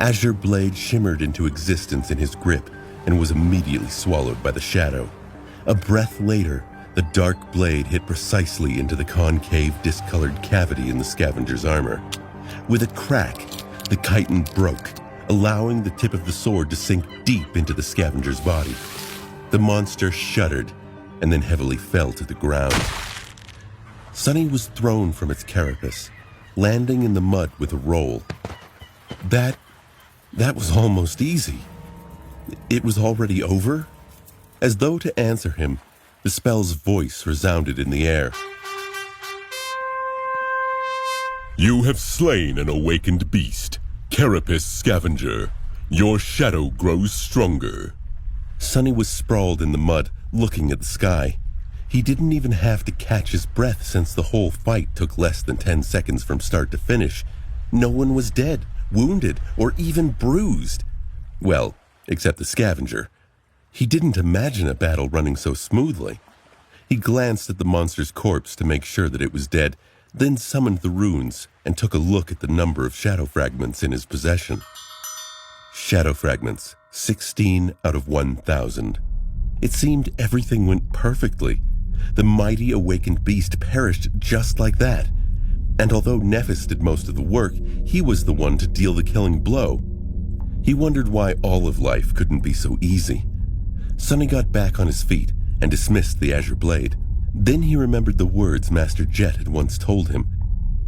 Azure Blade shimmered into existence in his grip and was immediately swallowed by the shadow. A breath later, the dark blade hit precisely into the concave, discolored cavity in the scavenger's armor. With a crack, the chitin broke, allowing the tip of the sword to sink deep into the scavenger's body. The monster shuddered and then heavily fell to the ground. Sunny was thrown from its carapace, landing in the mud with a roll. That was almost easy. It was already over? As though to answer him, the spell's voice resounded in the air. You have slain an awakened beast, Carapace Scavenger. Your shadow grows stronger. Sunny was sprawled in the mud, looking at the sky. He didn't even have to catch his breath since the whole fight took less than 10 seconds from start to finish. No one was dead, wounded, or even bruised. Well, except the scavenger. He didn't imagine a battle running so smoothly. He glanced at the monster's corpse to make sure that it was dead, then summoned the runes and took a look at the number of shadow fragments in his possession. Shadow fragments, 16 out of 1,000. It seemed everything went perfectly. The mighty awakened beast perished just like that. And although Nephis did most of the work, he was the one to deal the killing blow. He wondered why all of life couldn't be so easy. Sunny got back on his feet and dismissed the Azure Blade. Then he remembered the words Master Jet had once told him.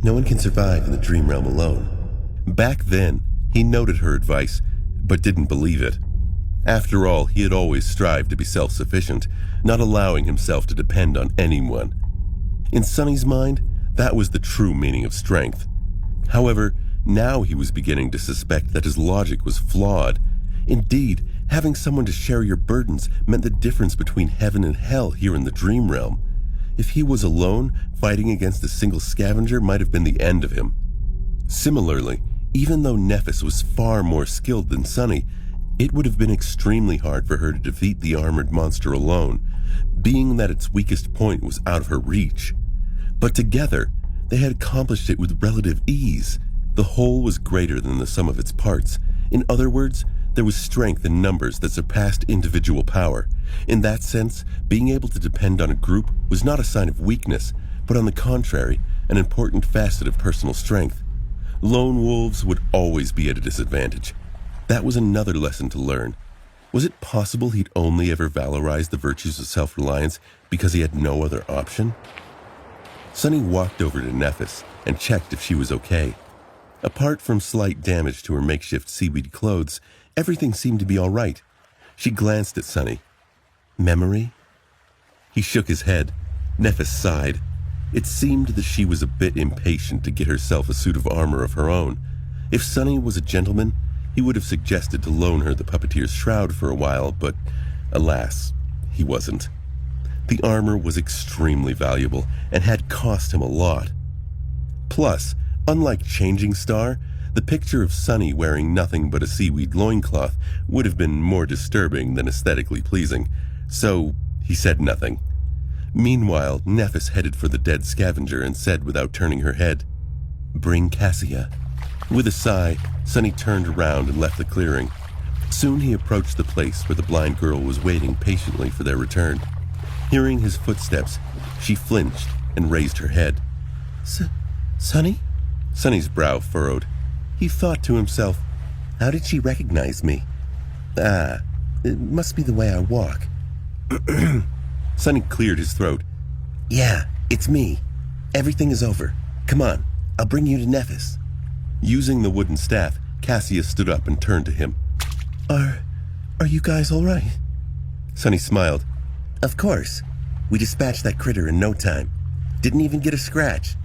No one can survive in the dream realm alone. Back then, he noted her advice, but didn't believe it. After all, he had always strived to be self-sufficient, not allowing himself to depend on anyone. In Sunny's mind, that was the true meaning of strength. However, now he was beginning to suspect that his logic was flawed. Indeed, having someone to share your burdens meant the difference between heaven and hell here in the dream realm. If he was alone, fighting against a single scavenger might have been the end of him. Similarly, even though Nephis was far more skilled than Sunny, it would have been extremely hard for her to defeat the armored monster alone, being that its weakest point was out of her reach. But together, they had accomplished it with relative ease. The whole was greater than the sum of its parts. In other words, there was strength in numbers that surpassed individual power. In that sense, being able to depend on a group was not a sign of weakness, but on the contrary, an important facet of personal strength. Lone wolves would always be at a disadvantage. That was another lesson to learn. Was it possible he'd only ever valorized the virtues of self-reliance because he had no other option? Sunny walked over to Nephis and checked if she was okay. Apart from slight damage to her makeshift seaweed clothes, everything seemed to be all right. She glanced at Sunny. Memory? He shook his head. Nephis sighed. It seemed that she was a bit impatient to get herself a suit of armor of her own. If Sunny was a gentleman, he would have suggested to loan her the puppeteer's shroud for a while, but alas, he wasn't. The armor was extremely valuable and had cost him a lot. Plus, unlike Changing Star, the picture of Sunny wearing nothing but a seaweed loincloth would have been more disturbing than aesthetically pleasing, so he said nothing. Meanwhile, Nephis headed for the dead scavenger and said without turning her head, "Bring Cassia." With a sigh, Sunny turned around and left the clearing. Soon he approached the place where the blind girl was waiting patiently for their return. Hearing his footsteps, she flinched and raised her head. Sunny? Sunny's brow furrowed. He thought to himself, how did she recognize me? It must be the way I walk. Sunny cleared his throat. Yeah, it's me. Everything is over. Come on, I'll bring you to Nephis. Using the wooden staff, Cassia stood up and turned to him. Are you guys all right? Sunny smiled. Of course. We dispatched that critter in no time. Didn't even get a scratch.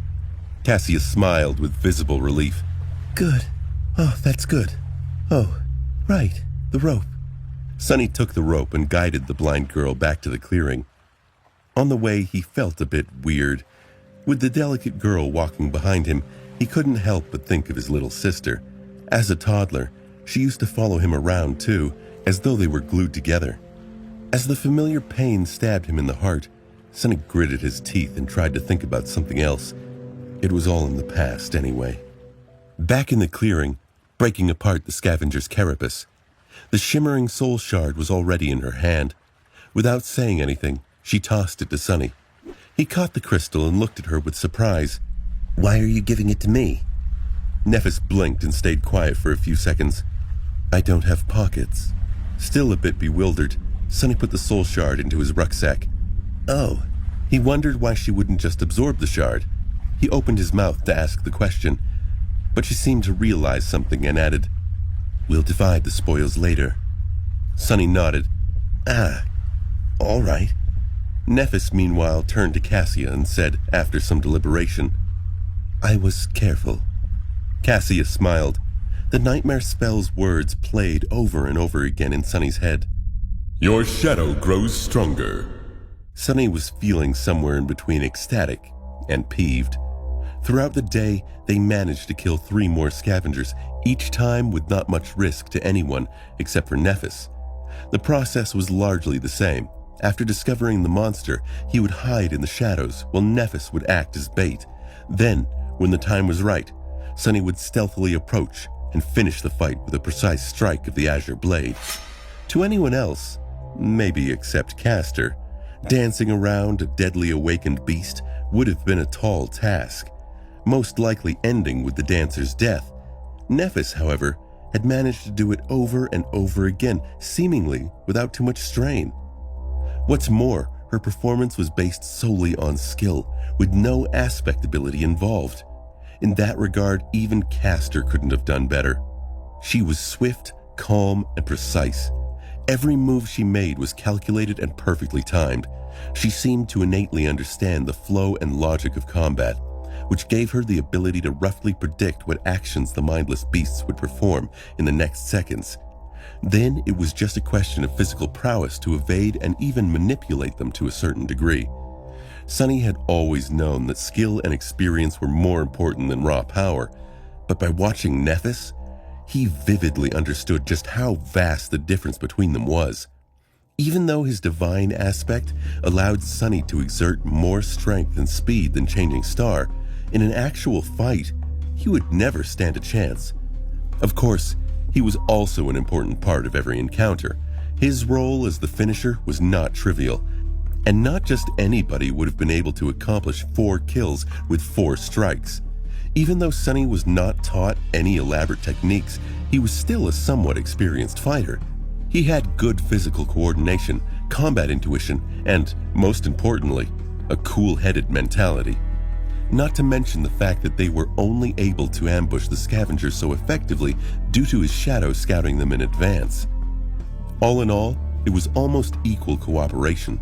Cassia smiled with visible relief. Good. Oh, that's good. Oh, right, the rope. Sunny took the rope and guided the blind girl back to the clearing. On the way, he felt a bit weird. With the delicate girl walking behind him, he couldn't help but think of his little sister. As a toddler, she used to follow him around too, as though they were glued together. As the familiar pain stabbed him in the heart, Sunny gritted his teeth and tried to think about something else. It was all in the past anyway. Back in the clearing, breaking apart the scavenger's carapace. The shimmering soul shard was already in her hand. Without saying anything, she tossed it to Sunny. He caught the crystal and looked at her with surprise. "Why are you giving it to me?" Nephis blinked and stayed quiet for a few seconds. "I don't have pockets." Still a bit bewildered, Sunny put the soul shard into his rucksack. "Oh." He wondered why she wouldn't just absorb the shard. He opened his mouth to ask the question, but she seemed to realize something and added, "We'll divide the spoils later." Sunny nodded. "Ah, all right." Nephis, meanwhile, turned to Cassia and said, after some deliberation, "I was careful." Cassia smiled. The nightmare spell's words played over and over again in Sunny's head. Your shadow grows stronger. Sunny was feeling somewhere in between ecstatic and peeved. Throughout the day, they managed to kill 3 more scavengers, each time with not much risk to anyone except for Nephis. The process was largely the same. After discovering the monster, he would hide in the shadows while Nephis would act as bait. Then, when the time was right, Sunny would stealthily approach and finish the fight with a precise strike of the azure blade. To anyone else, maybe except Castor, dancing around a deadly awakened beast would have been a tall task, most likely ending with the dancer's death. Nephis, however, had managed to do it over and over again, seemingly without too much strain. What's more, her performance was based solely on skill, with no aspect ability involved. In that regard, even Castor couldn't have done better. She was swift, calm, and precise. Every move she made was calculated and perfectly timed. She seemed to innately understand the flow and logic of combat, which gave her the ability to roughly predict what actions the mindless beasts would perform in the next seconds. Then it was just a question of physical prowess to evade and even manipulate them to a certain degree. Sunny had always known that skill and experience were more important than raw power, but by watching Nephis, he vividly understood just how vast the difference between them was. Even though his divine aspect allowed Sunny to exert more strength and speed than Changing Star, in an actual fight, he would never stand a chance. Of course, he was also an important part of every encounter. His role as the finisher was not trivial, and not just anybody would have been able to accomplish 4 kills with 4 strikes. Even though Sunny was not taught any elaborate techniques, he was still a somewhat experienced fighter. He had good physical coordination, combat intuition, and, most importantly, a cool-headed mentality. Not to mention the fact that they were only able to ambush the scavengers so effectively due to his shadow scouting them in advance. All in all, it was almost equal cooperation.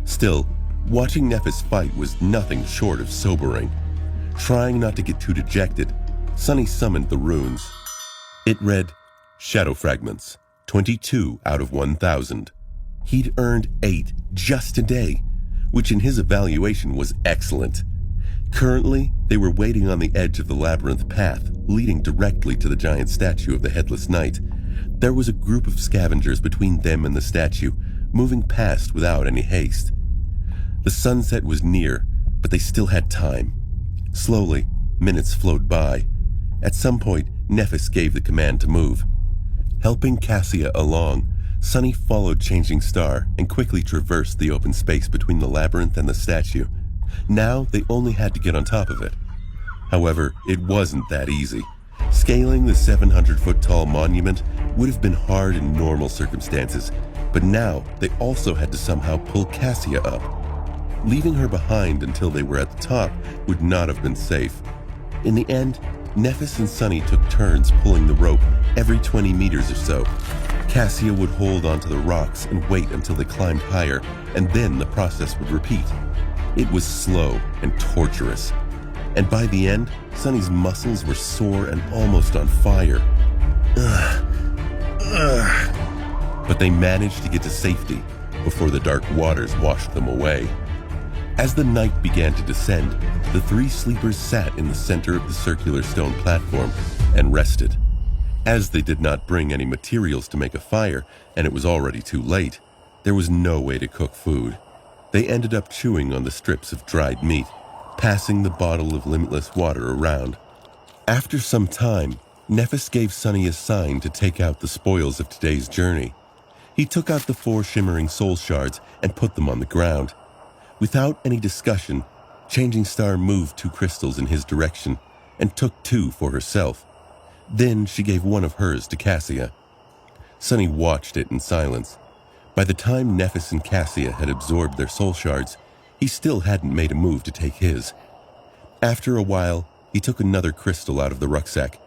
Still, watching Nephis fight was nothing short of sobering. Trying not to get too dejected, Sunny summoned the runes. It read, Shadow Fragments, 22 out of 1,000. He'd earned 8 just today, which in his evaluation was excellent. Currently, they were waiting on the edge of the labyrinth path, leading directly to the giant statue of the Headless Knight. There was a group of scavengers between them and the statue, moving past without any haste. The sunset was near, but they still had time. Slowly, minutes flowed by. At some point, Nephis gave the command to move. Helping Cassia along, Sunny followed Changing Star and quickly traversed the open space between the labyrinth and the statue. Now they only had to get on top of it. However, it wasn't that easy. Scaling the 700-foot-tall monument would have been hard in normal circumstances, but now they also had to somehow pull Cassia up. Leaving her behind until they were at the top would not have been safe. In the end, Nephis and Sunny took turns pulling the rope every 20 meters or so. Cassia would hold onto the rocks and wait until they climbed higher, and then the process would repeat. It was slow and torturous, and by the end, Sunny's muscles were sore and almost on fire. But they managed to get to safety before the dark waters washed them away. As the night began to descend, the 3 sleepers sat in the center of the circular stone platform and rested. As they did not bring any materials to make a fire, and it was already too late, there was no way to cook food. They ended up chewing on the strips of dried meat, passing the bottle of limitless water around. After some time, Nephis gave Sunny a sign to take out the spoils of today's journey. He took out the 4 shimmering soul shards and put them on the ground. Without any discussion, Changing Star moved 2 crystals in his direction and took 2 for herself. Then she gave 1 of hers to Cassia. Sunny watched it in silence. By the time Nephis and Cassia had absorbed their soul shards, he still hadn't made a move to take his. After a while, he took another crystal out of the rucksack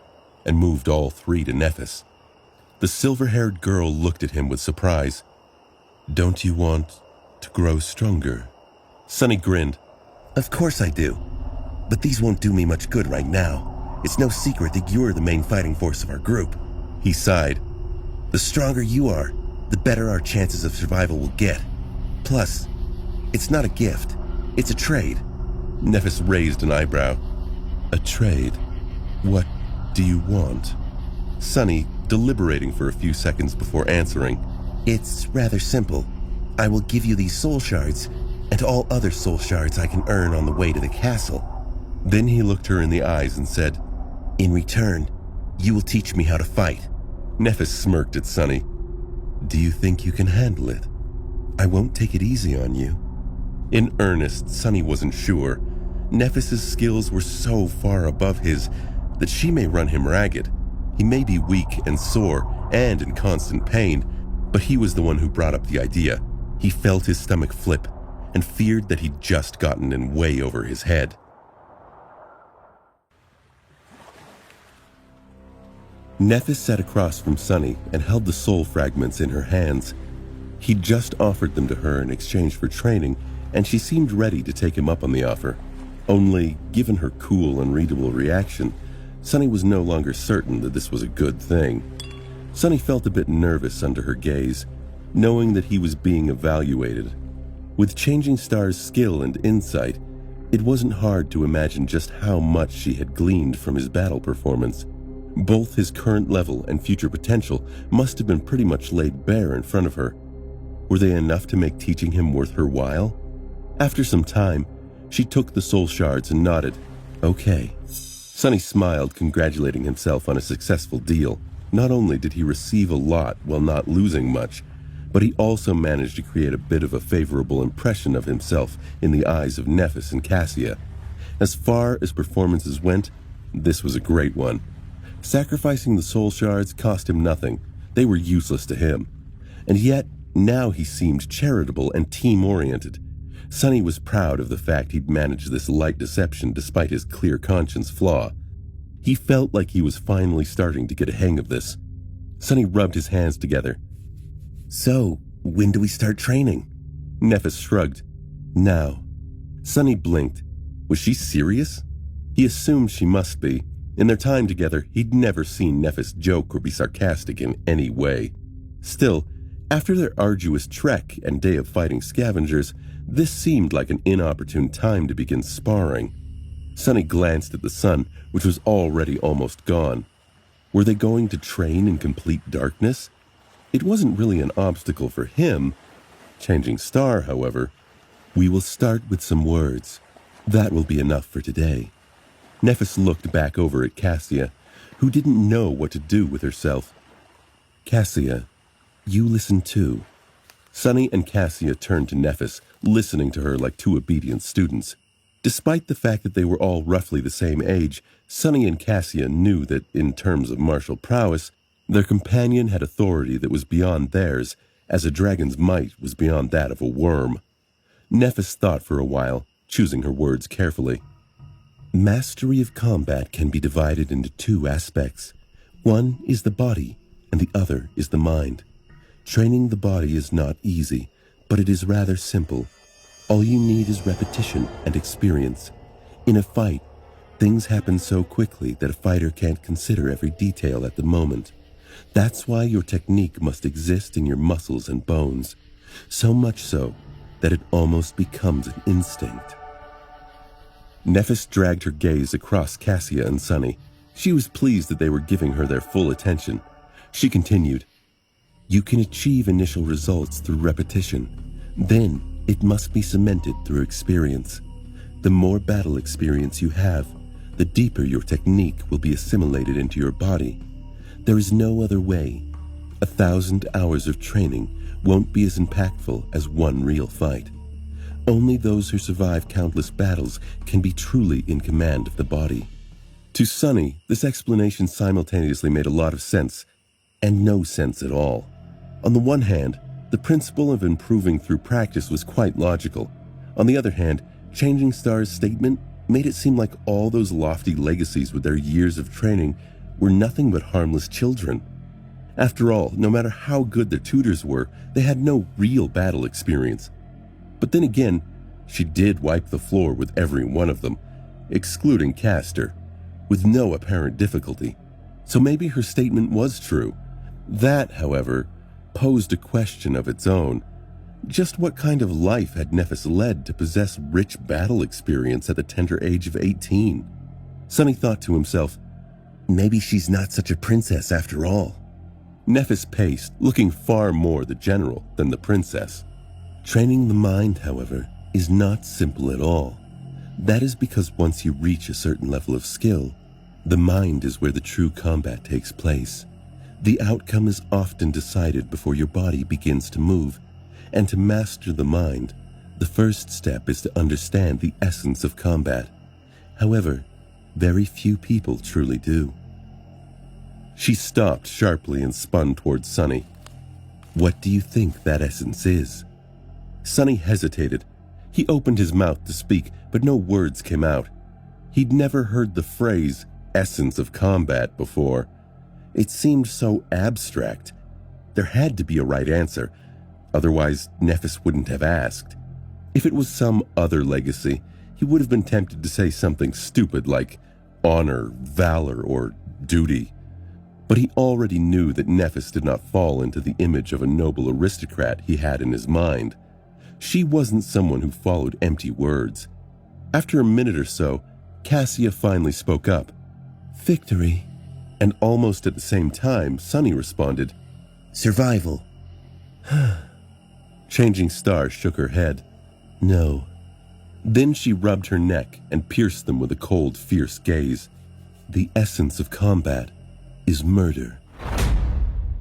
and moved all 3 to Nephis. The silver-haired girl looked at him with surprise. "Don't you want to grow stronger?" Sunny grinned. "Of course I do. But these won't do me much good right now. It's no secret that you're the main fighting force of our group." He sighed. "The stronger you are, the better our chances of survival will get. Plus, it's not a gift. It's a trade." Nephis raised an eyebrow. "A trade? What do you want?" Sunny, deliberating for a few seconds before answering. "It's rather simple. I will give you these soul shards, and all other soul shards I can earn on the way to the castle." Then he looked her in the eyes and said, "In return, you will teach me how to fight." Nephis smirked at Sunny. "Do you think you can handle it? I won't take it easy on you." In earnest, Sunny wasn't sure. Nephis's skills were so far above his that she may run him ragged. He may be weak and sore and in constant pain, but he was the one who brought up the idea. He felt his stomach flip and feared that he'd just gotten in way over his head. Nephis sat across from Sunny and held the soul fragments in her hands. He'd just offered them to her in exchange for training, and she seemed ready to take him up on the offer. Only, given her cool and readable reaction, Sunny was no longer certain that this was a good thing. Sunny felt a bit nervous under her gaze, knowing that he was being evaluated. With Changing Star's skill and insight, it wasn't hard to imagine just how much she had gleaned from his battle performance. Both his current level and future potential must have been pretty much laid bare in front of her. Were they enough to make teaching him worth her while? After some time, she took the soul shards and nodded. "Okay." Sunny smiled, congratulating himself on a successful deal. Not only did he receive a lot while not losing much, but he also managed to create a bit of a favorable impression of himself in the eyes of Nephis and Cassia. As far as performances went, this was a great one. Sacrificing the soul shards cost him nothing. They were useless to him. And yet, now he seemed charitable and team-oriented. Sunny was proud of the fact he'd managed this light deception despite his clear conscience flaw. He felt like he was finally starting to get a hang of this. Sunny rubbed his hands together. "So, when do we start training?" Nephis shrugged. "Now." Sunny blinked. Was she serious? He assumed she must be. In their time together, he'd never seen Nephis joke or be sarcastic in any way. Still, after their arduous trek and day of fighting scavengers, this seemed like an inopportune time to begin sparring. Sunny glanced at the sun, which was already almost gone. Were they going to train in complete darkness? It wasn't really an obstacle for him. Changing Star, however. "We will start with some words. That will be enough for today." Nephis looked back over at Cassia, who didn't know what to do with herself. "Cassia, you listen too." Sunny and Cassia turned to Nephis, listening to her like 2 obedient students. Despite the fact that they were all roughly the same age, Sunny and Cassia knew that, in terms of martial prowess, their companion had authority that was beyond theirs, as a dragon's might was beyond that of a worm. Nephis thought for a while, choosing her words carefully. "Mastery of combat can be divided into 2 aspects. One is the body, and the other is the mind. Training the body is not easy, but it is rather simple. All you need is repetition and experience. In a fight, things happen so quickly that a fighter can't consider every detail at the moment. That's why your technique must exist in your muscles and bones, so much so that it almost becomes an instinct." Nephis dragged her gaze across Cassia and Sunny. She was pleased that they were giving her their full attention. She continued, "You can achieve initial results through repetition. Then it must be cemented through experience. The more battle experience you have, the deeper your technique will be assimilated into your body. There is no other way. 1,000 hours of training won't be as impactful as one real fight. Only those who survive countless battles can be truly in command of the body. To Sunny, this explanation simultaneously made a lot of sense and no sense at all. On the one hand, the principle of improving through practice was quite logical. On the other hand, Changing Star's statement made it seem like all those lofty legacies with their years of training were nothing but harmless children. After all, no matter how good their tutors were, they had no real battle experience. But then again, she did wipe the floor with every one of them, excluding Castor, with no apparent difficulty. So maybe her statement was true. That, however, posed a question of its own. Just what kind of life had Nephis led to possess rich battle experience at the tender age of 18? Sunny thought to himself, maybe she's not such a princess after all. Nephis paced, looking far more the general than the princess. Training the mind, however, is not simple at all. That is because once you reach a certain level of skill, the mind is where the true combat takes place. The outcome is often decided before your body begins to move, and to master the mind, the first step is to understand the essence of combat. However, very few people truly do. She stopped sharply and spun towards Sunny. What do you think that essence is? Sunny hesitated. He opened his mouth to speak, but no words came out. He'd never heard the phrase essence of combat before. It seemed so abstract. There had to be a right answer, otherwise Nephis wouldn't have asked. If it was some other legacy, he would have been tempted to say something stupid like honor, valor, or duty. But he already knew that Nephis did not fall into the image of a noble aristocrat he had in his mind. She wasn't someone who followed empty words. After a minute or so, Cassia finally spoke up. Victory. And almost at the same time, Sunny responded, Survival. Changing Star shook her head. No. Then she rubbed her neck and pierced them with a cold, fierce gaze. The essence of combat is murder.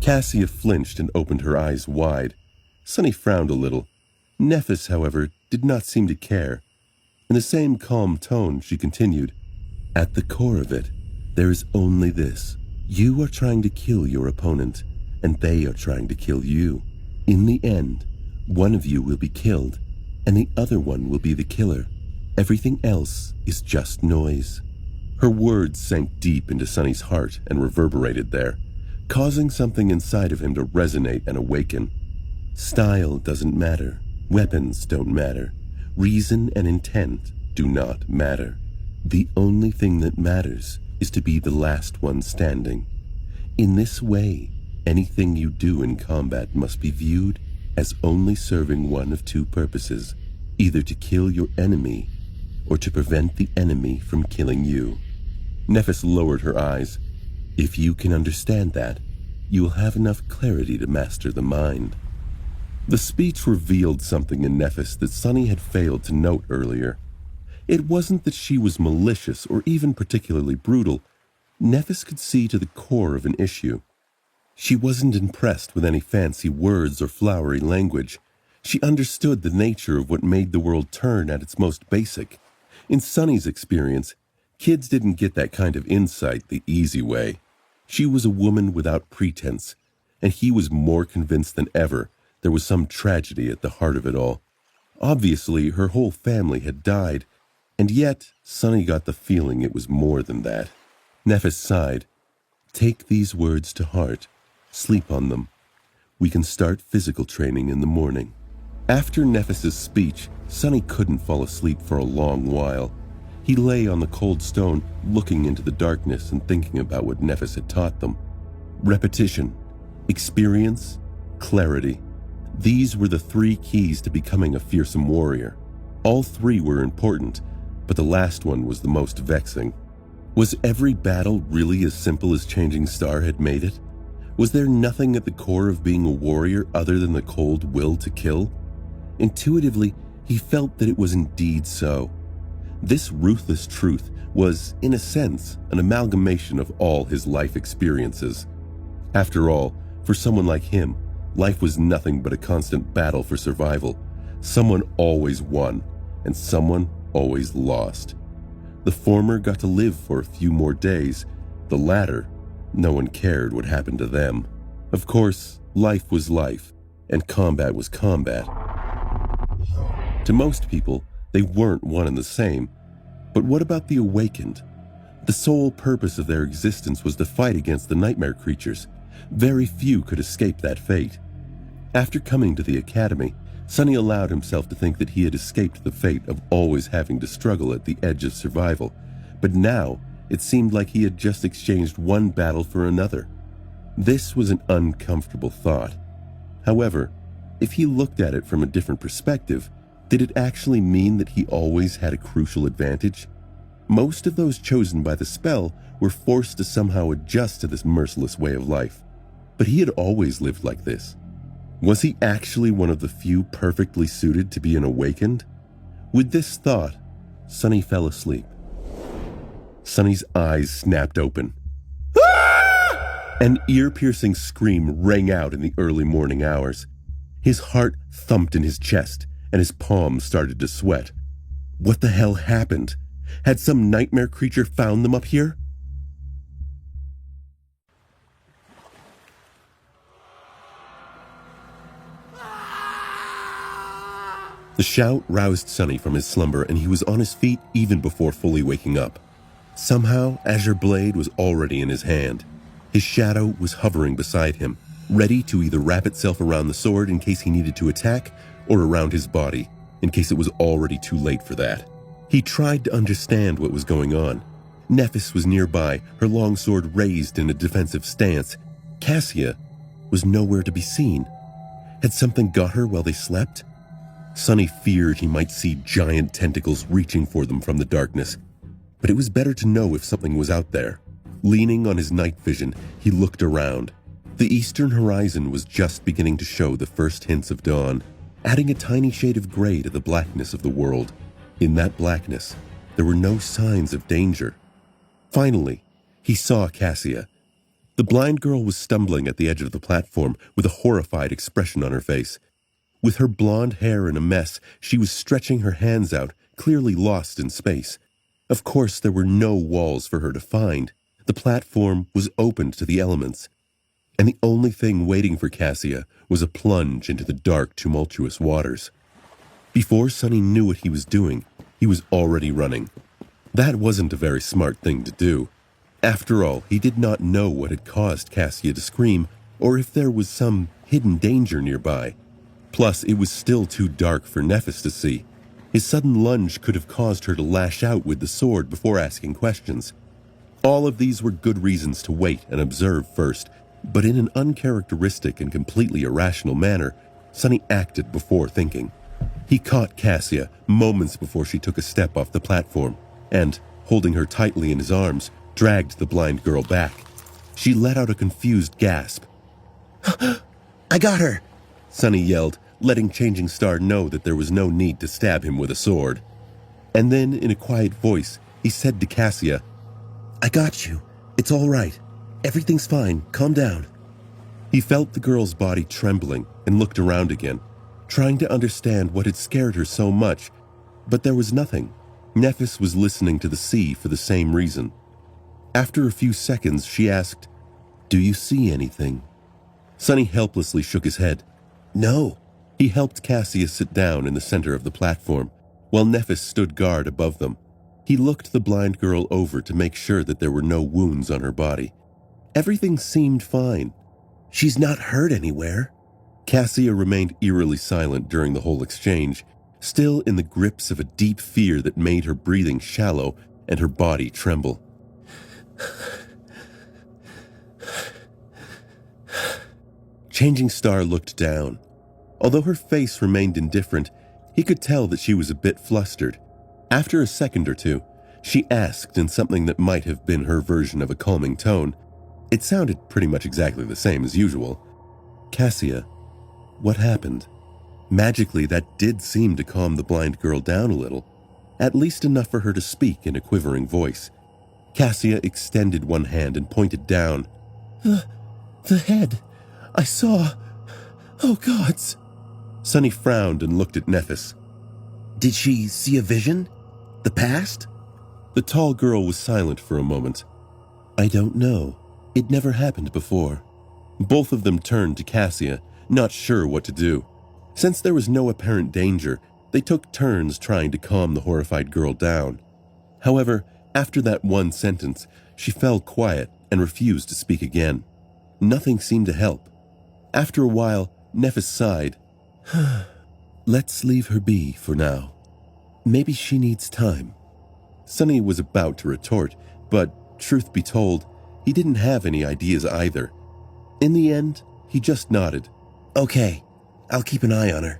Cassia flinched and opened her eyes wide. Sunny frowned a little. Nephis, however, did not seem to care. In the same calm tone, she continued, At the core of it, there is only this. You are trying to kill your opponent, and they are trying to kill you. In the end, one of you will be killed, and the other one will be the killer. Everything else is just noise. Her words sank deep into Sunny's heart and reverberated there, causing something inside of him to resonate and awaken. Style doesn't matter. Weapons don't matter. Reason and intent do not matter. The only thing that matters is to be the last one standing. In this way, anything you do in combat must be viewed as only serving one of two purposes, either to kill your enemy or to prevent the enemy from killing you. Nephis lowered her eyes. If you can understand that, you will have enough clarity to master the mind. The speech revealed something in Nephis that Sunny had failed to note earlier. It wasn't that she was malicious or even particularly brutal. Nephis could see to the core of an issue. She wasn't impressed with any fancy words or flowery language. She understood the nature of what made the world turn at its most basic. In Sunny's experience, kids didn't get that kind of insight the easy way. She was a woman without pretense, and he was more convinced than ever there was some tragedy at the heart of it all. Obviously, her whole family had died, and yet Sunny got the feeling it was more than that. Nephis sighed. Take these words to heart. Sleep on them. We can start physical training in the morning. After Nephis's speech, Sunny couldn't fall asleep for a long while. He lay on the cold stone, looking into the darkness and thinking about what Nephis had taught them. Repetition, experience, clarity. These were the three keys to becoming a fearsome warrior. All three were important, but the last one was the most vexing. Was every battle really as simple as Changing Star had made it? Was there nothing at the core of being a warrior other than the cold will to kill? Intuitively, he felt that it was indeed so. This ruthless truth was, in a sense, an amalgamation of all his life experiences. After all, for someone like him, life was nothing but a constant battle for survival. Someone always won, and someone always lost. The former got to live for a few more days. The latter, no one cared what happened to them. Of course, life was life, and combat was combat. To most people, they weren't one and the same. But what about the awakened? The sole purpose of their existence was to fight against the nightmare creatures. Very few could escape that fate. After coming to the academy, Sonny allowed himself to think that he had escaped the fate of always having to struggle at the edge of survival. But now, it seemed like he had just exchanged one battle for another. This was an uncomfortable thought. However, if he looked at it from a different perspective, did it actually mean that he always had a crucial advantage? Most of those chosen by the spell were forced to somehow adjust to this merciless way of life. But he had always lived like this. Was he actually one of the few perfectly suited to be an awakened? With this thought, Sonny fell asleep. Sonny's eyes snapped open. An ear-piercing scream rang out in the early morning hours. His heart thumped in his chest, and his palms started to sweat. What the hell happened? Had some nightmare creature found them up here? The shout roused Sonny from his slumber, and he was on his feet even before fully waking up. Somehow, Azure Blade was already in his hand. His shadow was hovering beside him, ready to either wrap itself around the sword in case he needed to attack, or around his body, in case it was already too late for that. He tried to understand what was going on. Nephis was nearby, her long sword raised in a defensive stance. Cassia was nowhere to be seen. Had something got her while they slept? Sonny feared he might see giant tentacles reaching for them from the darkness, but it was better to know if something was out there. Leaning on his night vision, he looked around. The eastern horizon was just beginning to show the first hints of dawn, adding a tiny shade of gray to the blackness of the world. In that blackness, there were no signs of danger. Finally, he saw Cassia. The blind girl was stumbling at the edge of the platform with a horrified expression on her face. With her blonde hair in a mess, she was stretching her hands out, clearly lost in space. Of course, there were no walls for her to find. The platform was opened to the elements, and the only thing waiting for Cassia was a plunge into the dark, tumultuous waters. Before Sonny knew what he was doing, he was already running. That wasn't a very smart thing to do. After all, he did not know what had caused Cassia to scream, or if there was some hidden danger nearby. Plus, it was still too dark for Nephis to see. His sudden lunge could have caused her to lash out with the sword before asking questions. All of these were good reasons to wait and observe first, but in an uncharacteristic and completely irrational manner, Sonny acted before thinking. He caught Cassia moments before she took a step off the platform, and, holding her tightly in his arms, dragged the blind girl back. She let out a confused gasp. "I got her!" Sonny yelled, letting Changing Star know that there was no need to stab him with a sword. And then, in a quiet voice, he said to Cassia, "I got you. It's all right. Everything's fine. Calm down." He felt the girl's body trembling and looked around again, trying to understand what had scared her so much, but there was nothing. Nephis was listening to the sea for the same reason. After a few seconds, she asked, "Do you see anything?" Sonny helplessly shook his head. "No." He helped Cassia sit down in the center of the platform, while Nephis stood guard above them. He looked the blind girl over to make sure that there were no wounds on her body. Everything seemed fine. "She's not hurt anywhere." Cassia remained eerily silent during the whole exchange, still in the grips of a deep fear that made her breathing shallow and her body tremble. Changing Star looked down. Although her face remained indifferent, he could tell that she was a bit flustered. After a second or two, she asked in something that might have been her version of a calming tone. It sounded pretty much exactly the same as usual. "Cassia, what happened?" Magically, that did seem to calm the blind girl down a little. at least enough for her to speak in a quivering voice. Cassia extended one hand and pointed down. The head. I saw. Oh, gods. Sunny frowned and looked at Nephis. Did she see a vision? The past? The tall girl was silent for a moment. I don't know. It never happened before. Both of them turned to Cassia, not sure what to do. Since there was no apparent danger, they took turns trying to calm the horrified girl down. However, after that one sentence, she fell quiet and refused to speak again. Nothing seemed to help. After a while, Nephis sighed. Let's leave her be for now. Maybe she needs time. Sunny was about to retort, but truth be told, he didn't have any ideas either. In the end, he just nodded. Okay, I'll keep an eye on her.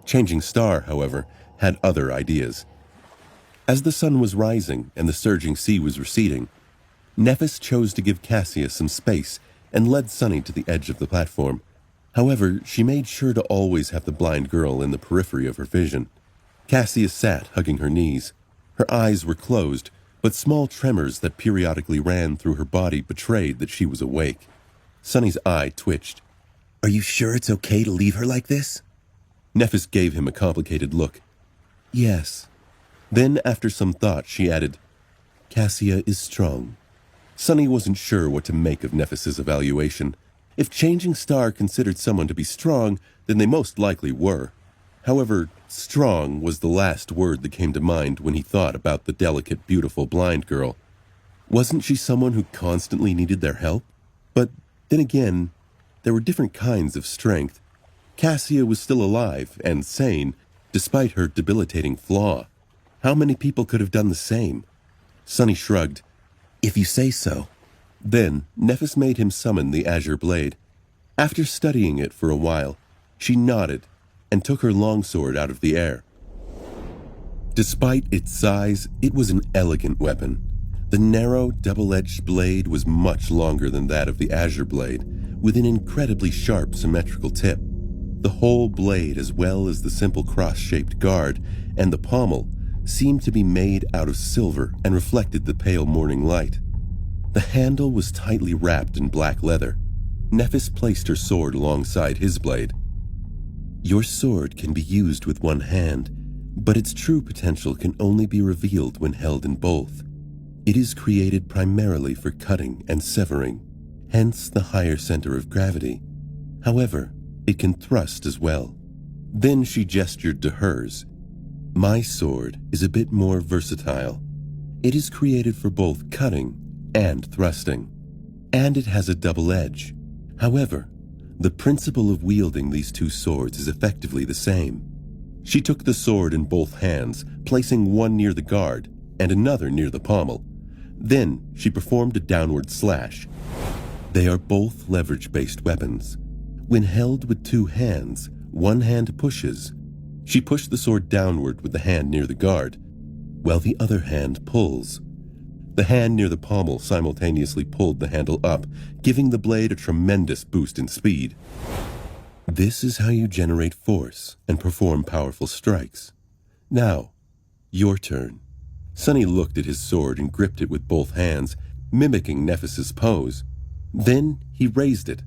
Changing Star, however, had other ideas. As the sun was rising and the surging sea was receding, Nephis chose to give Cassia some space and led Sunny to the edge of the platform. However, she made sure to always have the blind girl in the periphery of her vision. Cassia sat hugging her knees. Her eyes were closed, but small tremors that periodically ran through her body betrayed that she was awake. Sunny's eye twitched. Are you sure it's okay to leave her like this? Nephis gave him a complicated look. Yes. Then, after some thought, she added, Cassia is strong. Sunny wasn't sure what to make of Nephis's evaluation. If Changing Star considered someone to be strong, then they most likely were. However, strong was the last word that came to mind when he thought about the delicate, beautiful blind girl. Wasn't she someone who constantly needed their help? But then again, there were different kinds of strength. Cassia was still alive and sane, despite her debilitating flaw. How many people could have done the same? Sunny shrugged. If you say so. Then, Nephis made him summon the Azure Blade. After studying it for a while, she nodded and took her longsword out of the air. Despite its size, it was an elegant weapon. The narrow, double-edged blade was much longer than that of the Azure Blade, with an incredibly sharp, symmetrical tip. The whole blade, as well as the simple cross-shaped guard and the pommel, seemed to be made out of silver and reflected the pale morning light. The handle was tightly wrapped in black leather. Nephis placed her sword alongside his blade. Your sword can be used with one hand, but its true potential can only be revealed when held in both. It is created primarily for cutting and severing, hence the higher center of gravity. However, it can thrust as well. Then she gestured to hers. My sword is a bit more versatile. It is created for both cutting and thrusting, and it has a double edge. However, the principle of wielding these two swords is effectively the same. She took the sword in both hands, placing one near the guard and another near the pommel. Then she performed a downward slash. They are both leverage-based weapons. When held with two hands, one hand pushes. She pushed the sword downward with the hand near the guard, while the other hand pulls. The hand near the pommel simultaneously pulled the handle up, giving the blade a tremendous boost in speed. This is how you generate force and perform powerful strikes. Now, your turn. Sunny looked at his sword and gripped it with both hands, mimicking Nephis's pose. Then he raised it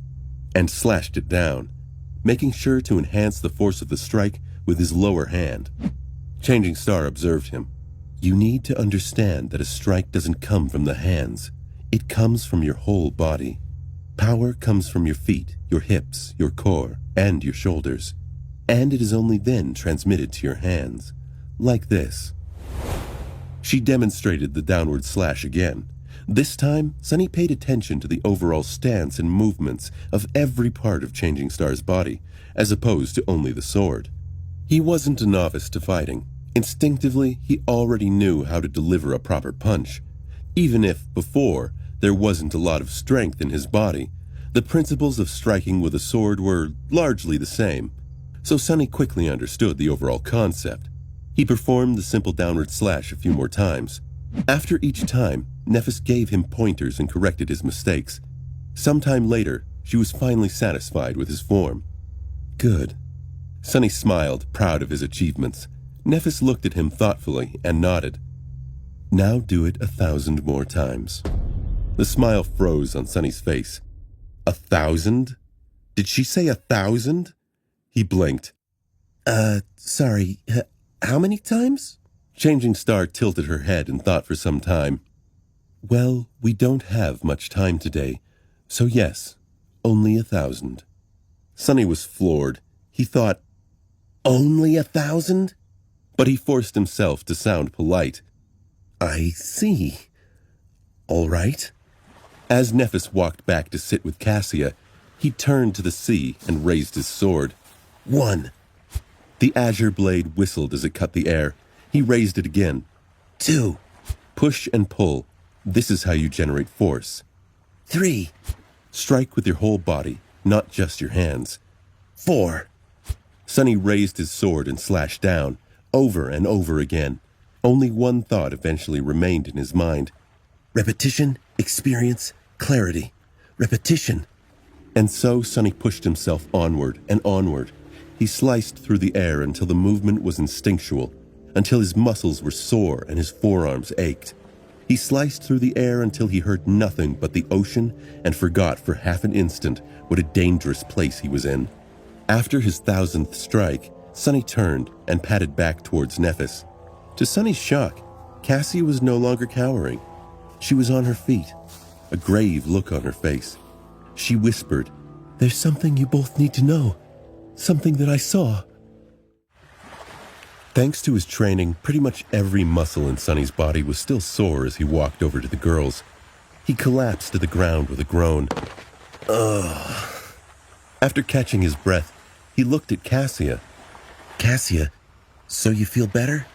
and slashed it down, making sure to enhance the force of the strike with his lower hand. Changing Star observed him. You need to understand that a strike doesn't come from the hands. It comes from your whole body. Power comes from your feet, your hips, your core, and your shoulders. And it is only then transmitted to your hands. Like this. She demonstrated the downward slash again. This time, Sunny paid attention to the overall stance and movements of every part of Changing Star's body, as opposed to only the sword. He wasn't a novice to fighting. Instinctively, he already knew how to deliver a proper punch. Even if, before, there wasn't a lot of strength in his body, the principles of striking with a sword were largely the same, so Sunny quickly understood the overall concept. He performed the simple downward slash a few more times. After each time, Nephis gave him pointers and corrected his mistakes. Sometime later, she was finally satisfied with his form. Good. Sunny smiled, proud of his achievements. Nephis looked at him thoughtfully and nodded. Now do it 1,000 more times. The smile froze on Sonny's face. 1,000? Did she say 1,000? He blinked. Sorry, how many times? Changing Star tilted her head and thought for some time. Well, we don't have much time today, so yes, only 1,000. Sonny was floored. He thought, Only 1,000? but he forced himself to sound polite. I see. All right. As Nephis walked back to sit with Cassia, he turned to the sea and raised his sword. 1, The azure blade whistled as it cut the air. He raised it again. 2, Push and pull. This is how you generate force. 3, Strike with your whole body, not just your hands. 4. Sonny raised his sword and slashed down, over and over again. Only one thought eventually remained in his mind. Repetition, experience, clarity. Repetition. And so Sonny pushed himself onward and onward. He sliced through the air until the movement was instinctual, until his muscles were sore and his forearms ached. He sliced through the air until he heard nothing but the ocean and forgot for half an instant what a dangerous place he was in. After his 1,000th strike, Sonny turned and padded back towards Nephis. To Sonny's shock, Cassia was no longer cowering. She was on her feet, a grave look on her face. She whispered, There's something you both need to know. Something that I saw. Thanks to his training, pretty much every muscle in Sonny's body was still sore as he walked over to the girls. He collapsed to the ground with a groan. Ugh. After catching his breath, he looked at Cassia. Cassia, so you feel better?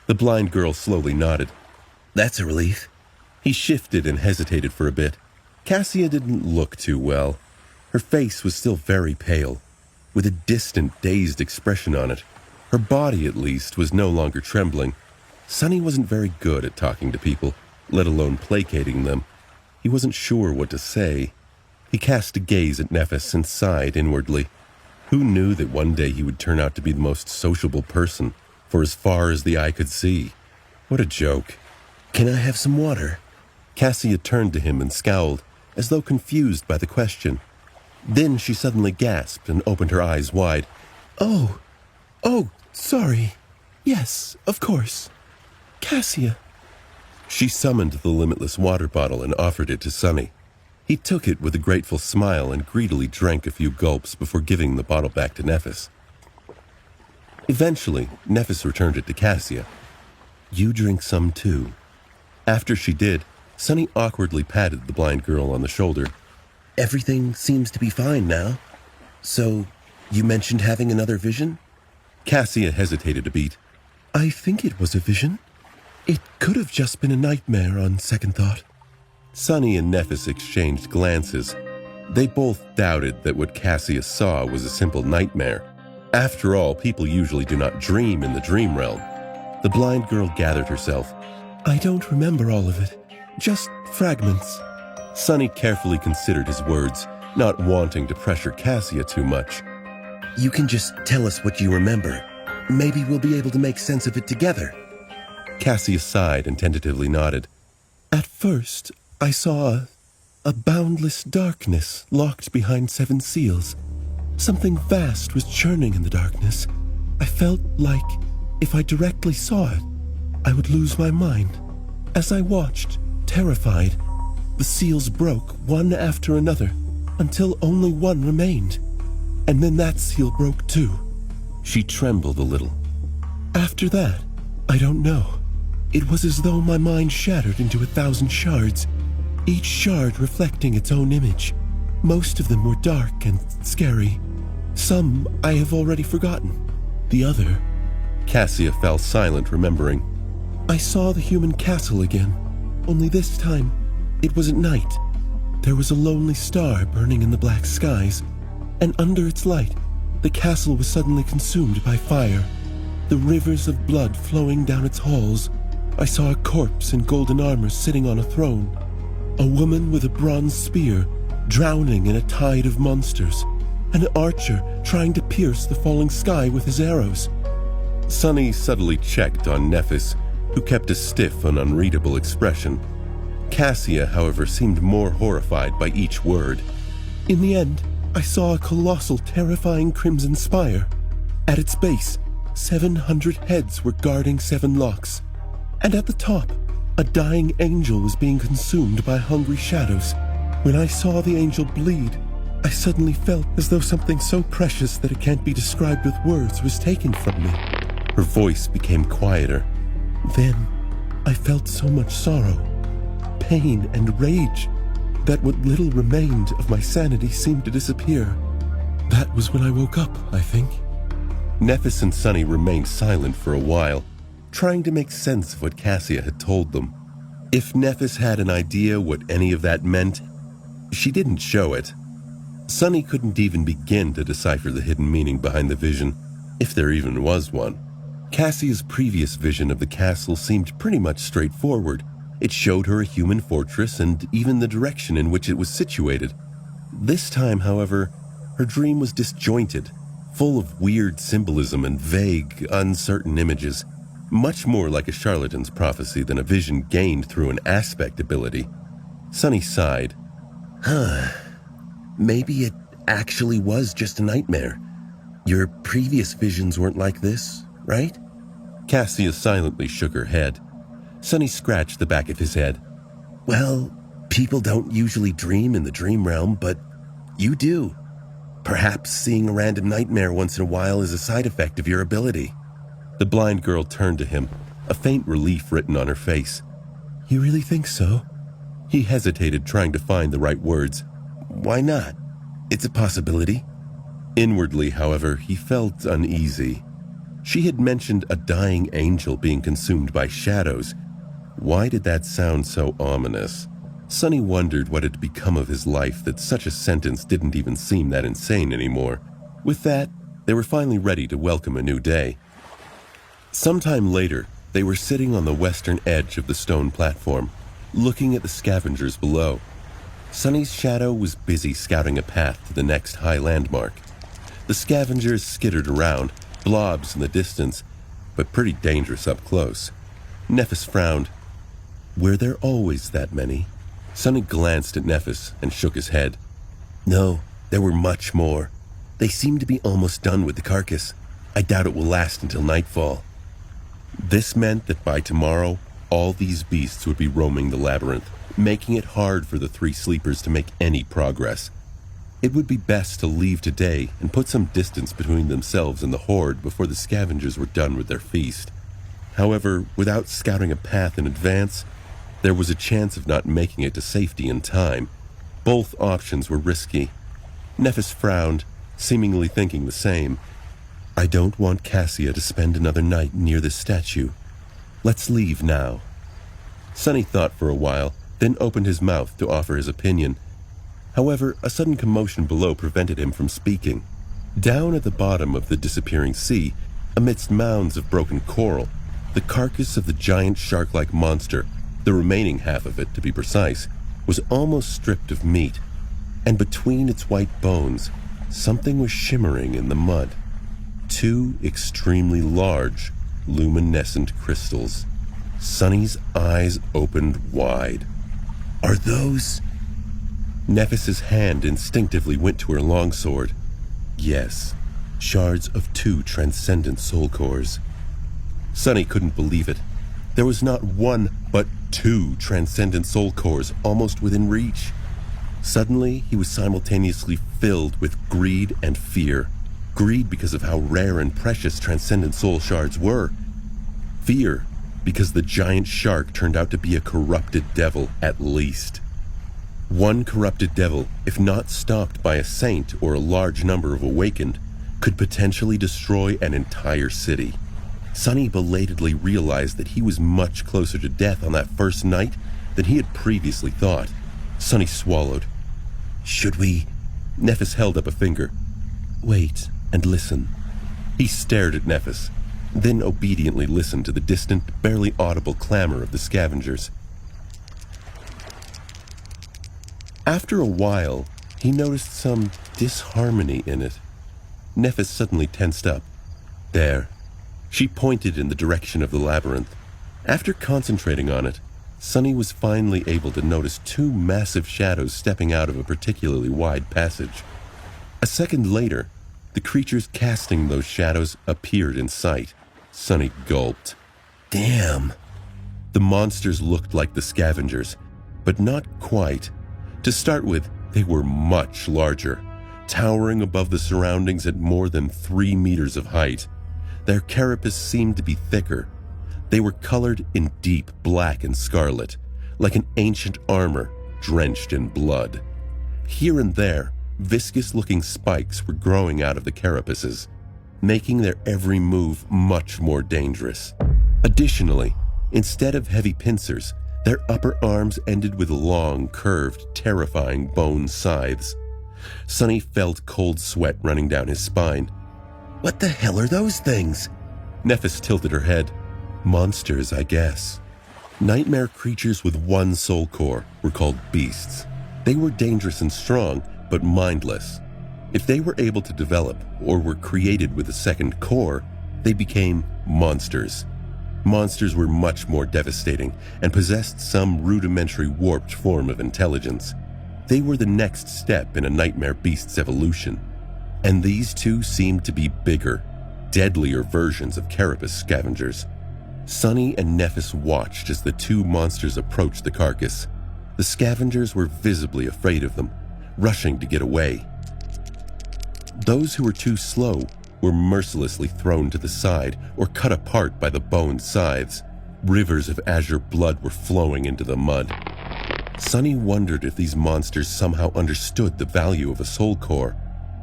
The blind girl slowly nodded. That's a relief. He shifted and hesitated for a bit. Cassia didn't look too well. Her face was still very pale, with a distant, dazed expression on it. Her body, at least, was no longer trembling. Sonny wasn't very good at talking to people, let alone placating them. He wasn't sure what to say. He cast a gaze at Nephis and sighed inwardly. Who knew that one day he would turn out to be the most sociable person, for as far as the eye could see? What a joke. Can I have some water? Cassia turned to him and scowled, as though confused by the question. Then she suddenly gasped and opened her eyes wide. Oh, sorry. Yes, of course. Cassia. She summoned the limitless water bottle and offered it to Sonny. He took it with a grateful smile and greedily drank a few gulps before giving the bottle back to Nephis. Eventually, Nephis returned it to Cassia. You drink some too. After she did, Sonny awkwardly patted the blind girl on the shoulder. Everything seems to be fine now. So, you mentioned having another vision? Cassia hesitated a beat. I think it was a vision. It could have just been a nightmare on second thought. Sonny and Nephis exchanged glances. They both doubted that what Cassia saw was a simple nightmare. After all, people usually do not dream in the dream realm. The blind girl gathered herself. I don't remember all of it. Just fragments. Sonny carefully considered his words, not wanting to pressure Cassia too much. You can just tell us what you remember. Maybe we'll be able to make sense of it together. Cassia sighed and tentatively nodded. At first, I saw a boundless darkness locked behind 7 seals. Something vast was churning in the darkness. I felt like if I directly saw it, I would lose my mind. As I watched, terrified, the seals broke one after another until only one remained. And then that seal broke too. She trembled a little. After that, I don't know. It was as though my mind shattered into 1,000 shards, each shard reflecting its own image. Most of them were dark and scary. Some I have already forgotten. The other... Cassia fell silent, remembering. I saw the human castle again, only this time it was at night. There was a lonely star burning in the black skies, and under its light, the castle was suddenly consumed by fire. The rivers of blood flowing down its halls. I saw a corpse in golden armor sitting on a throne. A woman with a bronze spear, drowning in a tide of monsters. An archer trying to pierce the falling sky with his arrows. Sunny subtly checked on Nephis, who kept a stiff and unreadable expression. Cassia, however, seemed more horrified by each word. In the end, I saw a colossal, terrifying crimson spire. At its base, 700 heads were guarding 7 locks. And at the top, a dying angel was being consumed by hungry shadows. When I saw the angel bleed, I suddenly felt as though something so precious that it can't be described with words was taken from me. Her voice became quieter. Then, I felt so much sorrow, pain, and rage that what little remained of my sanity seemed to disappear. That was when I woke up, I think. Nephis and Sunny remained silent for a while, trying to make sense of what Cassia had told them. If Nephis had an idea what any of that meant, she didn't show it. Sunny couldn't even begin to decipher the hidden meaning behind the vision, if there even was one. Cassia's previous vision of the castle seemed pretty much straightforward. It showed her a human fortress and even the direction in which it was situated. This time, however, her dream was disjointed, full of weird symbolism and vague, uncertain images, much more like a charlatan's prophecy than a vision gained through an aspect ability. Sunny sighed. Maybe it actually was just a nightmare. Your previous visions weren't like this, right? Cassia silently shook her head. Sunny scratched the back of his head. Well, people don't usually dream in the dream realm, but you do. Perhaps seeing a random nightmare once in a while is a side effect of your ability. The blind girl turned to him, a faint relief written on her face. You really think so? He hesitated, trying to find the right words. Why not? It's a possibility. Inwardly, however, he felt uneasy. She had mentioned a dying angel being consumed by shadows. Why did that sound so ominous? Sunny wondered what had become of his life that such a sentence didn't even seem that insane anymore. With that, they were finally ready to welcome a new day. Sometime later, they were sitting on the western edge of the stone platform, looking at the scavengers below. Sunny's shadow was busy scouting a path to the next high landmark. The scavengers skittered around, blobs in the distance, but pretty dangerous up close. Nephis frowned. Were there always that many? Sunny glanced at Nephis and shook his head. No, there were much more. They seem to be almost done with the carcass. I doubt it will last until nightfall. This meant that by tomorrow, all these beasts would be roaming the labyrinth, making it hard for the 3 sleepers to make any progress. It would be best to leave today and put some distance between themselves and the horde before the scavengers were done with their feast. However, without scouting a path in advance, there was a chance of not making it to safety in time. Both options were risky. Nephis frowned, seemingly thinking the same. I don't want Cassia to spend another night near this statue. Let's leave now. Sunny thought for a while, then opened his mouth to offer his opinion. However, a sudden commotion below prevented him from speaking. Down at the bottom of the disappearing sea, amidst mounds of broken coral, the carcass of the giant shark-like monster, the remaining half of it to be precise, was almost stripped of meat, and between its white bones, something was shimmering in the mud. 2 extremely large, luminescent crystals. Sunny's eyes opened wide. Are those... Nephis's hand instinctively went to her longsword. Yes, shards of 2 transcendent soul cores. Sunny couldn't believe it. There was not 1, but 2 transcendent soul cores almost within reach. Suddenly, he was simultaneously filled with greed and fear. Greed because of how rare and precious transcendent soul shards were. Fear because the giant shark turned out to be a corrupted devil at least. One corrupted devil, if not stopped by a saint or a large number of awakened, could potentially destroy an entire city. Sunny belatedly realized that he was much closer to death on that first night than he had previously thought. Sunny swallowed. Should we? Nephis held up a finger. Wait and listen. He stared at Nephis, then obediently listened to the distant, barely audible clamor of the scavengers. After a while, he noticed some disharmony in it. Nephis suddenly tensed up. There. She pointed in the direction of the labyrinth. After concentrating on it, Sunny was finally able to notice two massive shadows stepping out of a particularly wide passage. A second later, the creatures casting those shadows appeared in sight. Sunny gulped. Damn. The monsters looked like the scavengers, but not quite. To start with, they were much larger, towering above the surroundings at more than 3 meters of height. Their carapace seemed to be thicker. They were colored in deep black and scarlet, like an ancient armor drenched in blood. Here and there, viscous-looking spikes were growing out of the carapaces, making their every move much more dangerous. Additionally, instead of heavy pincers, their upper arms ended with long, curved, terrifying bone scythes. Sunny felt cold sweat running down his spine. What the hell are those things? Nephis tilted her head. Monsters, I guess. Nightmare creatures with one soul core were called beasts. They were dangerous and strong, but mindless. If they were able to develop or were created with a second core, they became monsters. Monsters were much more devastating and possessed some rudimentary warped form of intelligence. They were the next step in a nightmare beast's evolution. And these two seemed to be bigger, deadlier versions of carapace scavengers. Sunny and Nephis watched as the two monsters approached the carcass. The scavengers were visibly afraid of them, rushing to get away. Those who were too slow were mercilessly thrown to the side or cut apart by the bone scythes. Rivers of azure blood were flowing into the mud. Sunny wondered if these monsters somehow understood the value of a soul core.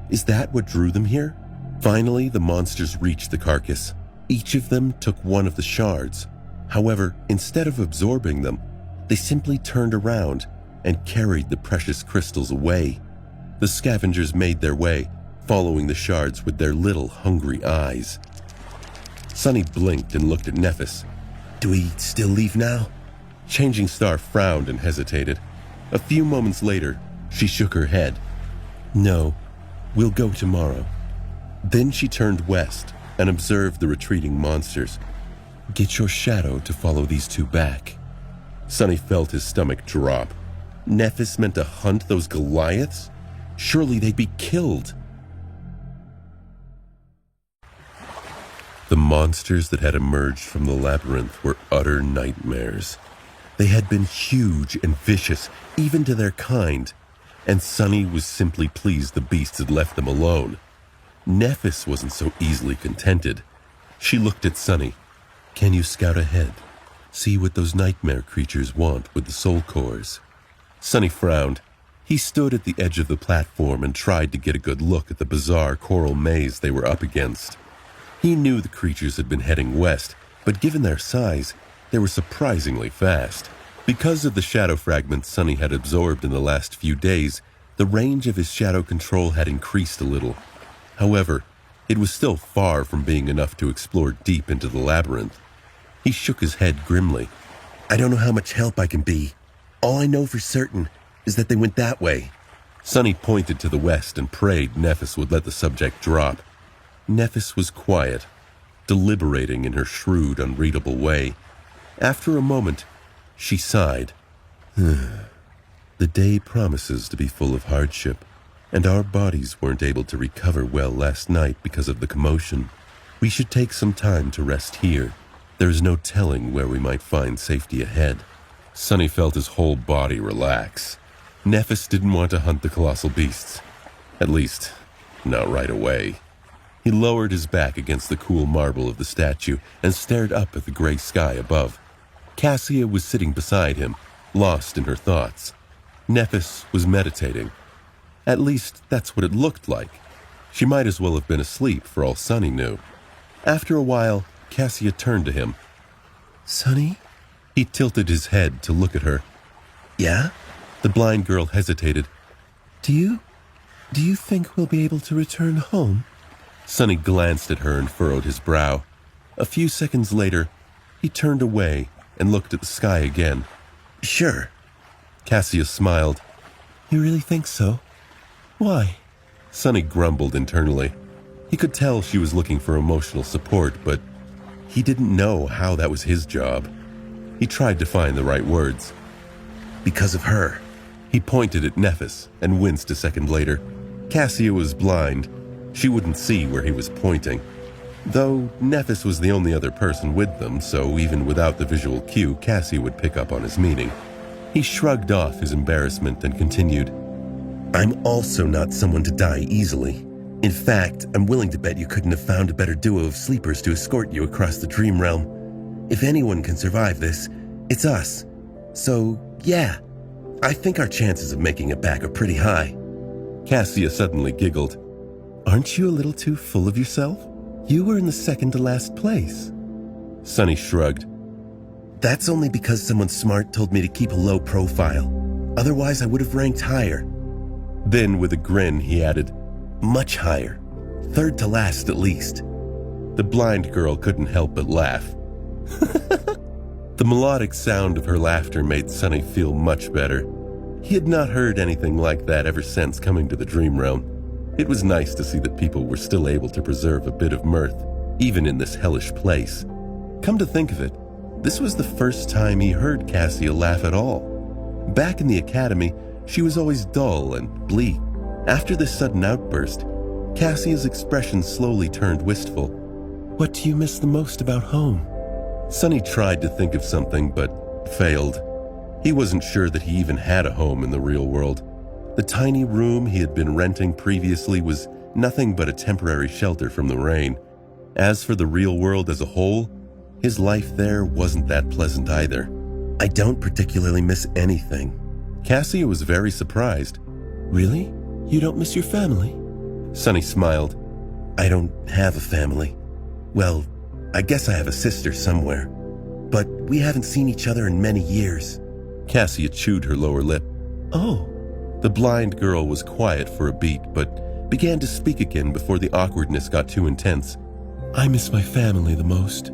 Is that what drew them here? Finally, the monsters reached the carcass. Each of them took one of the shards. However, instead of absorbing them, they simply turned around and carried the precious crystals away. The scavengers made their way, following the shards with their little hungry eyes. Sunny blinked and looked at Nephis. Do we still leave now? Changing Star frowned and hesitated. A few moments later, she shook her head. No, we'll go tomorrow. Then she turned west and observed the retreating monsters. Get your shadow to follow these two back. Sunny felt his stomach drop. Nephis meant to hunt those Goliaths? Surely they'd be killed. The monsters that had emerged from the labyrinth were utter nightmares. They had been huge and vicious, even to their kind, and Sunny was simply pleased the beasts had left them alone. Nephis wasn't so easily contented. She looked at Sunny. Can you scout ahead? See what those nightmare creatures want with the soul cores. Sunny frowned. He stood at the edge of the platform and tried to get a good look at the bizarre coral maze they were up against. He knew the creatures had been heading west, but given their size, they were surprisingly fast. Because of the shadow fragments Sunny had absorbed in the last few days, the range of his shadow control had increased a little. However, it was still far from being enough to explore deep into the labyrinth. He shook his head grimly. I don't know how much help I can be. All I know for certain is that they went that way. Sunny pointed to the west and prayed Nephis would let the subject drop. Nephis was quiet, deliberating in her shrewd, unreadable way. After a moment, she sighed. The day promises to be full of hardship, and our bodies weren't able to recover well last night because of the commotion. We should take some time to rest here. There is no telling where we might find safety ahead. Sunny felt his whole body relax. Nephis didn't want to hunt the colossal beasts. At least, not right away. He lowered his back against the cool marble of the statue and stared up at the gray sky above. Cassia was sitting beside him, lost in her thoughts. Nephis was meditating. At least, that's what it looked like. She might as well have been asleep for all Sunny knew. After a while, Cassia turned to him. Sunny? He tilted his head to look at her. Yeah? The blind girl hesitated. Do you think we'll be able to return home? Sunny glanced at her and furrowed his brow. A few seconds later, he turned away and looked at the sky again. Sure. Cassia smiled. You really think so? Why? Sunny grumbled internally. He could tell she was looking for emotional support, but He didn't know how that was his job. He tried to find the right words. Because of her. He pointed at Nephis and winced a second later. Cassia was blind. She wouldn't see where he was pointing. Though Nephis was the only other person with them, so even without the visual cue, Cassia would pick up on his meaning. He shrugged off his embarrassment and continued, I'm also not someone to die easily. In fact, I'm willing to bet you couldn't have found a better duo of sleepers to escort you across the dream realm. If anyone can survive this, it's us. So, yeah, I think our chances of making it back are pretty high. Cassia suddenly giggled. Aren't you a little too full of yourself? You were in the second to last place. Sunny shrugged. That's only because someone smart told me to keep a low profile. Otherwise, I would have ranked higher. Then, with a grin, he added, much higher. Third to last, at least. The blind girl couldn't help but laugh. The melodic sound of her laughter made Sunny feel much better. He had not heard anything like that ever since coming to the dream realm. It was nice to see that people were still able to preserve a bit of mirth, even in this hellish place. Come to think of it, this was the first time he heard Cassia laugh at all. Back in the academy, she was always dull and bleak. After this sudden outburst, Cassia's expression slowly turned wistful. What do you miss the most about home? Sunny tried to think of something, but failed. He wasn't sure that he even had a home in the real world. The tiny room he had been renting previously was nothing but a temporary shelter from the rain. As for the real world as a whole, his life there wasn't that pleasant either. I don't particularly miss anything. Cassia was very surprised. Really? You don't miss your family? Sunny smiled. I don't have a family. Well, I guess I have a sister somewhere. But we haven't seen each other in many years. Cassia chewed her lower lip. Oh. The blind girl was quiet for a beat, but began to speak again before the awkwardness got too intense. I miss my family the most.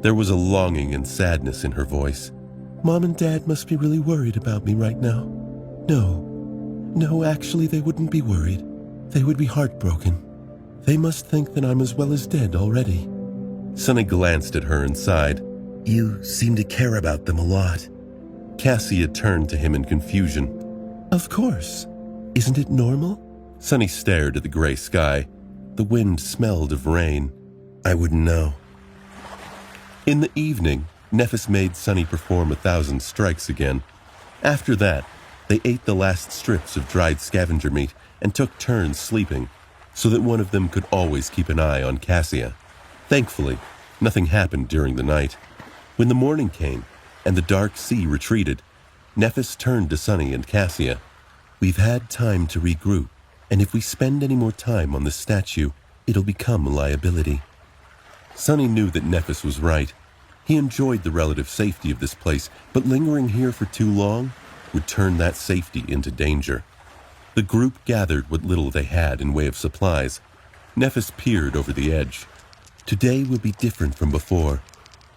There was a longing and sadness in her voice. Mom and Dad must be really worried about me right now. No, actually they wouldn't be worried. They would be heartbroken. They must think that I'm as well as dead already. Sunny glanced at her and sighed. You seem to care about them a lot. Cassia turned to him in confusion. Of course. Isn't it normal? Sunny stared at the gray sky. The wind smelled of rain. I wouldn't know. In the evening, Nephis made Sunny perform 1,000 strikes again. After that, they ate the last strips of dried scavenger meat and took turns sleeping, so that one of them could always keep an eye on Cassia. Thankfully, nothing happened during the night. When the morning came and the dark sea retreated, Nephis turned to Sunny and Cassia. We've had time to regroup, and if we spend any more time on this statue, it'll become a liability. Sunny knew that Nephis was right. He enjoyed the relative safety of this place, but lingering here for too long would turn that safety into danger. The group gathered what little they had in way of supplies. Nephis peered over the edge. Today will be different from before.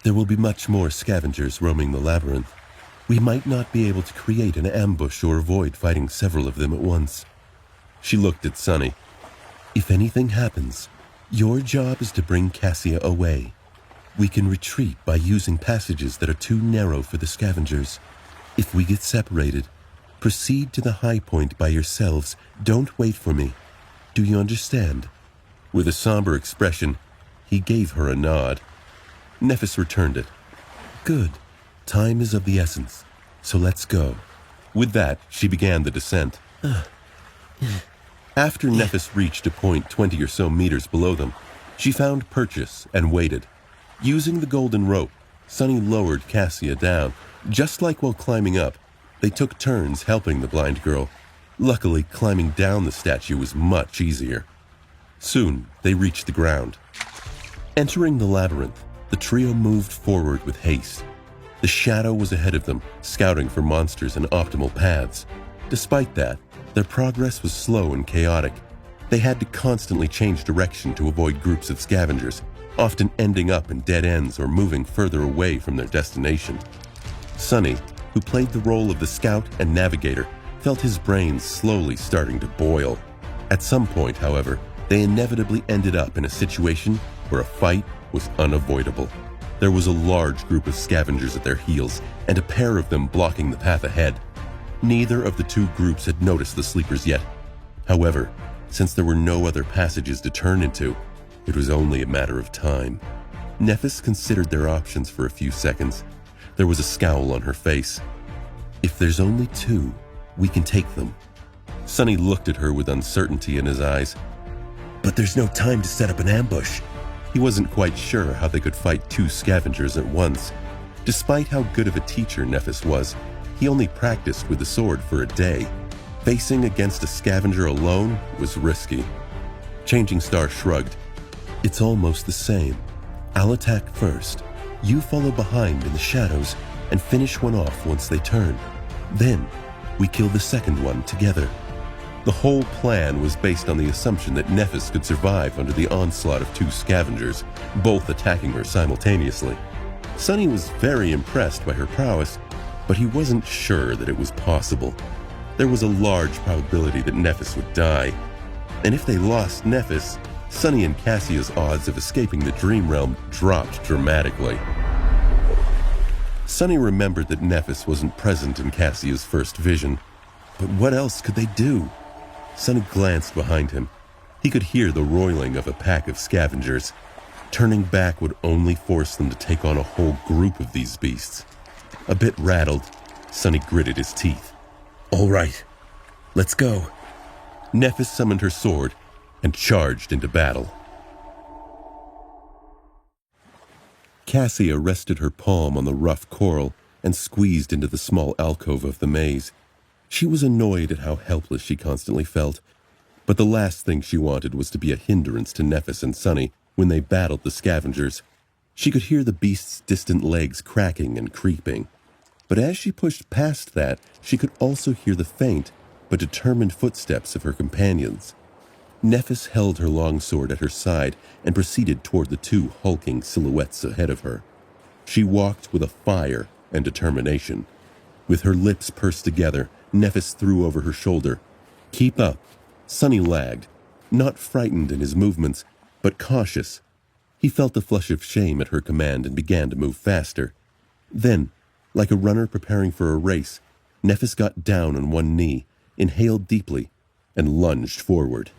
There will be much more scavengers roaming the labyrinth. We might not be able to create an ambush or avoid fighting several of them at once. She looked at Sunny. If anything happens, your job is to bring Cassia away. We can retreat by using passages that are too narrow for the scavengers. If we get separated, proceed to the high point by yourselves. Don't wait for me. Do you understand? With a somber expression, he gave her a nod. Nephis returned it. Good. Time is of the essence, so let's go. With that, she began the descent. After Nephis reached a point 20 or so meters below them, she found Purchase and waited. Using the golden rope, Sunny lowered Cassia down. Just like while climbing up, they took turns helping the blind girl. Luckily, climbing down the statue was much easier. Soon, they reached the ground. Entering the labyrinth, the trio moved forward with haste. The shadow was ahead of them, scouting for monsters and optimal paths. Despite that, their progress was slow and chaotic. They had to constantly change direction to avoid groups of scavengers, often ending up in dead ends or moving further away from their destination. Sunny, who played the role of the scout and navigator, felt his brain slowly starting to boil. At some point, however, they inevitably ended up in a situation where a fight was unavoidable. There was a large group of scavengers at their heels, and a pair of them blocking the path ahead. Neither of the two groups had noticed the sleepers yet. However, since there were no other passages to turn into, it was only a matter of time. Nephis considered their options for a few seconds. There was a scowl on her face. "If there's only two, we can take them." Sonny looked at her with uncertainty in his eyes. "But there's no time to set up an ambush." He wasn't quite sure how they could fight two scavengers at once. Despite how good of a teacher Nephis was, he only practiced with the sword for a day. Facing against a scavenger alone was risky. Changing Star shrugged. "It's almost the same. I'll attack first. You follow behind in the shadows and finish one off once they turn. Then, we kill the second one together." The whole plan was based on the assumption that Nephis could survive under the onslaught of two scavengers, both attacking her simultaneously. Sonny was very impressed by her prowess, but he wasn't sure that it was possible. There was a large probability that Nephis would die. And if they lost Nephis, Sonny and Cassia's odds of escaping the Dream Realm dropped dramatically. Sonny remembered that Nephis wasn't present in Cassia's first vision. But what else could they do? Sonny glanced behind him. He could hear the roiling of a pack of scavengers. Turning back would only force them to take on a whole group of these beasts. A bit rattled, Sonny gritted his teeth. "All right, let's go." Nephis summoned her sword and charged into battle. Cassia rested her palm on the rough coral and squeezed into the small alcove of the maze. She was annoyed at how helpless she constantly felt, but the last thing she wanted was to be a hindrance to Nephis and Sonny when they battled the scavengers. She could hear the beast's distant legs cracking and creeping. But as she pushed past that, she could also hear the faint but determined footsteps of her companions. Nephis held her longsword at her side and proceeded toward the two hulking silhouettes ahead of her. She walked with a fire and determination. With her lips pursed together, Nephis threw over her shoulder. "Keep up." Sonny lagged, not frightened in his movements, but cautious. He felt a flush of shame at her command and began to move faster. Then, like a runner preparing for a race, Nephis got down on one knee, inhaled deeply, and lunged forward.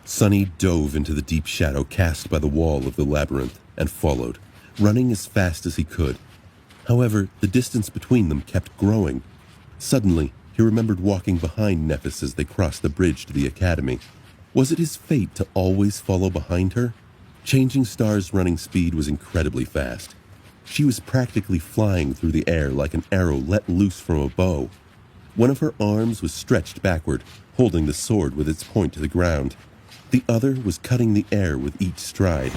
Sonny dove into the deep shadow cast by the wall of the labyrinth and followed, running as fast as he could. However, the distance between them kept growing. Suddenly, he remembered walking behind Nephis as they crossed the bridge to the academy. Was it his fate to always follow behind her? Changing Star's running speed was incredibly fast. She was practically flying through the air like an arrow let loose from a bow. One of her arms was stretched backward, holding the sword with its point to the ground. The other was cutting the air with each stride.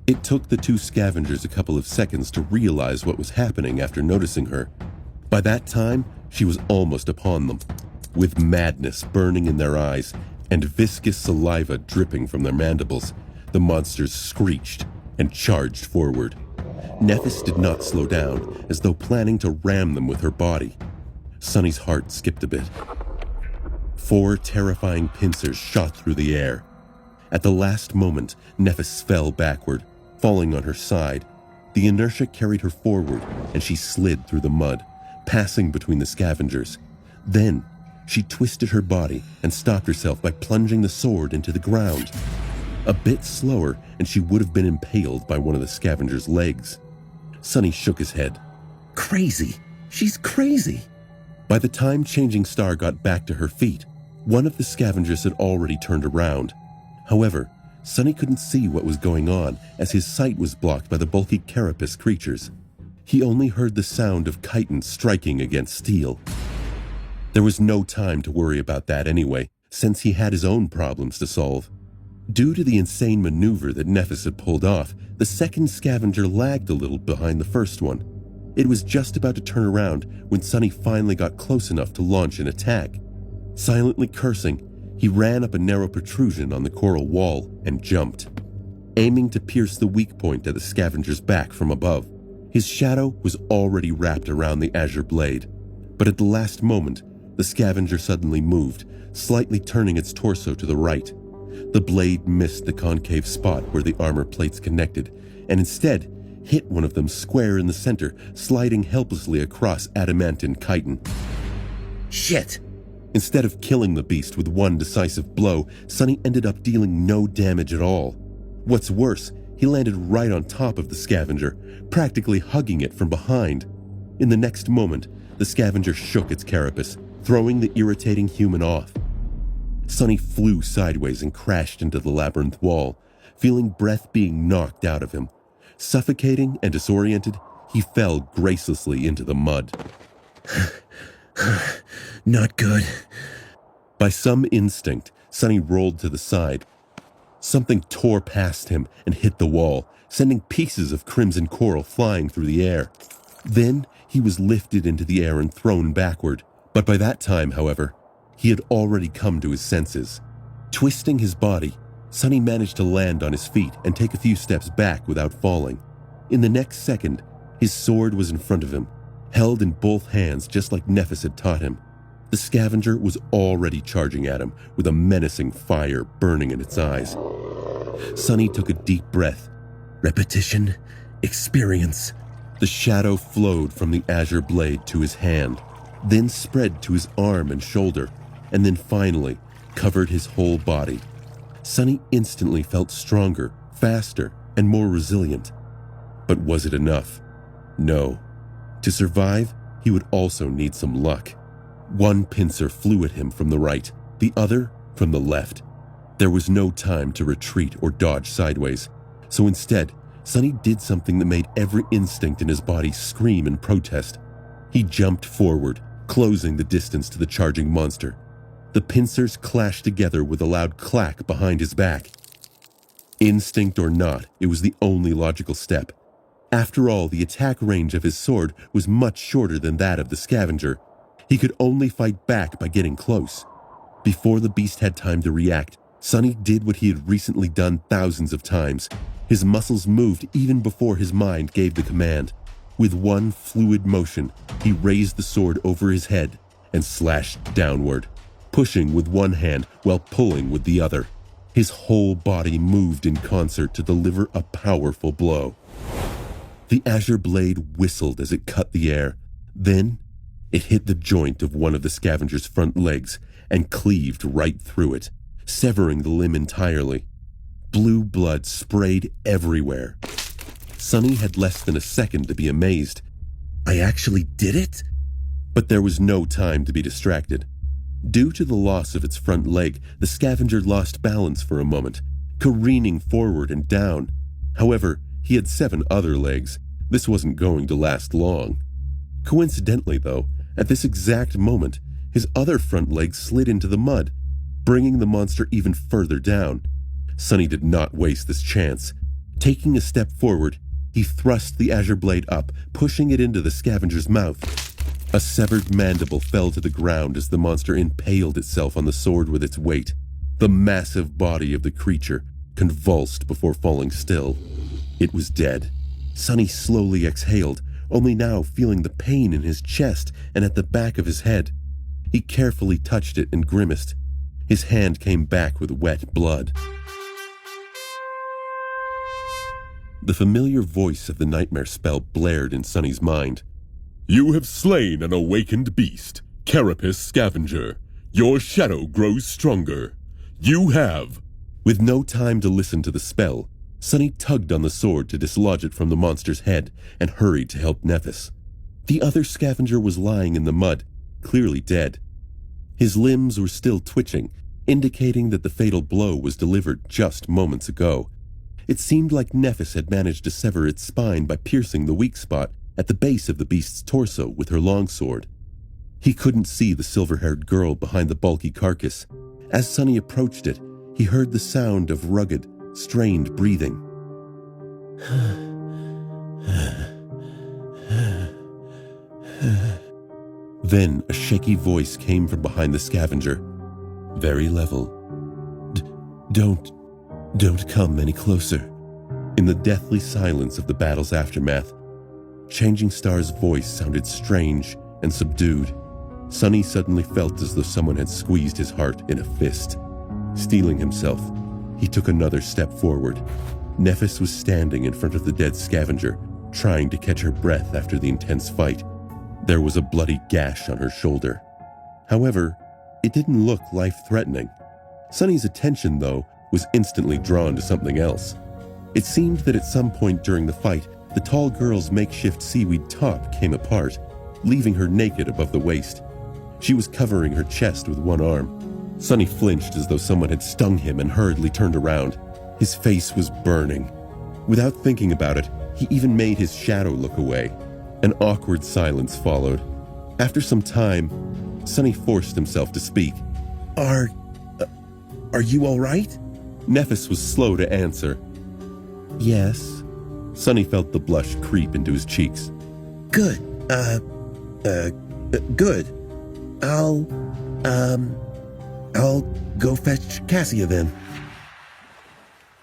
It took the two scavengers a couple of seconds to realize what was happening after noticing her. By that time, she was almost upon them. With madness burning in their eyes and viscous saliva dripping from their mandibles, the monsters screeched and charged forward. Nephis did not slow down, as though planning to ram them with her body. Sonny's heart skipped a bit. 4 terrifying pincers shot through the air. At the last moment, Nephis fell backward, falling on her side. The inertia carried her forward, and she slid through the mud, passing between the scavengers. Then, she twisted her body and stopped herself by plunging the sword into the ground. A bit slower, and she would have been impaled by one of the scavengers' legs. Sonny shook his head. "Crazy! She's crazy!" By the time Changing Star got back to her feet, one of the scavengers had already turned around. However, Sonny couldn't see what was going on as his sight was blocked by the bulky carapace creatures. He only heard the sound of chitin striking against steel. There was no time to worry about that anyway, since he had his own problems to solve. Due to the insane maneuver that Nephis had pulled off, the second scavenger lagged a little behind the first one. It was just about to turn around when Sonny finally got close enough to launch an attack. Silently cursing, he ran up a narrow protrusion on the coral wall and jumped, aiming to pierce the weak point at the scavenger's back from above. His shadow was already wrapped around the azure blade, but at the last moment, the scavenger suddenly moved, slightly turning its torso to the right. The blade missed the concave spot where the armor plates connected, and instead, hit one of them square in the center, sliding helplessly across adamantine chitin. Shit! Instead of killing the beast with one decisive blow, Sonny ended up dealing no damage at all. What's worse, he landed right on top of the scavenger, practically hugging it from behind. In the next moment, the scavenger shook its carapace, throwing the irritating human off. Sonny flew sideways and crashed into the labyrinth wall, feeling breath being knocked out of him. Suffocating and disoriented, he fell gracelessly into the mud. Not good. By some instinct, Sonny rolled to the side. Something tore past him and hit the wall, sending pieces of crimson coral flying through the air. Then he was lifted into the air and thrown backward. But by that time, however, he had already come to his senses. Twisting his body, Sonny managed to land on his feet and take a few steps back without falling. In the next second, his sword was in front of him, held in both hands just like Nephis had taught him. The scavenger was already charging at him with a menacing fire burning in its eyes. Sonny took a deep breath. Repetition, experience. The shadow flowed from the azure blade to his hand, then spread to his arm and shoulder, and then finally covered his whole body. Sonny instantly felt stronger, faster, and more resilient. But was it enough? No. To survive, he would also need some luck. One pincer flew at him from the right, the other from the left. There was no time to retreat or dodge sideways, so instead, Sonny did something that made every instinct in his body scream in protest. He jumped forward, closing the distance to the charging monster. The pincers clashed together with a loud clack behind his back. Instinct or not, it was the only logical step. After all, the attack range of his sword was much shorter than that of the scavenger. He could only fight back by getting close. Before the beast had time to react, Sonny did what he had recently done thousands of times. His muscles moved even before his mind gave the command. With one fluid motion, he raised the sword over his head and slashed downward, pushing with one hand while pulling with the other. His whole body moved in concert to deliver a powerful blow. The azure blade whistled as it cut the air. Then, it hit the joint of one of the scavenger's front legs and cleaved right through it, severing the limb entirely. Blue blood sprayed everywhere. Sonny had less than a second to be amazed. I actually did it? But there was no time to be distracted. Due to the loss of its front leg, the scavenger lost balance for a moment, careening forward and down. However, he had 7 other legs. This wasn't going to last long. Coincidentally, though, at this exact moment, his other front leg slid into the mud, bringing the monster even further down. Sonny did not waste this chance. Taking a step forward, he thrust the azure blade up, pushing it into the scavenger's mouth. A severed mandible fell to the ground as the monster impaled itself on the sword with its weight. The massive body of the creature convulsed before falling still. It was dead. Sonny slowly exhaled, only now feeling the pain in his chest and at the back of his head. He carefully touched it and grimaced. His hand came back with wet blood. The familiar voice of the nightmare spell blared in Sonny's mind. You have slain an awakened beast, Carapace Scavenger. Your shadow grows stronger. You have... With no time to listen to the spell, Sonny tugged on the sword to dislodge it from the monster's head and hurried to help Nephis. The other scavenger was lying in the mud, clearly dead. His limbs were still twitching, indicating that the fatal blow was delivered just moments ago. It seemed like Nephis had managed to sever its spine by piercing the weak spot at the base of the beast's torso with her longsword. He couldn't see the silver-haired girl behind the bulky carcass. As Sonny approached it, he heard the sound of rugged, strained breathing. Then a shaky voice came from behind the scavenger. Very level. Don't come any closer. In the deathly silence of the battle's aftermath, Changing Star's voice sounded strange and subdued. Sonny suddenly felt as though someone had squeezed his heart in a fist. Steeling himself, he took another step forward. Nephis was standing in front of the dead scavenger, trying to catch her breath after the intense fight. There was a bloody gash on her shoulder. However, it didn't look life-threatening. Sunny's attention, though, was instantly drawn to something else. It seemed that at some point during the fight, the tall girl's makeshift seaweed top came apart, leaving her naked above the waist. She was covering her chest with one arm. Sunny flinched as though someone had stung him and hurriedly turned around. His face was burning. Without thinking about it, he even made his shadow look away. An awkward silence followed. After some time, Sunny forced himself to speak. Are you all right? Nephis was slow to answer. Yes. Sunny felt the blush creep into his cheeks. Good. Good. I'll go fetch Cassia then.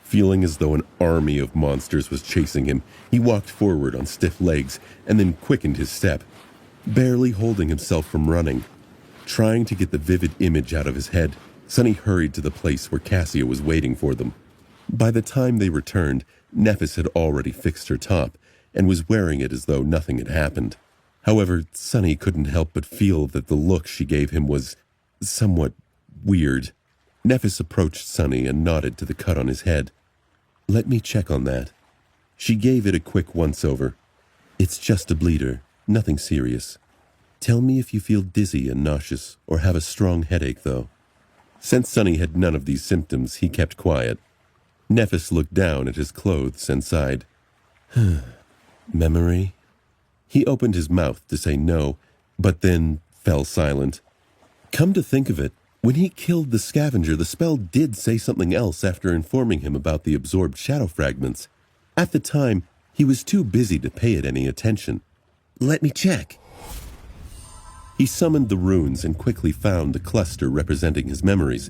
Feeling as though an army of monsters was chasing him, he walked forward on stiff legs and then quickened his step, barely holding himself from running. Trying to get the vivid image out of his head, Sunny hurried to the place where Cassia was waiting for them. By the time they returned, Nephis had already fixed her top and was wearing it as though nothing had happened. However, Sunny couldn't help but feel that the look she gave him was somewhat weird. Nephis approached Sunny and nodded to the cut on his head. Let me check on that. She gave it a quick once-over. It's just a bleeder, nothing serious. Tell me if you feel dizzy and nauseous or have a strong headache, though. Since Sunny had none of these symptoms, he kept quiet. Nephis looked down at his clothes and sighed. Memory? He opened his mouth to say no, but then fell silent. Come to think of it, when he killed the scavenger, the spell did say something else after informing him about the absorbed shadow fragments. At the time, he was too busy to pay it any attention. Let me check. He summoned the runes and quickly found the cluster representing his memories.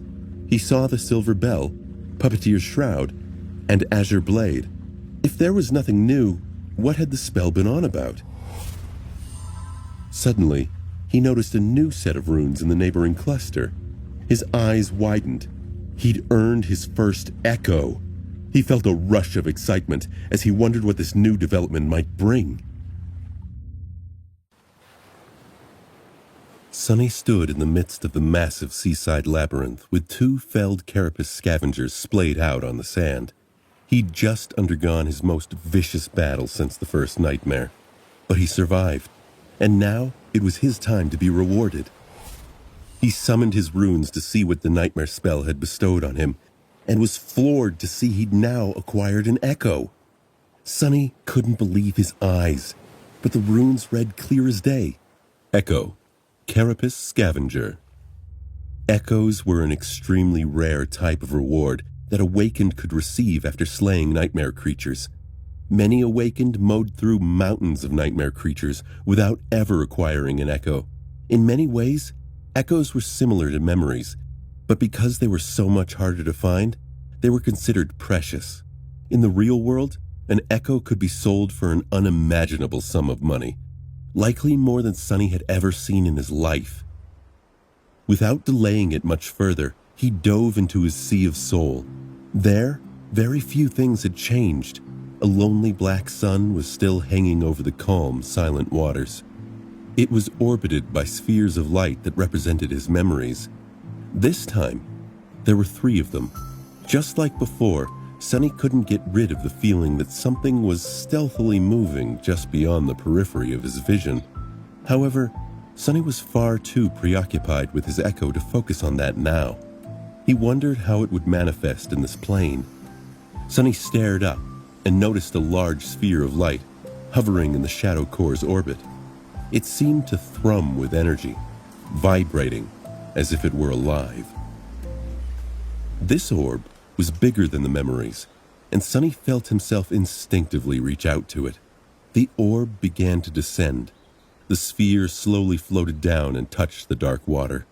He saw the silver bell, Puppeteer's Shroud, and Azure Blade. If there was nothing new, what had the spell been on about? Suddenly, he noticed a new set of runes in the neighboring cluster. His eyes widened. He'd earned his first echo. He felt a rush of excitement as he wondered what this new development might bring. Sunny stood in the midst of the massive seaside labyrinth with two felled carapace scavengers splayed out on the sand. He'd just undergone his most vicious battle since the first nightmare, but he survived, and now it was his time to be rewarded. He summoned his runes to see what the nightmare spell had bestowed on him, and was floored to see he'd now acquired an echo. Sunny couldn't believe his eyes, but the runes read clear as day. Echo, Carapace Scavenger. Echoes were an extremely rare type of reward that Awakened could receive after slaying nightmare creatures. Many Awakened mowed through mountains of nightmare creatures without ever acquiring an echo. In many ways, echoes were similar to memories, but because they were so much harder to find, they were considered precious. In the real world, an echo could be sold for an unimaginable sum of money, likely more than Sunny had ever seen in his life. Without delaying it much further, he dove into his sea of soul. There, very few things had changed. A lonely black sun was still hanging over the calm, silent waters. It was orbited by spheres of light that represented his memories. This time, there were 3 of them. Just like before, Sunny couldn't get rid of the feeling that something was stealthily moving just beyond the periphery of his vision. However, Sunny was far too preoccupied with his echo to focus on that now. He wondered how it would manifest in this plane. Sunny stared up and noticed a large sphere of light hovering in the Shadow Core's orbit. It seemed to thrum with energy, vibrating as if it were alive. This orb was bigger than the memories, and Sunny felt himself instinctively reach out to it. The orb began to descend. The sphere slowly floated down and touched the dark water.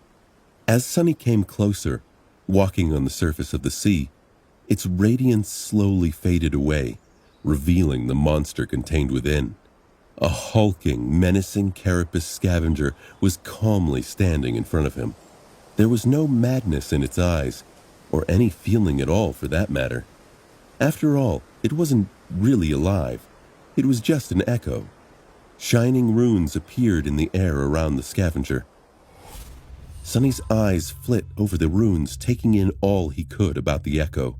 As Sunny came closer, walking on the surface of the sea, its radiance slowly faded away, revealing the monster contained within. A hulking, menacing carapace scavenger was calmly standing in front of him. There was no madness in its eyes, or any feeling at all for that matter. After all, it wasn't really alive. It was just an echo. Shining runes appeared in the air around the scavenger. Sunny's eyes flit over the runes, taking in all he could about the echo.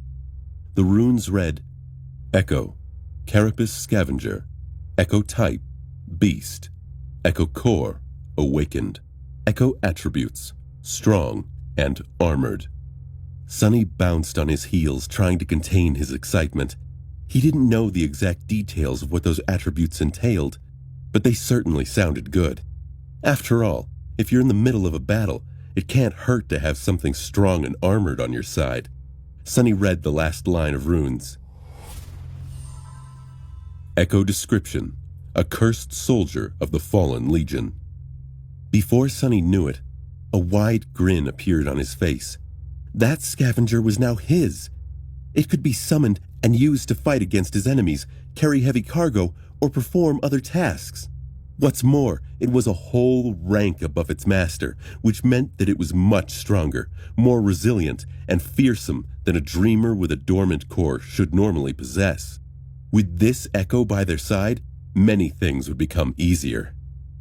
The runes read, Echo, Carapace Scavenger, Echo Type, Beast, Echo Core, Awakened, Echo Attributes, Strong, and Armored. Sunny bounced on his heels, trying to contain his excitement. He didn't know the exact details of what those attributes entailed, but they certainly sounded good. After all, if you're in the middle of a battle, it can't hurt to have something strong and armored on your side. Sunny read the last line of runes. Echo Description, a cursed soldier of the Fallen Legion. Before Sunny knew it, a wide grin appeared on his face. That scavenger was now his. It could be summoned and used to fight against his enemies, carry heavy cargo, or perform other tasks. What's more, it was a whole rank above its master, which meant that it was much stronger, more resilient, and fearsome than a dreamer with a dormant core should normally possess. With this echo by their side, many things would become easier.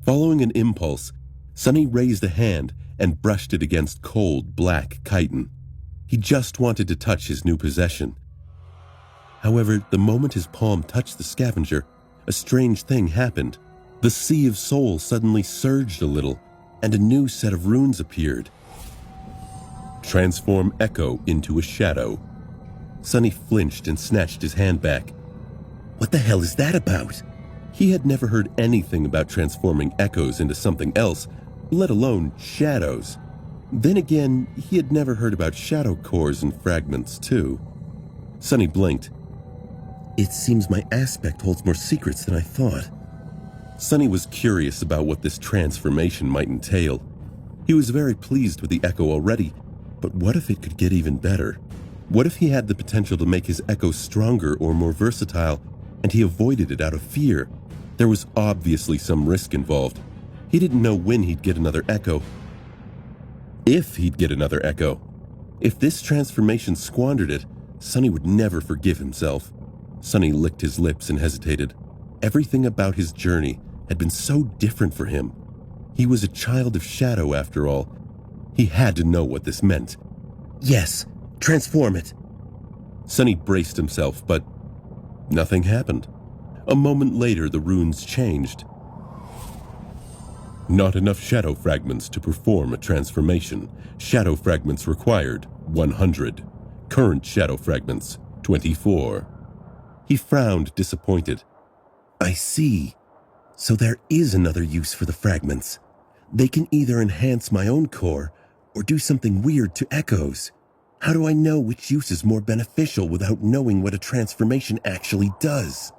Following an impulse, Sunny raised a hand and brushed it against cold, black chitin. He just wanted to touch his new possession. However, the moment his palm touched the scavenger, a strange thing happened. The Sea of Soul suddenly surged a little, and a new set of runes appeared. Transform Echo into a shadow. Sunny flinched and snatched his hand back. What the hell is that about? He had never heard anything about transforming echoes into something else, let alone shadows. Then again, he had never heard about shadow cores and fragments, too. Sunny blinked. It seems my aspect holds more secrets than I thought. Sunny was curious about what this transformation might entail. He was very pleased with the echo already, but what if it could get even better? What if he had the potential to make his echo stronger or more versatile, and he avoided it out of fear? There was obviously some risk involved. He didn't know when he'd get another echo. If he'd get another echo. If this transformation squandered it, Sunny would never forgive himself. Sunny licked his lips and hesitated. Everything about his journey had been so different for him. He was a child of shadow, after all. He had to know what this meant. Yes, transform it. Sunny braced himself, but nothing happened. A moment later, the runes changed. Not enough shadow fragments to perform a transformation. Shadow fragments required, 100. Current shadow fragments, 24. He frowned, disappointed. I see. So there is another use for the fragments. They can either enhance my own core or do something weird to echoes. How do I know which use is more beneficial without knowing what a transformation actually does?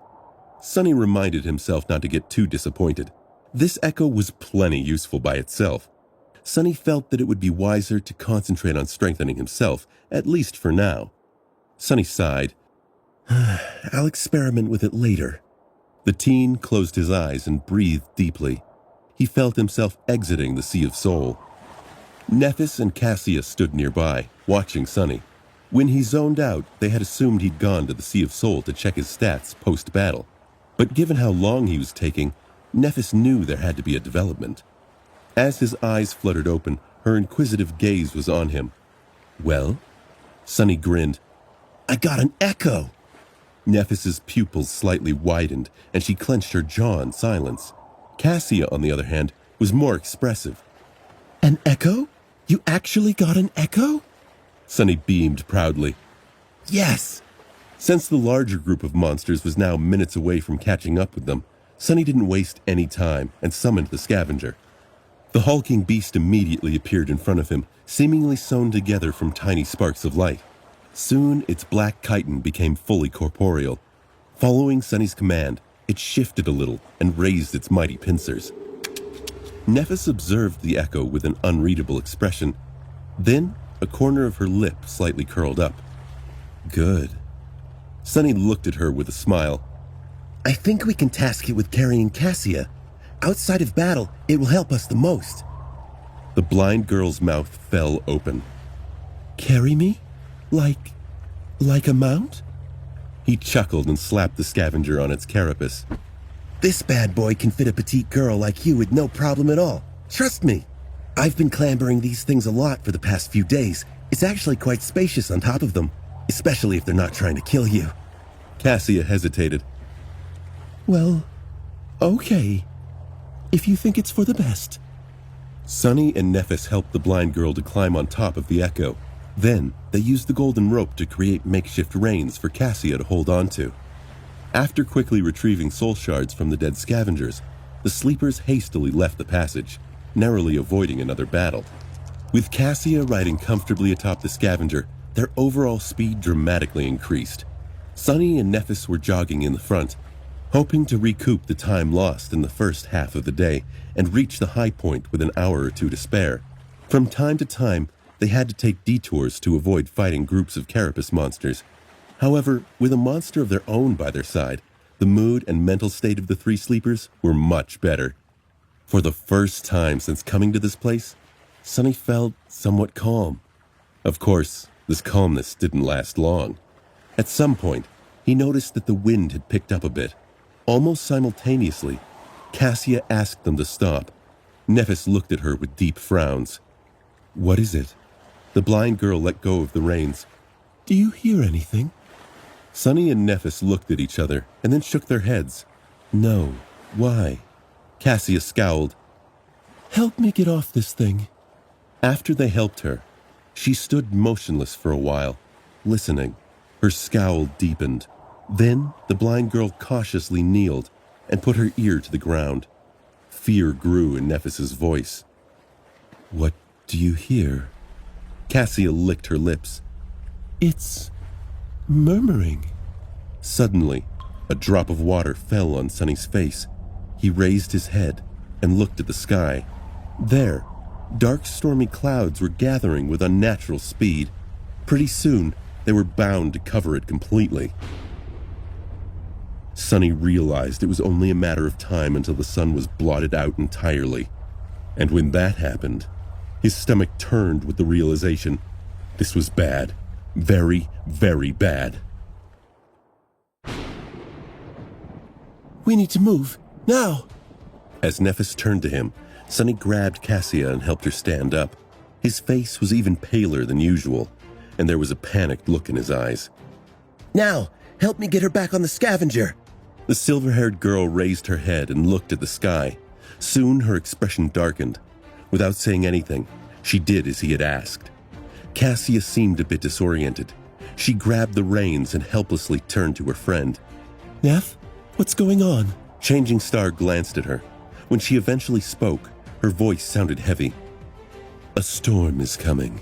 Sunny reminded himself not to get too disappointed. This echo was plenty useful by itself. Sunny felt that it would be wiser to concentrate on strengthening himself, at least for now. Sunny sighed. I'll experiment with it later. The teen closed his eyes and breathed deeply. He felt himself exiting the Sea of Soul. Nephis and Cassia stood nearby, watching Sunny. When he zoned out, they had assumed he'd gone to the Sea of Soul to check his stats post-battle. But given how long he was taking, Nephis knew there had to be a development. As his eyes fluttered open, her inquisitive gaze was on him. Well? Sunny grinned. I got an echo! Nephis's pupils slightly widened, and she clenched her jaw in silence. Cassia, on the other hand, was more expressive. An echo? You actually got an echo? Sunny beamed proudly. Yes! Since the larger group of monsters was now minutes away from catching up with them, Sunny didn't waste any time and summoned the scavenger. The hulking beast immediately appeared in front of him, seemingly sewn together from tiny sparks of light. Soon, its black chitin became fully corporeal. Following Sunny's command, it shifted a little and raised its mighty pincers. Nephis observed the echo with an unreadable expression. Then, a corner of her lip slightly curled up. Good. Sunny looked at her with a smile. I think we can task it with carrying Cassia. Outside of battle, it will help us the most. The blind girl's mouth fell open. Carry me? Like a mount? He chuckled and slapped the scavenger on its carapace. This bad boy can fit a petite girl like you with no problem at all. Trust me. I've been clambering these things a lot for the past few days. It's actually quite spacious on top of them, especially if they're not trying to kill you. Cassia hesitated. Well, okay. If you think it's for the best. Sunny and Nephis helped the blind girl to climb on top of the Echo. Then, they used the golden rope to create makeshift reins for Cassia to hold on to. After quickly retrieving soul shards from the dead scavengers, the sleepers hastily left the passage, narrowly avoiding another battle. With Cassia riding comfortably atop the scavenger, their overall speed dramatically increased. Sunny and Nephis were jogging in the front, hoping to recoup the time lost in the first half of the day and reach the high point with an hour or two to spare. From time to time, they had to take detours to avoid fighting groups of carapace monsters. However, with a monster of their own by their side, the mood and mental state of the three sleepers were much better. For the first time since coming to this place, Sunny felt somewhat calm. Of course, this calmness didn't last long. At some point, he noticed that the wind had picked up a bit. Almost simultaneously, Cassia asked them to stop. Nephis looked at her with deep frowns. "What is it?" The blind girl let go of the reins. Do you hear anything? Sunny and Nephis looked at each other and then shook their heads. "No. Why?" Cassia scowled. Help me get off this thing. After they helped her, she stood motionless for a while, listening. Her scowl deepened. Then the blind girl cautiously kneeled and put her ear to the ground. Fear grew in Nephis's voice. "What do you hear?" Cassia licked her lips. It's murmuring. Suddenly, a drop of water fell on Sunny's face. He raised his head and looked at the sky. There, dark stormy clouds were gathering with unnatural speed. Pretty soon, they were bound to cover it completely. Sunny realized it was only a matter of time until the sun was blotted out entirely. And when that happened, his stomach turned with the realization this was bad. Very, very bad. We need to move, now! As Nephis turned to him, Sunny grabbed Cassia and helped her stand up. His face was even paler than usual, and there was a panicked look in his eyes. Now, help me get her back on the scavenger! The silver-haired girl raised her head and looked at the sky. Soon her expression darkened. Without saying anything, she did as he had asked. Cassia seemed a bit disoriented. She grabbed the reins and helplessly turned to her friend. Neph, what's going on? Changing Star glanced at her. When she eventually spoke, her voice sounded heavy. "A storm is coming."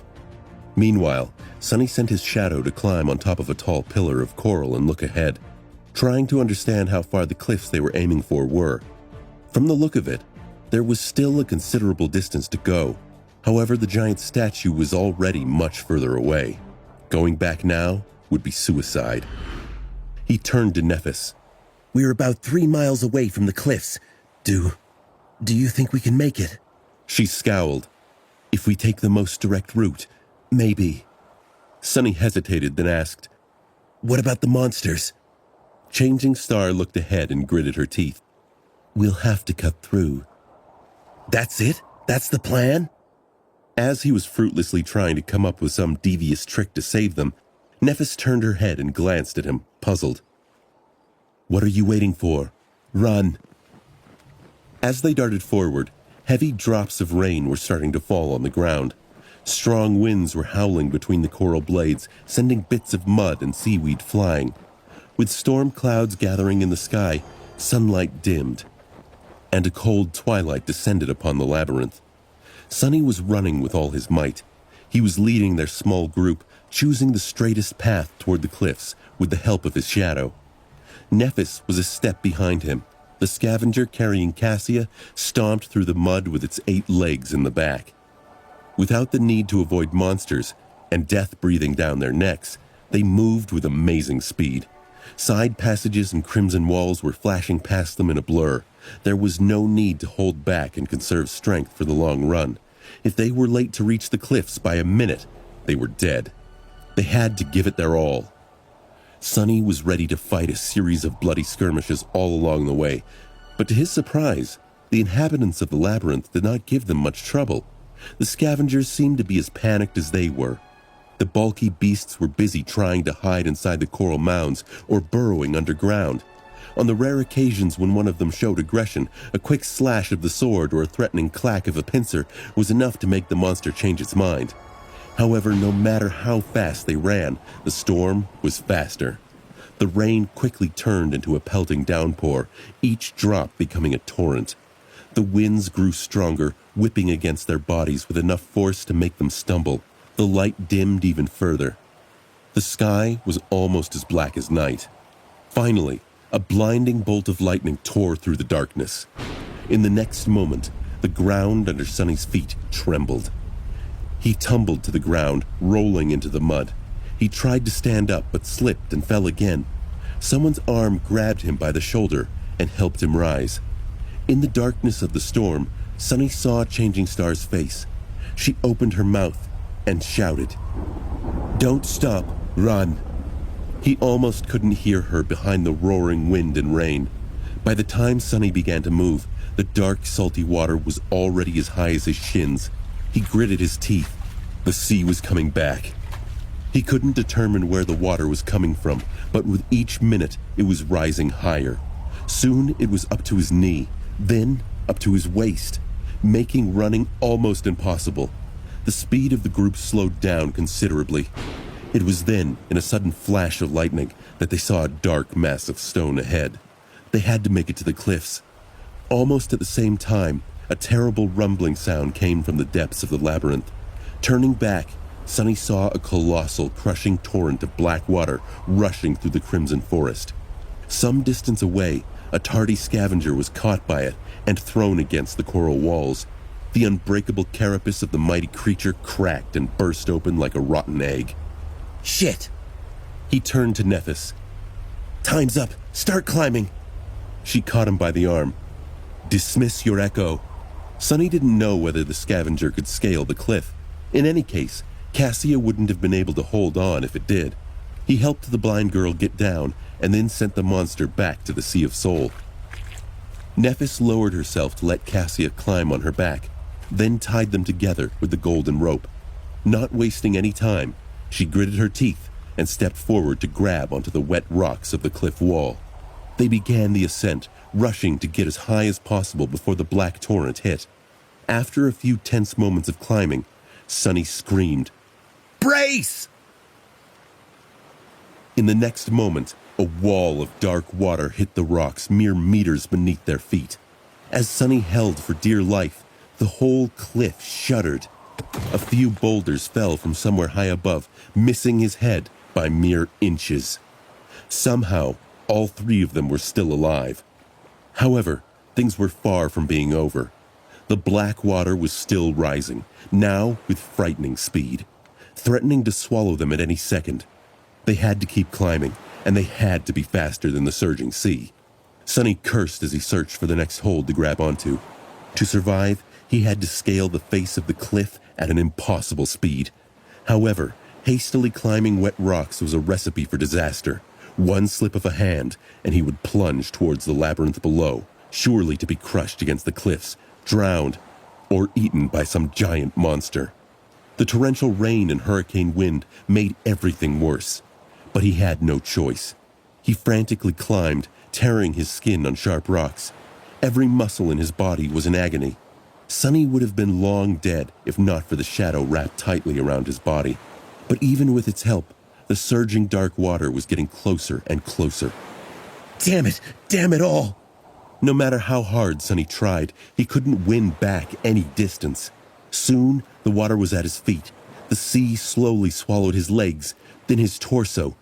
Meanwhile, Sunny sent his shadow to climb on top of a tall pillar of coral and look ahead, trying to understand how far the cliffs they were aiming for were. From the look of it, there was still a considerable distance to go. However, the giant statue was already much further away. Going back now would be suicide. He turned to Nephis. We're about 3 miles away from the cliffs. Do you think we can make it? She scowled. If we take the most direct route, maybe. Sunny hesitated, then asked, What about the monsters? Changing Star looked ahead and gritted her teeth. We'll have to cut through. That's it? That's the plan? As he was fruitlessly trying to come up with some devious trick to save them, Nephis turned her head and glanced at him, puzzled. "What are you waiting for? Run!" As they darted forward, heavy drops of rain were starting to fall on the ground. Strong winds were howling between the coral blades, sending bits of mud and seaweed flying. With storm clouds gathering in the sky, sunlight dimmed, and a cold twilight descended upon the labyrinth. Sunny was running with all his might. He was leading their small group, choosing the straightest path toward the cliffs with the help of his shadow. Nephis was a step behind him. The scavenger carrying Cassia stomped through the mud with its 8 legs in the back. Without the need to avoid monsters and death breathing down their necks, they moved with amazing speed. Side passages and crimson walls were flashing past them in a blur. There was no need to hold back and conserve strength for the long run. If they were late to reach the cliffs by a minute, they were dead. They had to give it their all. Sonny was ready to fight a series of bloody skirmishes all along the way, but to his surprise, the inhabitants of the labyrinth did not give them much trouble. The scavengers seemed to be as panicked as they were. The bulky beasts were busy trying to hide inside the coral mounds or burrowing underground. On the rare occasions when one of them showed aggression, a quick slash of the sword or a threatening clack of a pincer was enough to make the monster change its mind. However, no matter how fast they ran, the storm was faster. The rain quickly turned into a pelting downpour, each drop becoming a torrent. The winds grew stronger, whipping against their bodies with enough force to make them stumble. The light dimmed even further. The sky was almost as black as night. Finally, a blinding bolt of lightning tore through the darkness. In the next moment, the ground under Sonny's feet trembled. He tumbled to the ground, rolling into the mud. He tried to stand up, but slipped and fell again. Someone's arm grabbed him by the shoulder and helped him rise. In the darkness of the storm, Sonny saw Changing Star's face. She opened her mouth and shouted, "Don't stop, run." He almost couldn't hear her behind the roaring wind and rain. By the time Sonny began to move, the dark, salty water was already as high as his shins. He gritted his teeth. The sea was coming back. He couldn't determine where the water was coming from, but with each minute, it was rising higher. Soon, it was up to his knee, then up to his waist, making running almost impossible. The speed of the group slowed down considerably. It was then, in a sudden flash of lightning, that they saw a dark mass of stone ahead. They had to make it to the cliffs. Almost at the same time, a terrible rumbling sound came from the depths of the labyrinth. Turning back, Sonny saw a colossal, crushing torrent of black water rushing through the crimson forest. Some distance away, a tardy scavenger was caught by it and thrown against the coral walls. The unbreakable carapace of the mighty creature cracked and burst open like a rotten egg. "Shit!" He turned to Nephis. "Time's up. Start climbing." She caught him by the arm. "Dismiss your echo." Sonny didn't know whether the scavenger could scale the cliff. In any case, Cassia wouldn't have been able to hold on if it did. He helped the blind girl get down and then sent the monster back to the Sea of Soul. Nephis lowered herself to let Cassia climb on her back, then tied them together with the golden rope. Not wasting any time, she gritted her teeth and stepped forward to grab onto the wet rocks of the cliff wall. They began the ascent, rushing to get as high as possible before the black torrent hit. After a few tense moments of climbing, Sonny screamed, "Brace!" In the next moment, a wall of dark water hit the rocks mere meters beneath their feet. As Sonny held for dear life, the whole cliff shuddered. A few boulders fell from somewhere high above, missing his head by mere inches. Somehow, all three of them were still alive. However, things were far from being over. The black water was still rising, now with frightening speed, threatening to swallow them at any second. They had to keep climbing, and they had to be faster than the surging sea. Sonny cursed as he searched for the next hold to grab onto. To survive, he had to scale the face of the cliff at an impossible speed. However, hastily climbing wet rocks was a recipe for disaster. One slip of a hand, and he would plunge towards the labyrinth below, surely to be crushed against the cliffs, drowned, or eaten by some giant monster. The torrential rain and hurricane wind made everything worse, but he had no choice. He frantically climbed, tearing his skin on sharp rocks. Every muscle in his body was in agony. Sonny would have been long dead if not for the shadow wrapped tightly around his body. But even with its help, the surging dark water was getting closer and closer. Damn it all! No matter how hard Sonny tried, he couldn't win back any distance. Soon, the water was at his feet. The sea slowly swallowed his legs, then his torso.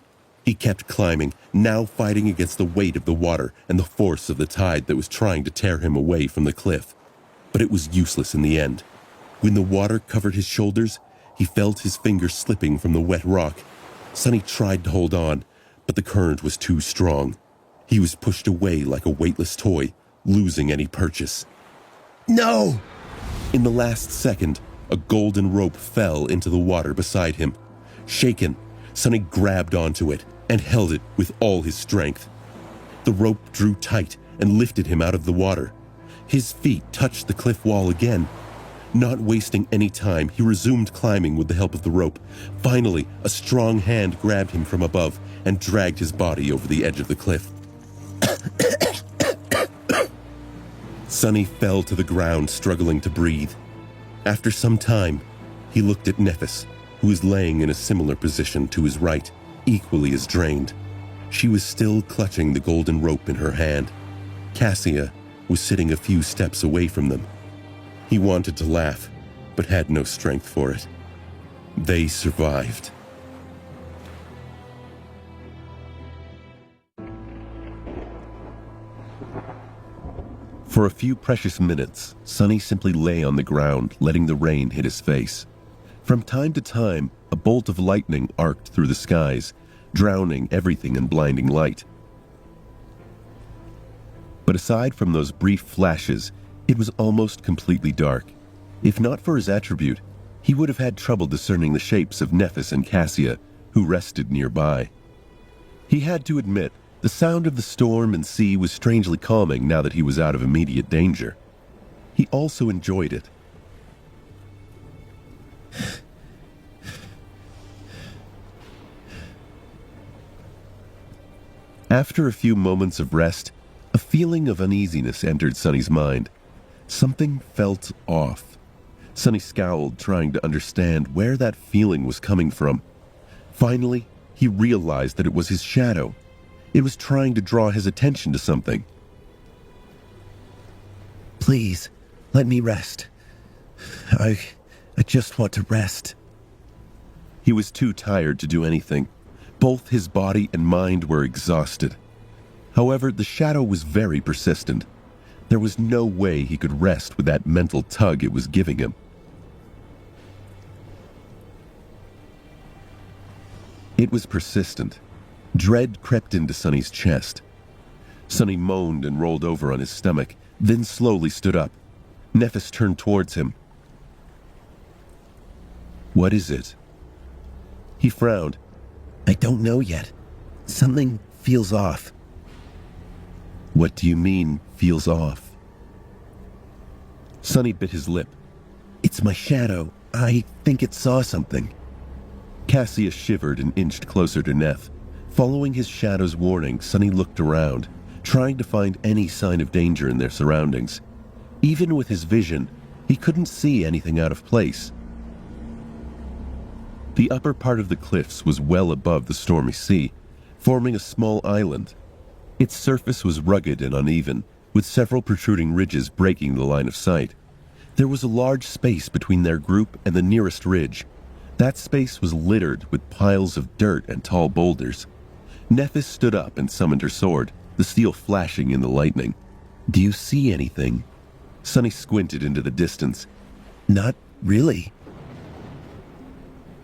He kept climbing, now fighting against the weight of the water and the force of the tide that was trying to tear him away from the cliff. But it was useless in the end. When the water covered his shoulders, he felt his fingers slipping from the wet rock. Sonny tried to hold on, but the current was too strong. He was pushed away like a weightless toy, losing any purchase. No! In the last second, a golden rope fell into the water beside him. Shaken, Sonny grabbed onto it and held it with all his strength. The rope drew tight and lifted him out of the water. His feet touched the cliff wall again. Not wasting any time, he resumed climbing with the help of the rope. Finally, a strong hand grabbed him from above and dragged his body over the edge of the cliff. Sonny fell to the ground, struggling to breathe. After some time, he looked at Nephis, who was laying in a similar position to his right, equally as drained. She was still clutching the golden rope in her hand. Cassia was sitting a few steps away from them. He wanted to laugh, but had no strength for it. They survived. For a few precious minutes, Sonny simply lay on the ground, letting the rain hit his face. From time to time, a bolt of lightning arced through the skies, drowning everything in blinding light. But aside from those brief flashes, it was almost completely dark. If not for his attribute, he would have had trouble discerning the shapes of Nephis and Cassia, who rested nearby. He had to admit, the sound of the storm and sea was strangely calming now that he was out of immediate danger. He also enjoyed it. After a few moments of rest, a feeling of uneasiness entered Sonny's mind. Something felt off. Sonny scowled, trying to understand where that feeling was coming from. Finally, he realized that it was his shadow. It was trying to draw his attention to something. Please, let me rest. I just want to rest. He was too tired to do anything. Both his body and mind were exhausted. However, the shadow was very persistent. There was no way he could rest with that mental tug it was giving him. It was persistent. Dread crept into Sonny's chest. Sonny moaned and rolled over on his stomach, then slowly stood up. Nephis turned towards him. "What is it?" He frowned. I don't know yet. Something feels off. "What do you mean, feels off?" Sonny bit his lip. It's my shadow. I think it saw something. Cassia shivered and inched closer to Neph. Following his shadow's warning, Sonny looked around, trying to find any sign of danger in their surroundings. Even with his vision, he couldn't see anything out of place. The upper part of the cliffs was well above the stormy sea, forming a small island. Its surface was rugged and uneven, with several protruding ridges breaking the line of sight. There was a large space between their group and the nearest ridge. That space was littered with piles of dirt and tall boulders. Nephis stood up and summoned her sword, the steel flashing in the lightning. "Do you see anything?" Sonny squinted into the distance. Not really.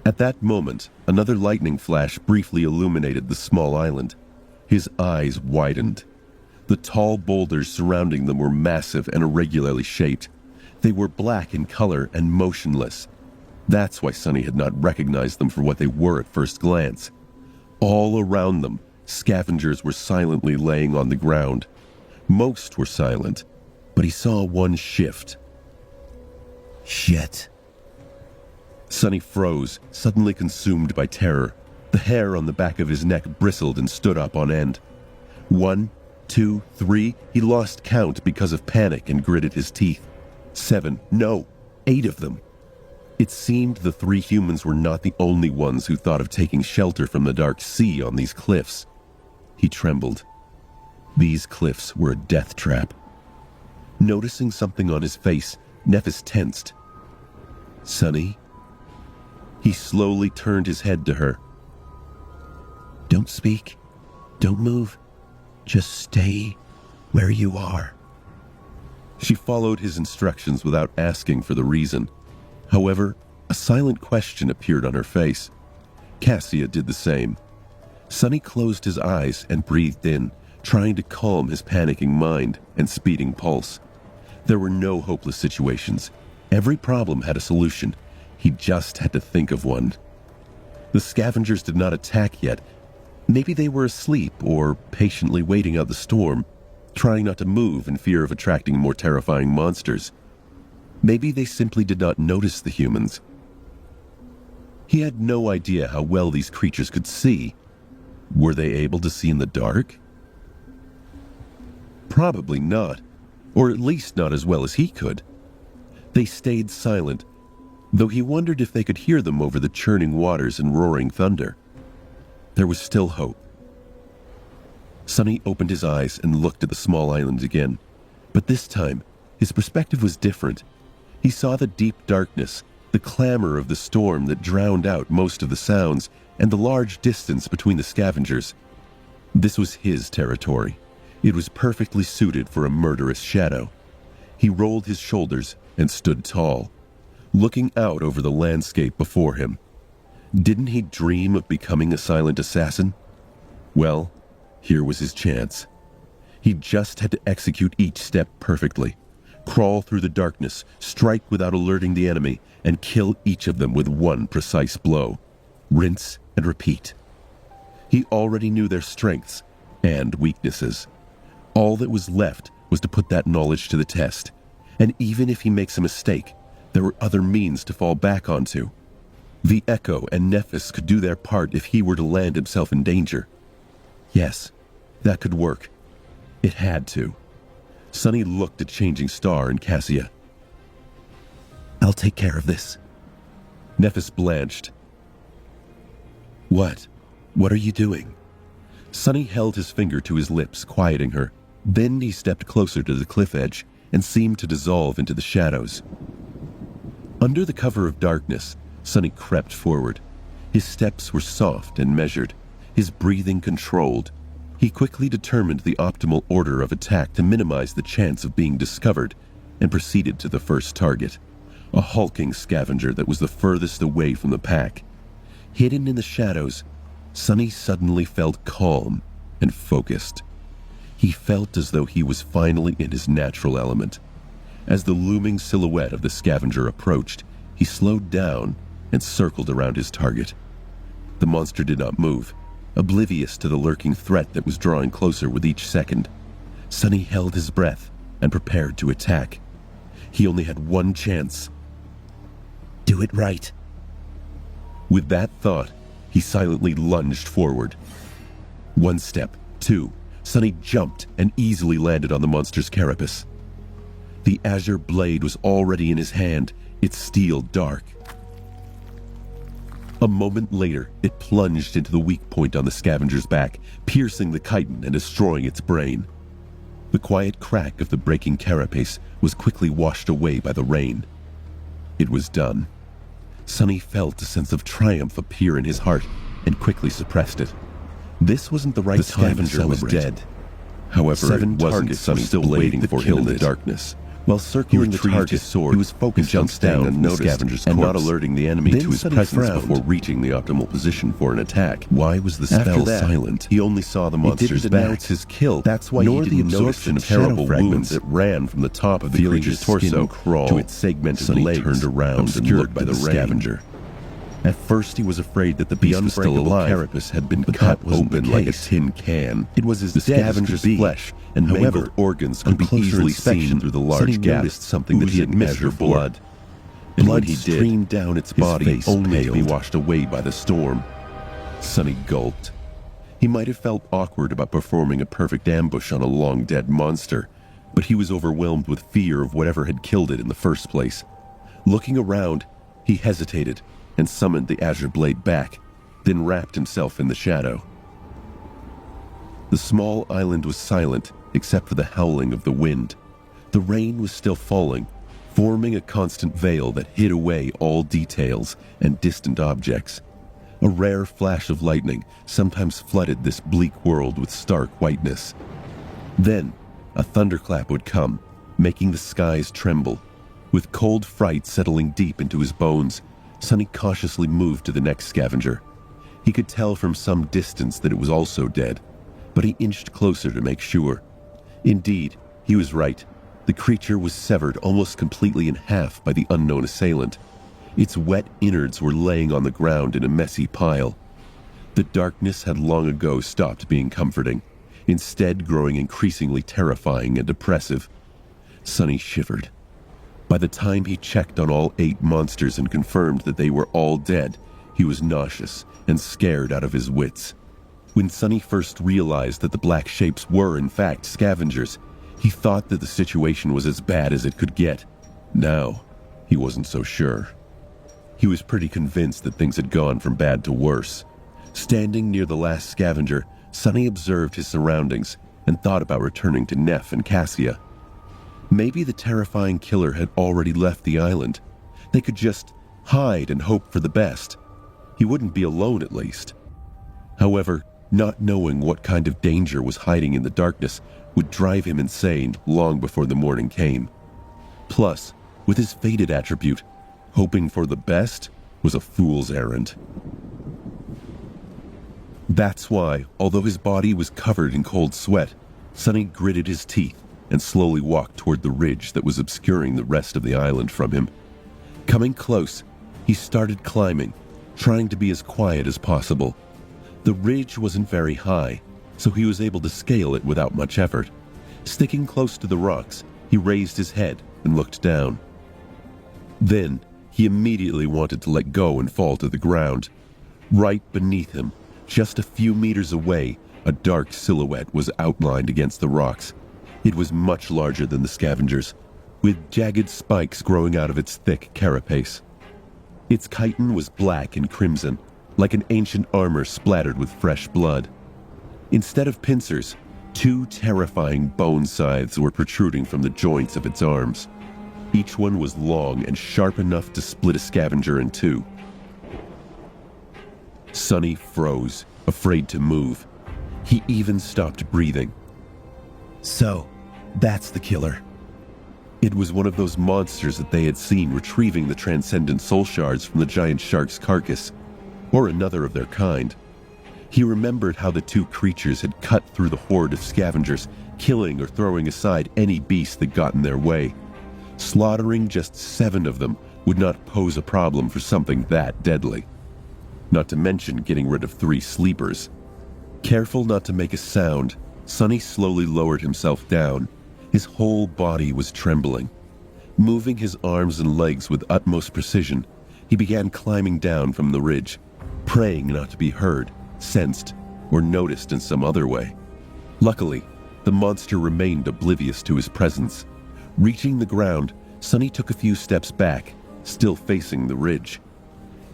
At that moment, another lightning flash briefly illuminated the small island. His eyes widened. The tall boulders surrounding them were massive and irregularly shaped. They were black in color and motionless. That's why Sonny had not recognized them for what they were at first glance. All around them, scavengers were silently laying on the ground. Most were silent, but he saw one shift. Shit. Sonny froze, suddenly consumed by terror. The hair on the back of his neck bristled and stood up on end. 1, 2, 3, he lost count because of panic and gritted his teeth. 7, no, 8 of them. It seemed the 3 humans were not the only ones who thought of taking shelter from the dark sea on these cliffs. He trembled. These cliffs were a death trap. Noticing something on his face, Nephis tensed. "Sonny?" He slowly turned his head to her. Don't speak. Don't move. Just stay where you are. She followed his instructions without asking for the reason. However, a silent question appeared on her face. Cassia did the same. Sonny closed his eyes and breathed in, trying to calm his panicking mind and speeding pulse. There were no hopeless situations. Every problem had a solution. He just had to think of one. The scavengers did not attack yet, Maybe they were asleep or patiently waiting out the storm, trying not to move in fear of attracting more terrifying monsters. Maybe they simply did not notice the humans. He had no idea how well these creatures could see. Were they able to see in the dark? Probably not, or at least not as well as he could. They stayed silent, though he wondered if they could hear them over the churning waters and roaring thunder. There was still hope. Sonny opened his eyes and looked at the small island again, but this time his perspective was different. He saw the deep darkness, the clamor of the storm that drowned out most of the sounds, and the large distance between the scavengers. This was his territory. It was perfectly suited for a murderous shadow. He rolled his shoulders and stood tall, looking out over the landscape before him. Didn't he dream of becoming a silent assassin? Well, here was his chance. He just had to execute each step perfectly, crawl through the darkness, strike without alerting the enemy, and kill each of them with one precise blow. Rinse and repeat. He already knew their strengths and weaknesses. All that was left was to put that knowledge to the test. And even if he makes a mistake, there were other means to fall back onto. The Echo and Nephis could do their part if he were to land himself in danger. Yes, that could work. It had to. Sonny looked at Changing Star and Cassia. "I'll take care of this." Nephis blanched. What? What are you doing?" Sonny held his finger to his lips, quieting her. Then he stepped closer to the cliff edge and seemed to dissolve into the shadows. Under the cover of darkness, Sonny crept forward. His steps were soft and measured, his breathing controlled. He quickly determined the optimal order of attack to minimize the chance of being discovered and proceeded to the first target, a hulking scavenger that was the furthest away from the pack. Hidden in the shadows, Sonny suddenly felt calm and focused. He felt as though he was finally in his natural element. As the looming silhouette of the scavenger approached, he slowed down and circled around his target. The monster did not move, oblivious to the lurking threat that was drawing closer with each second. Sonny held his breath and prepared to attack. He only had one chance. Do it right. With that thought, he silently lunged forward. One step, two. Sonny jumped and easily landed on the monster's carapace. The azure blade was already in his hand, its steel dark. A moment later, it plunged into the weak point on the scavenger's back, piercing the chitin and destroying its brain. The quiet crack of the breaking carapace was quickly washed away by the rain. It was done. Sonny felt a sense of triumph appear in his heart and quickly suppressed it. This wasn't the right time to celebrate. Was dead. However, it wasn't Sonny still waiting for him in the darkness. While circling the target sword, he was focused on staying unnoticed the scavenger's corpse and not alerting the enemy to his presence before reaching the optimal position for an attack. Why was the spell silent? He only saw the monster's back. His kill. That's why he didn't notice the terrible wounds that ran from the top of the creature's torso to its segmented legs, turned around and looked by the scavenger. At first, he was afraid that the beast was still alive. Carapace had been cut open like a tin can. It was the scavenger's flesh, and mangled organs could be easily seen through the large gap. Noticed something that he had missed before. Blood. Blood streamed down its body, only to be washed away by the storm. Sonny gulped. He might have felt awkward about performing a perfect ambush on a long-dead monster, but he was overwhelmed with fear of whatever had killed it in the first place. Looking around, he hesitated and summoned the azure blade back, then wrapped himself in the shadow. The small island was silent except for the howling of the wind. The rain was still falling, forming a constant veil that hid away all details and distant objects. A rare flash of lightning sometimes flooded this bleak world with stark whiteness. Then, a thunderclap would come, making the skies tremble. With cold fright settling deep into his bones, Sonny cautiously moved to the next scavenger. He could tell from some distance that it was also dead, but he inched closer to make sure. Indeed, he was right. The creature was severed almost completely in half by the unknown assailant. Its wet innards were laying on the ground in a messy pile. The darkness had long ago stopped being comforting, instead growing increasingly terrifying and oppressive. Sonny shivered. By the time he checked on all 8 monsters and confirmed that they were all dead, he was nauseous and scared out of his wits. When Sonny first realized that the black shapes were in fact scavengers, he thought that the situation was as bad as it could get. Now, he wasn't so sure. He was pretty convinced that things had gone from bad to worse. Standing near the last scavenger, Sonny observed his surroundings and thought about returning to Neff and Cassia. Maybe the terrifying killer had already left the island. They could just hide and hope for the best. He wouldn't be alone, at least. However, not knowing what kind of danger was hiding in the darkness would drive him insane long before the morning came. Plus, with his fated attribute, hoping for the best was a fool's errand. That's why, although his body was covered in cold sweat, Sonny gritted his teeth and slowly walked toward the ridge that was obscuring the rest of the island from him. Coming close, he started climbing, trying to be as quiet as possible. The ridge wasn't very high, so he was able to scale it without much effort. Sticking close to the rocks, he raised his head and looked down. Then, he immediately wanted to let go and fall to the ground. Right beneath him, just a few meters away, a dark silhouette was outlined against the rocks. It was much larger than the scavengers, with jagged spikes growing out of its thick carapace. Its chitin was black and crimson, like an ancient armor splattered with fresh blood. Instead of pincers, 2 terrifying bone scythes were protruding from the joints of its arms. Each one was long and sharp enough to split a scavenger in 2. Sonny froze, afraid to move. He even stopped breathing. So, that's the killer. It was one of those monsters that they had seen retrieving the transcendent soul shards from the giant shark's carcass, or another of their kind. He remembered how the 2 creatures had cut through the horde of scavengers, killing or throwing aside any beast that got in their way. Slaughtering just 7 of them would not pose a problem for something that deadly. Not to mention getting rid of 3 sleepers. Careful not to make a sound, Sonny slowly lowered himself down. His whole body was trembling. Moving his arms and legs with utmost precision, he began climbing down from the ridge, praying not to be heard, sensed, or noticed in some other way. Luckily, the monster remained oblivious to his presence. Reaching the ground, Sonny took a few steps back, still facing the ridge.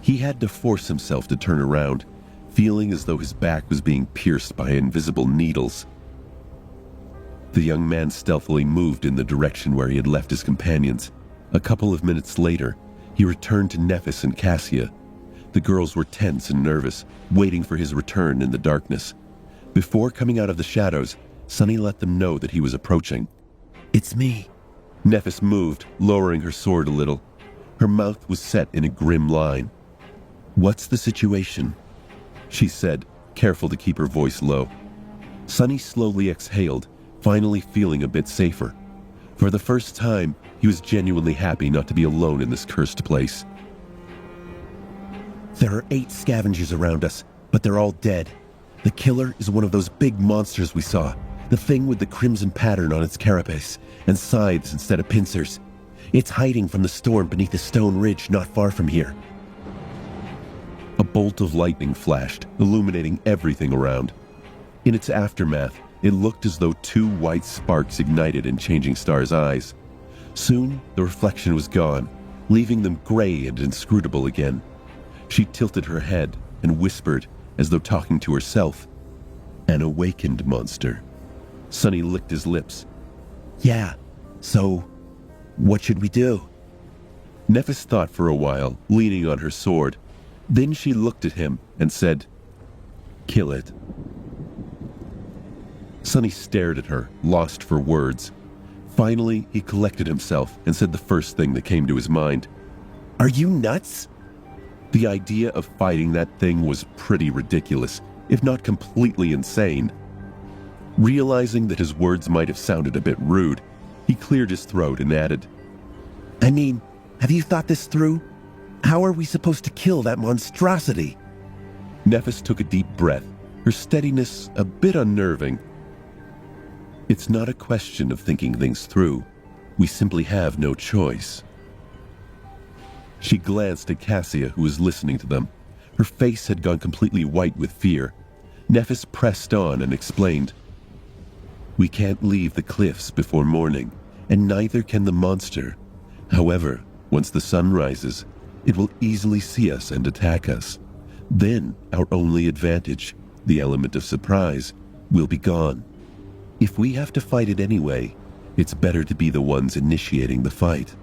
He had to force himself to turn around, feeling as though his back was being pierced by invisible needles. The young man stealthily moved in the direction where he had left his companions. A couple of minutes later, he returned to Nephis and Cassia. The girls were tense and nervous, waiting for his return in the darkness. Before coming out of the shadows, Sonny let them know that he was approaching. "It's me." Nephis moved, lowering her sword a little. Her mouth was set in a grim line. "What's the situation?" she said, careful to keep her voice low. Sonny slowly exhaled, finally feeling a bit safer. For the first time, he was genuinely happy not to be alone in this cursed place. "There are 8 scavengers around us, but they're all dead. The killer is one of those big monsters we saw, the thing with the crimson pattern on its carapace, and scythes instead of pincers. It's hiding from the storm beneath a stone ridge not far from here." A bolt of lightning flashed, illuminating everything around. In its aftermath, it looked as though 2 white sparks ignited in Changing Star's eyes. Soon, the reflection was gone, leaving them gray and inscrutable again. She tilted her head and whispered, as though talking to herself, "An awakened monster." Sonny licked his lips. "Yeah, so what should we do?" Nephis thought for a while, leaning on her sword. Then she looked at him and said, "Kill it." Sonny stared at her, lost for words. Finally, he collected himself and said the first thing that came to his mind. "Are you nuts?" The idea of fighting that thing was pretty ridiculous, if not completely insane. Realizing that his words might have sounded a bit rude, he cleared his throat and added, "I mean, have you thought this through? How are we supposed to kill that monstrosity?" Nephis took a deep breath, her steadiness a bit unnerving. It's not a question of thinking things through. We simply have no choice. She glanced at Cassia, who was listening to them. Her face had gone completely white with fear. Nephis pressed on and explained, "We can't leave the cliffs before morning, and neither can the monster. However, once the sun rises, it will easily see us and attack us. Then our only advantage, the element of surprise, will be gone. If we have to fight it anyway, it's better to be the ones initiating the fight."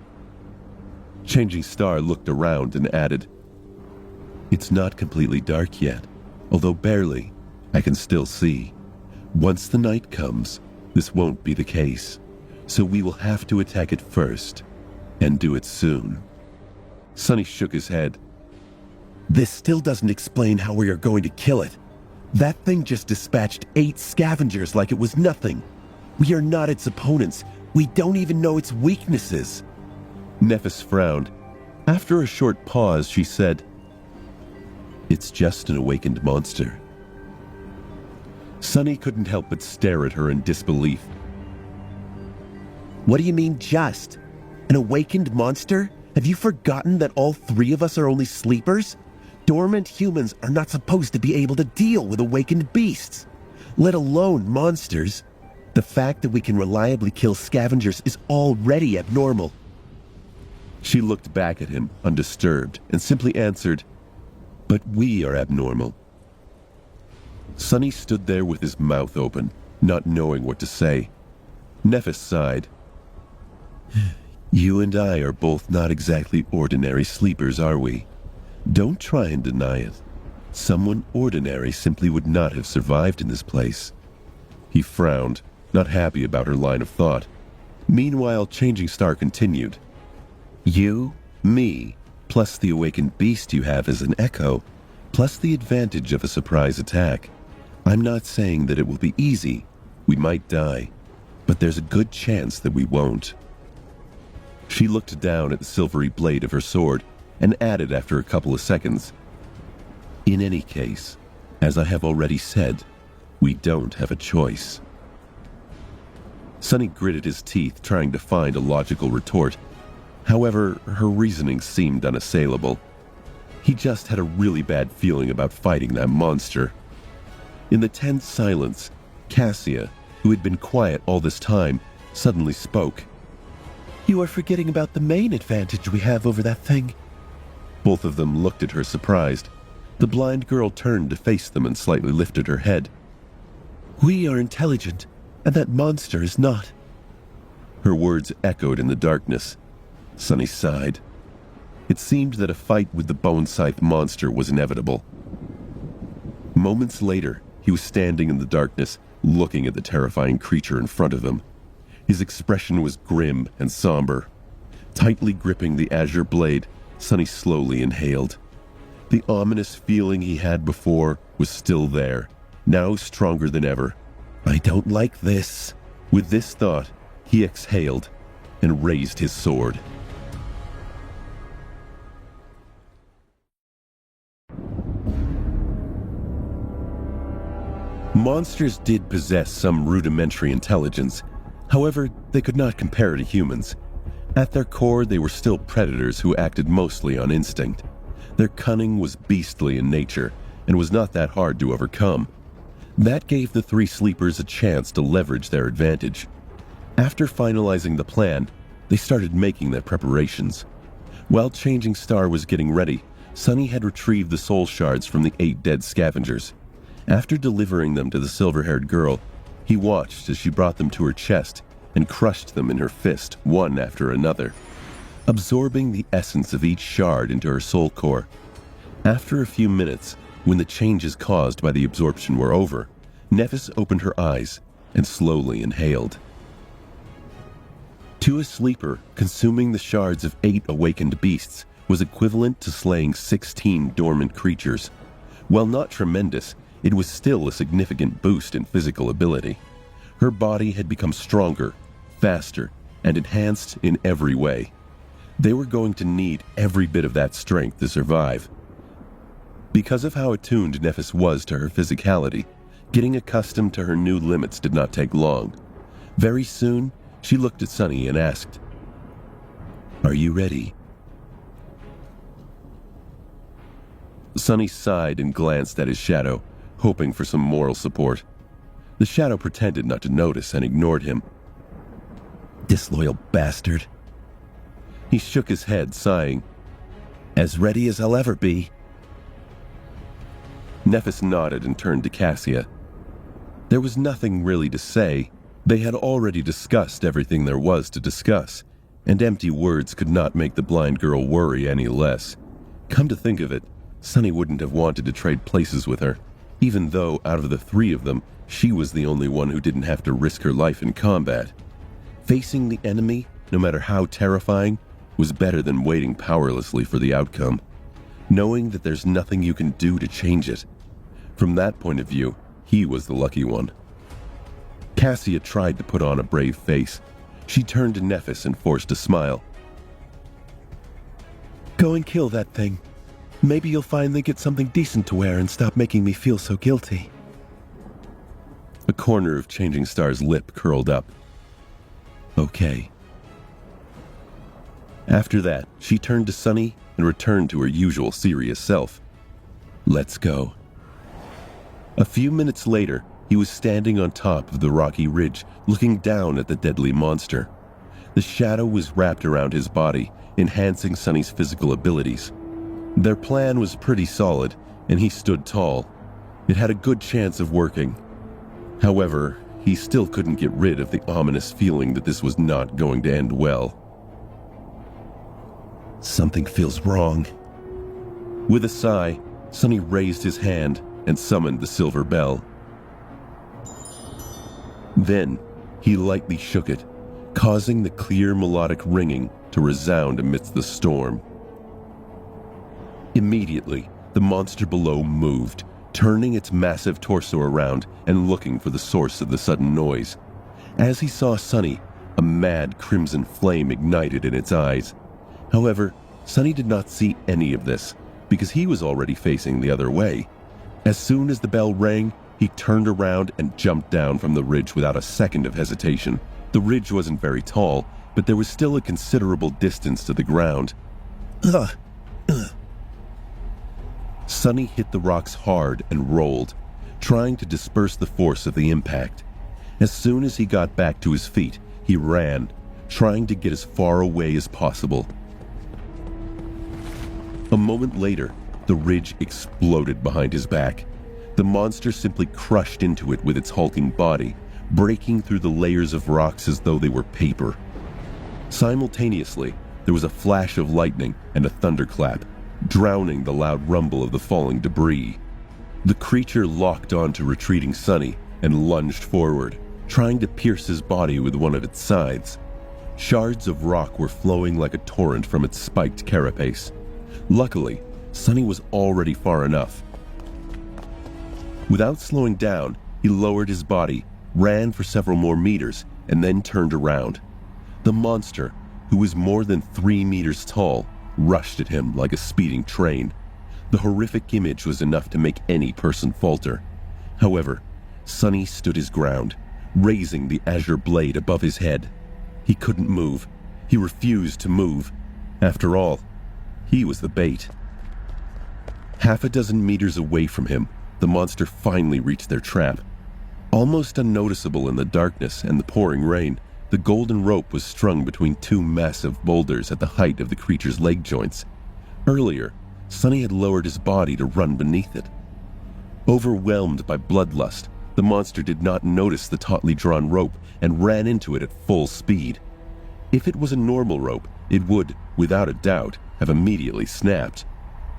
Changing Star looked around and added, "It's not completely dark yet, although barely. I can still see. Once the night comes, this won't be the case, so we will have to attack it first, and do it soon." Sunny shook his head. "This still doesn't explain how we are going to kill it. That thing just dispatched 8 scavengers like it was nothing. We are not its opponents. We don't even know its weaknesses." Nephis frowned. After a short pause, she said, "It's just an awakened monster." Sunny couldn't help but stare at her in disbelief. "What do you mean, just? An awakened monster? Have you forgotten that all 3 of us are only sleepers? Dormant humans are not supposed to be able to deal with awakened beasts, let alone monsters. The fact that we can reliably kill scavengers is already abnormal." She looked back at him, undisturbed, and simply answered, "But we are abnormal." Sunny stood there with his mouth open, not knowing what to say. Nephis sighed. "You and I are both not exactly ordinary sleepers, are we? Don't try and deny it. Someone ordinary simply would not have survived in this place." He frowned, not happy about her line of thought. Meanwhile, Changing Star continued. "You, me, plus the awakened beast you have as an echo, plus the advantage of a surprise attack. I'm not saying that it will be easy. We might die, but there's a good chance that we won't." She looked down at the silvery blade of her sword and added after a couple of seconds, "In any case, as I have already said, we don't have a choice." Sunny gritted his teeth, trying to find a logical retort. However, her reasoning seemed unassailable. He just had a really bad feeling about fighting that monster. In the tense silence, Cassia, who had been quiet all this time, suddenly spoke. "You are forgetting about the main advantage we have over that thing." Both of them looked at her surprised. The blind girl turned to face them and slightly lifted her head. "We are intelligent, and that monster is not." Her words echoed in the darkness. Sunny sighed. It seemed that a fight with the Bone Scythe monster was inevitable. Moments later, he was standing in the darkness, looking at the terrifying creature in front of him. His expression was grim and somber. Tightly gripping the azure blade, Sunny slowly inhaled. The ominous feeling he had before was still there, now stronger than ever. "I don't like this." With this thought, he exhaled and raised his sword. Monsters did possess some rudimentary intelligence. However, they could not compare to humans. At their core, they were still predators who acted mostly on instinct. Their cunning was beastly in nature and was not that hard to overcome. That gave the 3 sleepers a chance to leverage their advantage. After finalizing the plan, they started making their preparations. While Changing Star was getting ready, Sunny had retrieved the soul shards from the 8 dead scavengers. After delivering them to the silver-haired girl, he watched as she brought them to her chest and crushed them in her fist, one after another, absorbing the essence of each shard into her soul core. After a few minutes, when the changes caused by the absorption were over, Nephis opened her eyes and slowly inhaled. To a sleeper, consuming the shards of 8 awakened beasts was equivalent to slaying 16 dormant creatures. While not tremendous, it was still a significant boost in physical ability. Her body had become stronger, faster, and enhanced in every way. They were going to need every bit of that strength to survive. Because of how attuned Nephis was to her physicality, getting accustomed to her new limits did not take long. Very soon, she looked at Sunny and asked, "Are you ready?" Sunny sighed and glanced at his shadow, hoping for some moral support. The shadow pretended not to notice and ignored him. "Disloyal bastard." He shook his head, sighing, "As ready as I'll ever be." Nephis nodded and turned to Cassia. There was nothing really to say. They had already discussed everything there was to discuss, and empty words could not make the blind girl worry any less. Come to think of it, Sunny wouldn't have wanted to trade places with her, even though out of the three of them, she was the only one who didn't have to risk her life in combat. Facing the enemy, no matter how terrifying, was better than waiting powerlessly for the outcome, knowing that there's nothing you can do to change it. From that point of view, he was the lucky one. Cassia tried to put on a brave face. She turned to Nephis and forced a smile. "Go and kill that thing. Maybe you'll finally get something decent to wear and stop making me feel so guilty." A corner of Changing Star's lip curled up. "Okay." After that, she turned to Sunny and returned to her usual serious self. "Let's go." A few minutes later, he was standing on top of the rocky ridge, looking down at the deadly monster. The shadow was wrapped around his body, enhancing Sunny's physical abilities. Their plan was pretty solid, and he stood tall. It had a good chance of working. However, he still couldn't get rid of the ominous feeling that this was not going to end well. "Something feels wrong." With a sigh, Sunny raised his hand and summoned the silver bell. Then, he lightly shook it, causing the clear melodic ringing to resound amidst the storm. Immediately, the monster below moved, turning its massive torso around and looking for the source of the sudden noise. As he saw Sunny, a mad crimson flame ignited in its eyes. However, Sunny did not see any of this, because he was already facing the other way. As soon as the bell rang, he turned around and jumped down from the ridge without a second of hesitation. The ridge wasn't very tall, but there was still a considerable distance to the ground. Ugh. Sunny hit the rocks hard and rolled, trying to disperse the force of the impact. As soon as he got back to his feet, he ran, trying to get as far away as possible. A moment later, the ridge exploded behind his back. The monster simply crushed into it with its hulking body, breaking through the layers of rocks as though they were paper. Simultaneously, there was a flash of lightning and a thunderclap, drowning the loud rumble of the falling debris. The creature locked onto retreating Sunny and lunged forward, trying to pierce his body with one of its sides. Shards of rock were flowing like a torrent from its spiked carapace. Luckily, Sunny was already far enough. Without slowing down, he lowered his body, ran for several more meters, and then turned around. The monster, who was more than 3 meters tall, rushed at him like a speeding train. The horrific image was enough to make any person falter. However, Sunny stood his ground, raising the azure blade above his head. He couldn't move. He refused to move. After all, he was the bait. Half a dozen meters away from him, the monster finally reached their trap. Almost unnoticeable in the darkness and the pouring rain, the golden rope was strung between 2 massive boulders at the height of the creature's leg joints. Earlier, Sunny had lowered his body to run beneath it. Overwhelmed by bloodlust, the monster did not notice the tautly drawn rope and ran into it at full speed. If it was a normal rope, it would, without a doubt, have immediately snapped.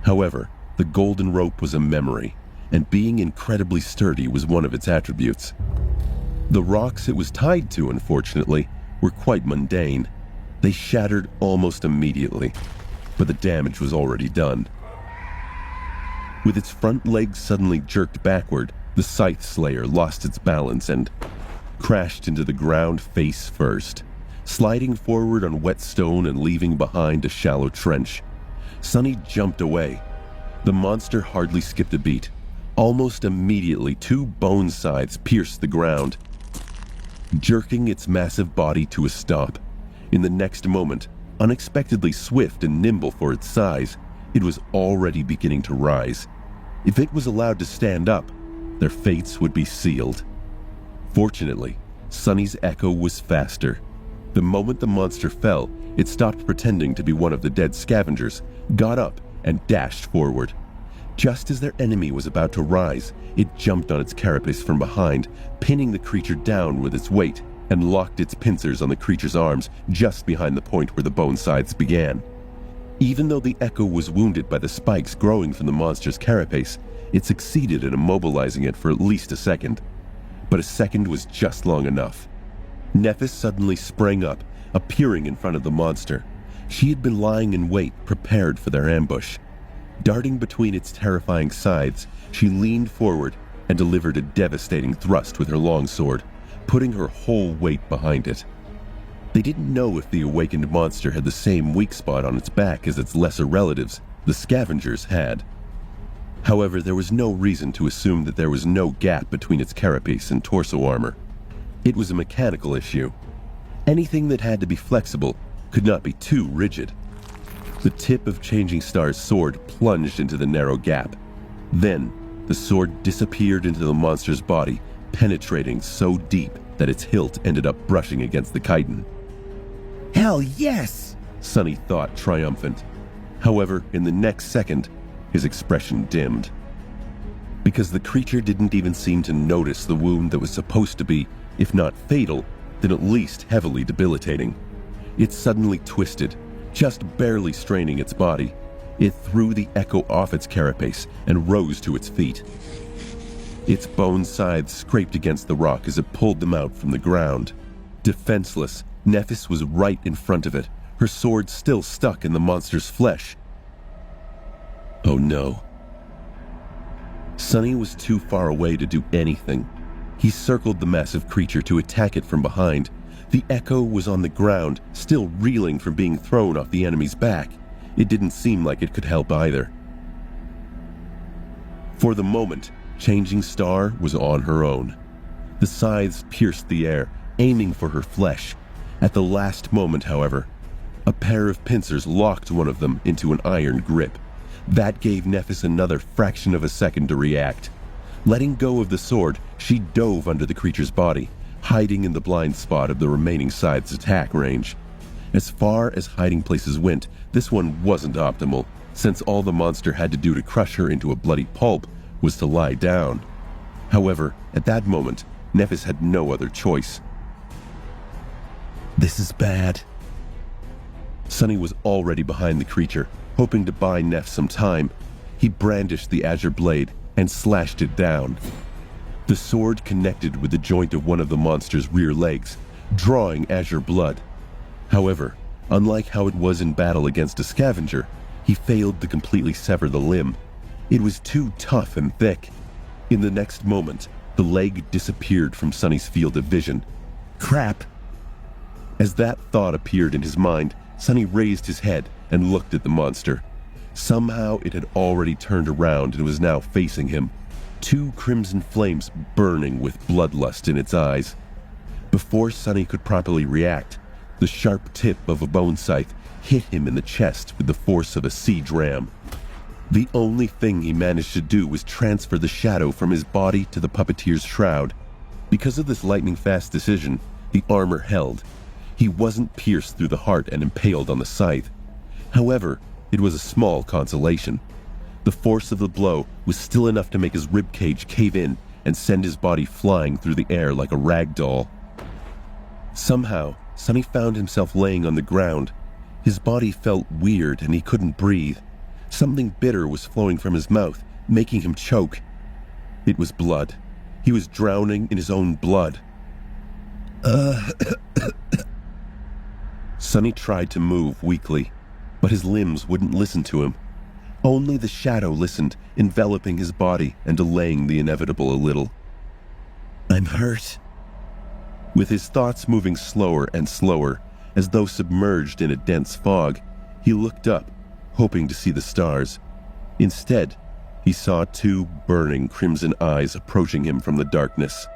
However, the golden rope was a memory, and being incredibly sturdy was one of its attributes. The rocks it was tied to, unfortunately, were quite mundane. They shattered almost immediately, but the damage was already done. With its front legs suddenly jerked backward, the Scythe Slayer lost its balance and crashed into the ground face first, sliding forward on wet stone and leaving behind a shallow trench. Sunny jumped away. The monster hardly skipped a beat. Almost immediately, 2 bone scythes pierced the ground, jerking its massive body to a stop. In the next moment, unexpectedly swift and nimble for its size, it was already beginning to rise. If it was allowed to stand up, their fates would be sealed. Fortunately, Sonny's echo was faster. The moment the monster fell, it stopped pretending to be one of the dead scavengers, got up, and dashed forward. Just as their enemy was about to rise, it jumped on its carapace from behind, pinning the creature down with its weight, and locked its pincers on the creature's arms just behind the point where the bone scythes began. Even though the echo was wounded by the spikes growing from the monster's carapace, it succeeded in immobilizing it for at least a second. But a second was just long enough. Nephis suddenly sprang up, appearing in front of the monster. She had been lying in wait, prepared for their ambush. Darting between its terrifying scythes, she leaned forward and delivered a devastating thrust with her longsword, putting her whole weight behind it. They didn't know if the awakened monster had the same weak spot on its back as its lesser relatives, the scavengers, had. However, there was no reason to assume that there was no gap between its carapace and torso armor. It was a mechanical issue. Anything that had to be flexible could not be too rigid. The tip of Changing Star's sword plunged into the narrow gap. Then, the sword disappeared into the monster's body, penetrating so deep that its hilt ended up brushing against the chitin. Hell yes! Sonny thought, triumphant. However, in the next second, his expression dimmed. Because the creature didn't even seem to notice the wound that was supposed to be, if not fatal, then at least heavily debilitating. It suddenly twisted, just barely straining its body. It threw the echo off its carapace and rose to its feet. Its bone scythes scraped against the rock as it pulled them out from the ground. Defenseless, Nephis was right in front of it, her sword still stuck in the monster's flesh. Oh no. Sonny was too far away to do anything. He circled the massive creature to attack it from behind. The echo was on the ground, still reeling from being thrown off the enemy's back. It didn't seem like it could help either. For the moment, Changing Star was on her own. The scythes pierced the air, aiming for her flesh. At the last moment, however, a pair of pincers locked one of them into an iron grip. That gave Nephis another fraction of a second to react. Letting go of the sword, she dove under the creature's body, hiding in the blind spot of the remaining scythe's attack range. As far as hiding places went, this one wasn't optimal, since all the monster had to do to crush her into a bloody pulp was to lie down. However, at that moment, Nephis had no other choice. This is bad. Sonny was already behind the creature, hoping to buy Neph some time. He brandished the azure blade and slashed it down. The sword connected with the joint of one of the monster's rear legs, drawing azure blood. However, unlike how it was in battle against a scavenger, he failed to completely sever the limb. It was too tough and thick. In the next moment, the leg disappeared from Sonny's field of vision. Crap! As that thought appeared in his mind, Sonny raised his head and looked at the monster. Somehow it had already turned around and was now facing him, 2 crimson flames burning with bloodlust in its eyes. Before Sonny could properly react, the sharp tip of a bone scythe hit him in the chest with the force of a siege ram. The only thing he managed to do was transfer the shadow from his body to the puppeteer's shroud. Because of this lightning-fast decision, the armor held. He wasn't pierced through the heart and impaled on the scythe. However, it was a small consolation. The force of the blow was still enough to make his ribcage cave in and send his body flying through the air like a rag doll. Somehow, Sonny found himself laying on the ground. His body felt weird and he couldn't breathe. Something bitter was flowing from his mouth, making him choke. It was blood. He was drowning in his own blood. Sonny tried to move weakly, but his limbs wouldn't listen to him. Only the shadow listened, enveloping his body and delaying the inevitable a little. I'm hurt. With his thoughts moving slower and slower, as though submerged in a dense fog, he looked up, hoping to see the stars. Instead, he saw two burning crimson eyes approaching him from the darkness.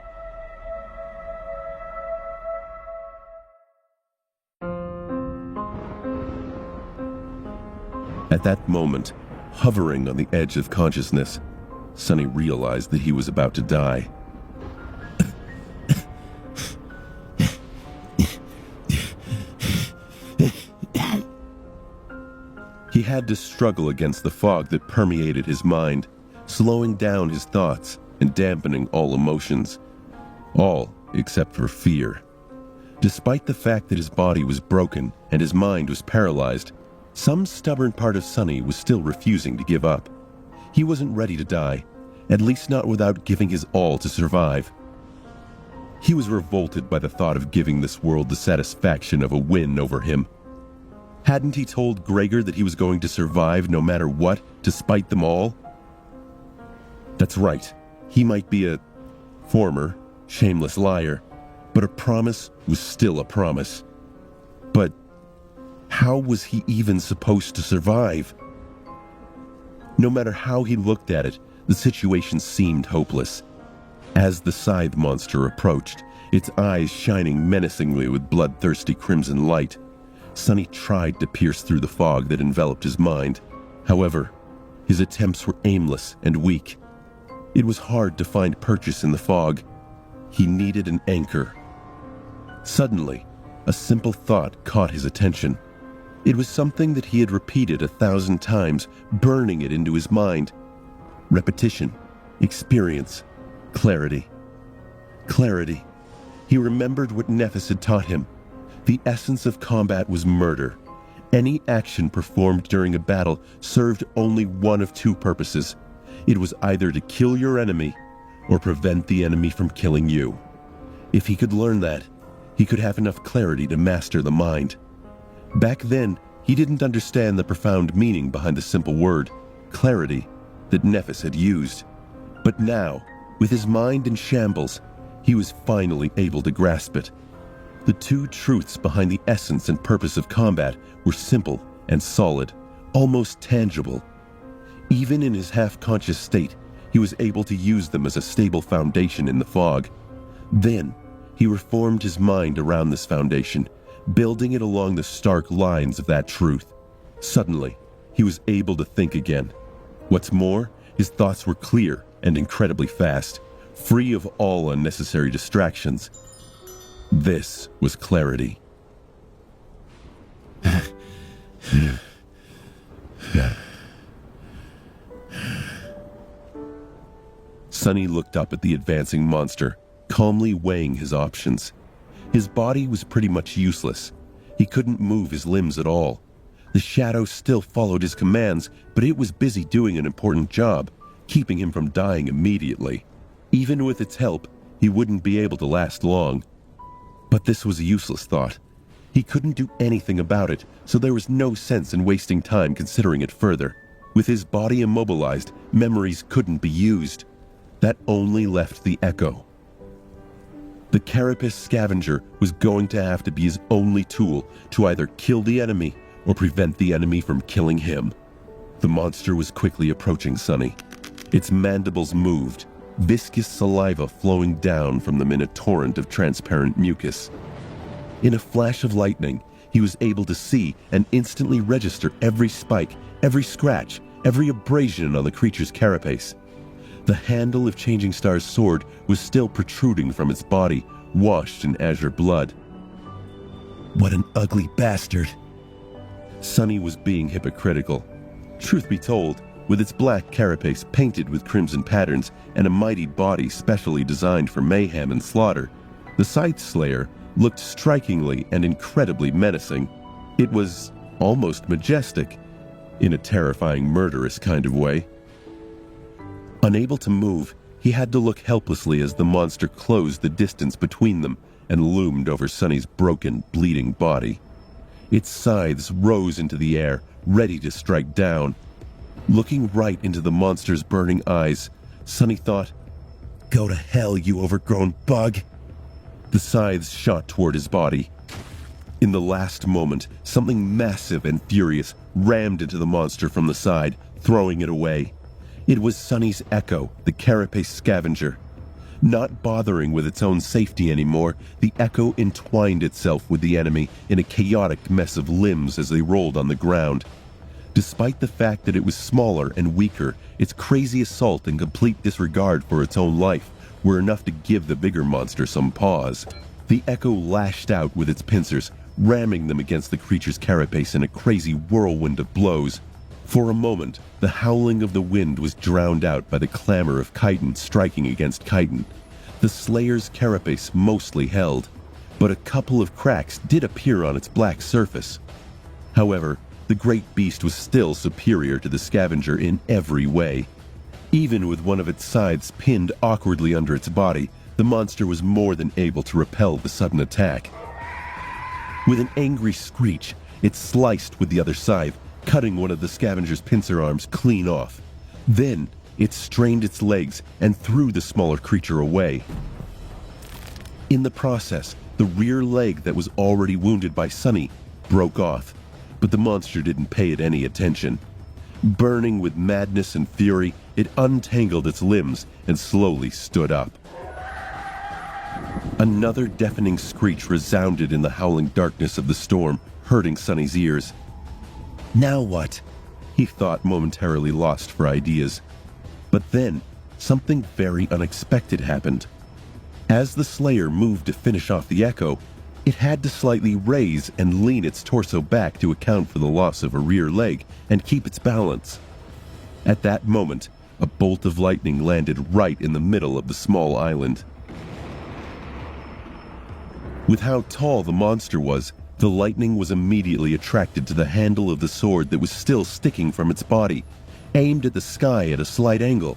At that moment, hovering on the edge of consciousness, Sonny realized that he was about to die. He had to struggle against the fog that permeated his mind, slowing down his thoughts and dampening all emotions. All except for fear. Despite the fact that his body was broken and his mind was paralyzed, some stubborn part of Sonny was still refusing to give up. He wasn't ready to die, at least not without giving his all to survive. He was revolted by the thought of giving this world the satisfaction of a win over him. Hadn't he told Gregor that he was going to survive no matter what, despite them all? That's right, he might be a former, shameless liar, but a promise was still a promise. But how was he even supposed to survive? No matter how he looked at it, the situation seemed hopeless. As the scythe monster approached, its eyes shining menacingly with bloodthirsty crimson light, Sonny tried to pierce through the fog that enveloped his mind. However, his attempts were aimless and weak. It was hard to find purchase in the fog. He needed an anchor. Suddenly, a simple thought caught his attention. It was something that he had repeated 1,000 times, burning it into his mind. Repetition, experience, clarity. Clarity. He remembered what Nephis had taught him. The essence of combat was murder. Any action performed during a battle served only one of two purposes. It was either to kill your enemy or prevent the enemy from killing you. If he could learn that, he could have enough clarity to master the mind. Back then, he didn't understand the profound meaning behind the simple word, clarity, that Nephis had used. But now, with his mind in shambles, he was finally able to grasp it. The two truths behind the essence and purpose of combat were simple and solid, almost tangible. Even in his half-conscious state, he was able to use them as a stable foundation in the fog. Then, he reformed his mind around this foundation, building it along the stark lines of that truth. Suddenly, he was able to think again. What's more, his thoughts were clear and incredibly fast, free of all unnecessary distractions. This was clarity. Sonny looked up at the advancing monster, calmly weighing his options. His body was pretty much useless. He couldn't move his limbs at all. The shadow still followed his commands, but it was busy doing an important job, keeping him from dying immediately. Even with its help, he wouldn't be able to last long. But this was a useless thought. He couldn't do anything about it, so there was no sense in wasting time considering it further. With his body immobilized, memories couldn't be used. That only left the echo. The Carapace scavenger was going to have to be his only tool to either kill the enemy or prevent the enemy from killing him. The monster was quickly approaching Sonny. Its mandibles moved, viscous saliva flowing down from them in a torrent of transparent mucus. In a flash of lightning, he was able to see and instantly register every spike, every scratch, every abrasion on the creature's carapace. The handle of Changing Star's sword was still protruding from its body, washed in azure blood. What an ugly bastard! Sonny was being hypocritical. Truth be told, with its black carapace painted with crimson patterns and a mighty body specially designed for mayhem and slaughter, the Scythe Slayer looked strikingly and incredibly menacing. It was almost majestic, in a terrifying, murderous kind of way. Unable to move, he had to look helplessly as the monster closed the distance between them and loomed over Sonny's broken, bleeding body. Its scythes rose into the air, ready to strike down. Looking right into the monster's burning eyes, Sonny thought, "Go to hell, you overgrown bug!" The scythes shot toward his body. In the last moment, something massive and furious rammed into the monster from the side, throwing it away. It was Sunny's Echo, the carapace scavenger. Not bothering with its own safety anymore, the Echo entwined itself with the enemy in a chaotic mess of limbs as they rolled on the ground. Despite the fact that it was smaller and weaker, its crazy assault and complete disregard for its own life were enough to give the bigger monster some pause. The Echo lashed out with its pincers, ramming them against the creature's carapace in a crazy whirlwind of blows. For a moment, the howling of the wind was drowned out by the clamor of chitin striking against chitin. The Slayer's carapace mostly held, but a couple of cracks did appear on its black surface. However, the great beast was still superior to the scavenger in every way. Even with one of its scythes pinned awkwardly under its body, the monster was more than able to repel the sudden attack. With an angry screech, it sliced with the other scythe, cutting one of the scavenger's pincer arms clean off. Then, it strained its legs and threw the smaller creature away. In the process, the rear leg that was already wounded by Sunny broke off, but the monster didn't pay it any attention. Burning with madness and fury, it untangled its limbs and slowly stood up. Another deafening screech resounded in the howling darkness of the storm, hurting Sunny's ears. Now what? He thought, momentarily lost for ideas. But then, something very unexpected happened. As the Slayer moved to finish off the Echo, it had to slightly raise and lean its torso back to account for the loss of a rear leg and keep its balance. At that moment, a bolt of lightning landed right in the middle of the small island. With how tall the monster was, the lightning was immediately attracted to the handle of the sword that was still sticking from its body, aimed at the sky at a slight angle.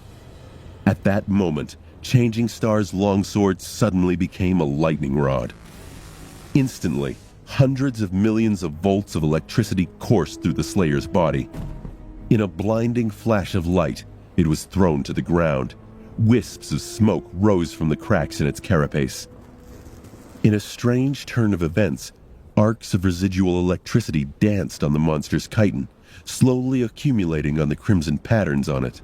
At that moment, Changing Star's longsword suddenly became a lightning rod. Instantly, hundreds of millions of volts of electricity coursed through the Slayer's body. In a blinding flash of light, it was thrown to the ground. Wisps of smoke rose from the cracks in its carapace. In a strange turn of events, arcs of residual electricity danced on the monster's chitin, slowly accumulating on the crimson patterns on it.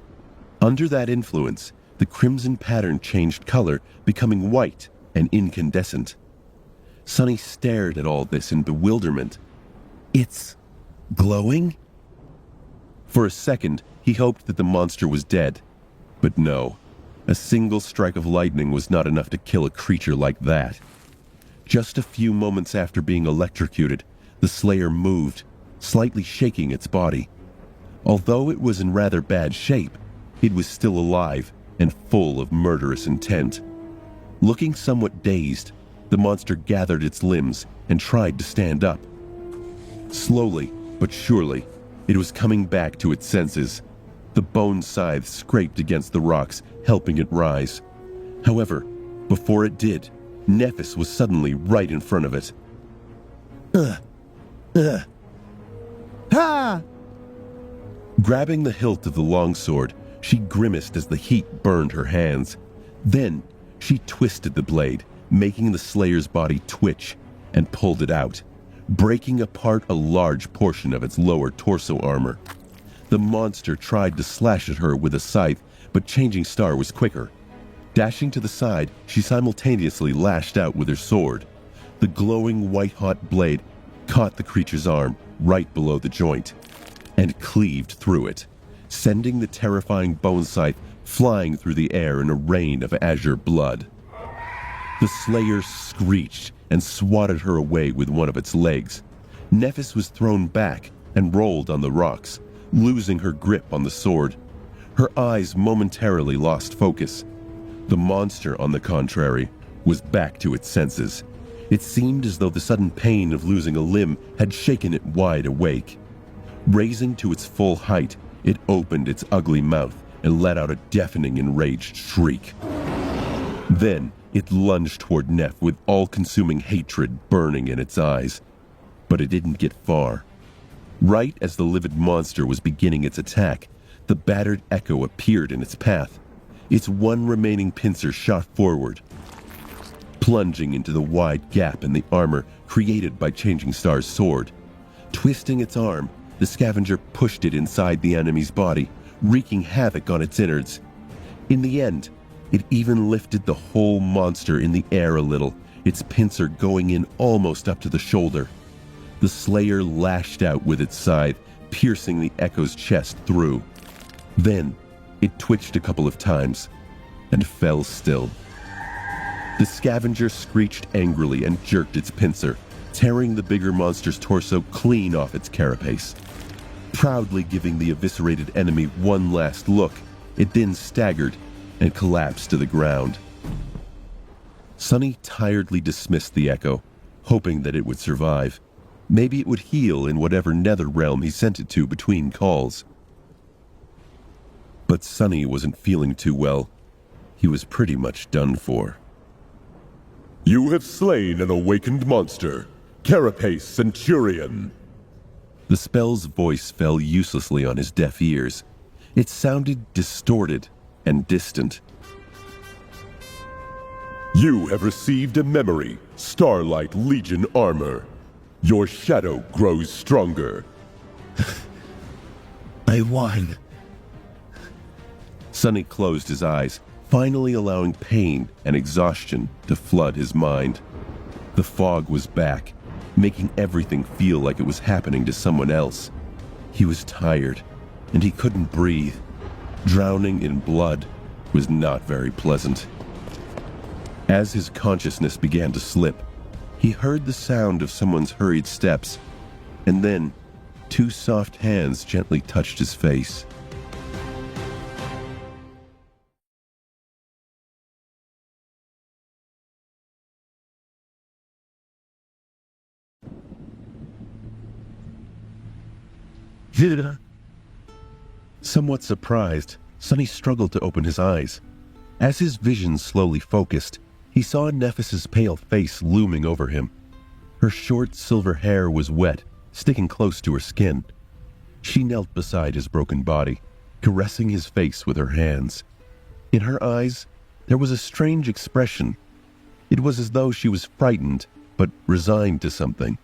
Under that influence, the crimson pattern changed color, becoming white and incandescent. Sunny stared at all this in bewilderment. It's glowing? For a second, he hoped that the monster was dead. But no, a single strike of lightning was not enough to kill a creature like that. Just a few moments after being electrocuted, the Slayer moved, slightly shaking its body. Although it was in rather bad shape, it was still alive and full of murderous intent. Looking somewhat dazed, the monster gathered its limbs and tried to stand up. Slowly, but surely, it was coming back to its senses. The bone scythe scraped against the rocks, helping it rise. However, before it did, Nephis was suddenly right in front of it. Ha! Grabbing the hilt of the longsword, she grimaced as the heat burned her hands. Then, she twisted the blade, making the Slayer's body twitch, and pulled it out, breaking apart a large portion of its lower torso armor. The monster tried to slash at her with a scythe, but Changing Star was quicker. Dashing to the side, she simultaneously lashed out with her sword. The glowing white-hot blade caught the creature's arm right below the joint and cleaved through it, sending the terrifying bone scythe flying through the air in a rain of azure blood. The Slayer screeched and swatted her away with one of its legs. Nephis was thrown back and rolled on the rocks, losing her grip on the sword. Her eyes momentarily lost focus. The monster, on the contrary, was back to its senses. It seemed as though the sudden pain of losing a limb had shaken it wide awake. Raising to its full height, it opened its ugly mouth and let out a deafening, enraged shriek. Then it lunged toward Neph with all-consuming hatred burning in its eyes. But it didn't get far. Right as the livid monster was beginning its attack, the battered Echo appeared in its path. Its one remaining pincer shot forward, plunging into the wide gap in the armor created by Changing Star's sword. Twisting its arm, the scavenger pushed it inside the enemy's body, wreaking havoc on its innards. In the end, it even lifted the whole monster in the air a little, its pincer going in almost up to the shoulder. The slayer lashed out with its scythe, piercing the echo's chest through. Then, it twitched a couple of times and fell still. The scavenger screeched angrily and jerked its pincer, tearing the bigger monster's torso clean off its carapace. Proudly giving the eviscerated enemy one last look, it then staggered and collapsed to the ground. Sunny tiredly dismissed the echo, hoping that it would survive. Maybe it would heal in whatever nether realm he sent it to between calls. But Sunny wasn't feeling too well. He was pretty much done for. You have slain an awakened monster, Carapace Centurion. The spell's voice fell uselessly on his deaf ears. It sounded distorted and distant. You have received a memory, Starlight Legion armor. Your shadow grows stronger. I won. Sunny closed his eyes, finally allowing pain and exhaustion to flood his mind. The fog was back, making everything feel like it was happening to someone else. He was tired, and he couldn't breathe. Drowning in blood was not very pleasant. As his consciousness began to slip, he heard the sound of someone's hurried steps, and then 2 soft hands gently touched his face. Somewhat surprised, Sunny struggled to open his eyes. As his vision slowly focused, he saw Nephis' pale face looming over him. Her short silver hair was wet, sticking close to her skin. She knelt beside his broken body, caressing his face with her hands. In her eyes, there was a strange expression. It was as though she was frightened, but resigned to something.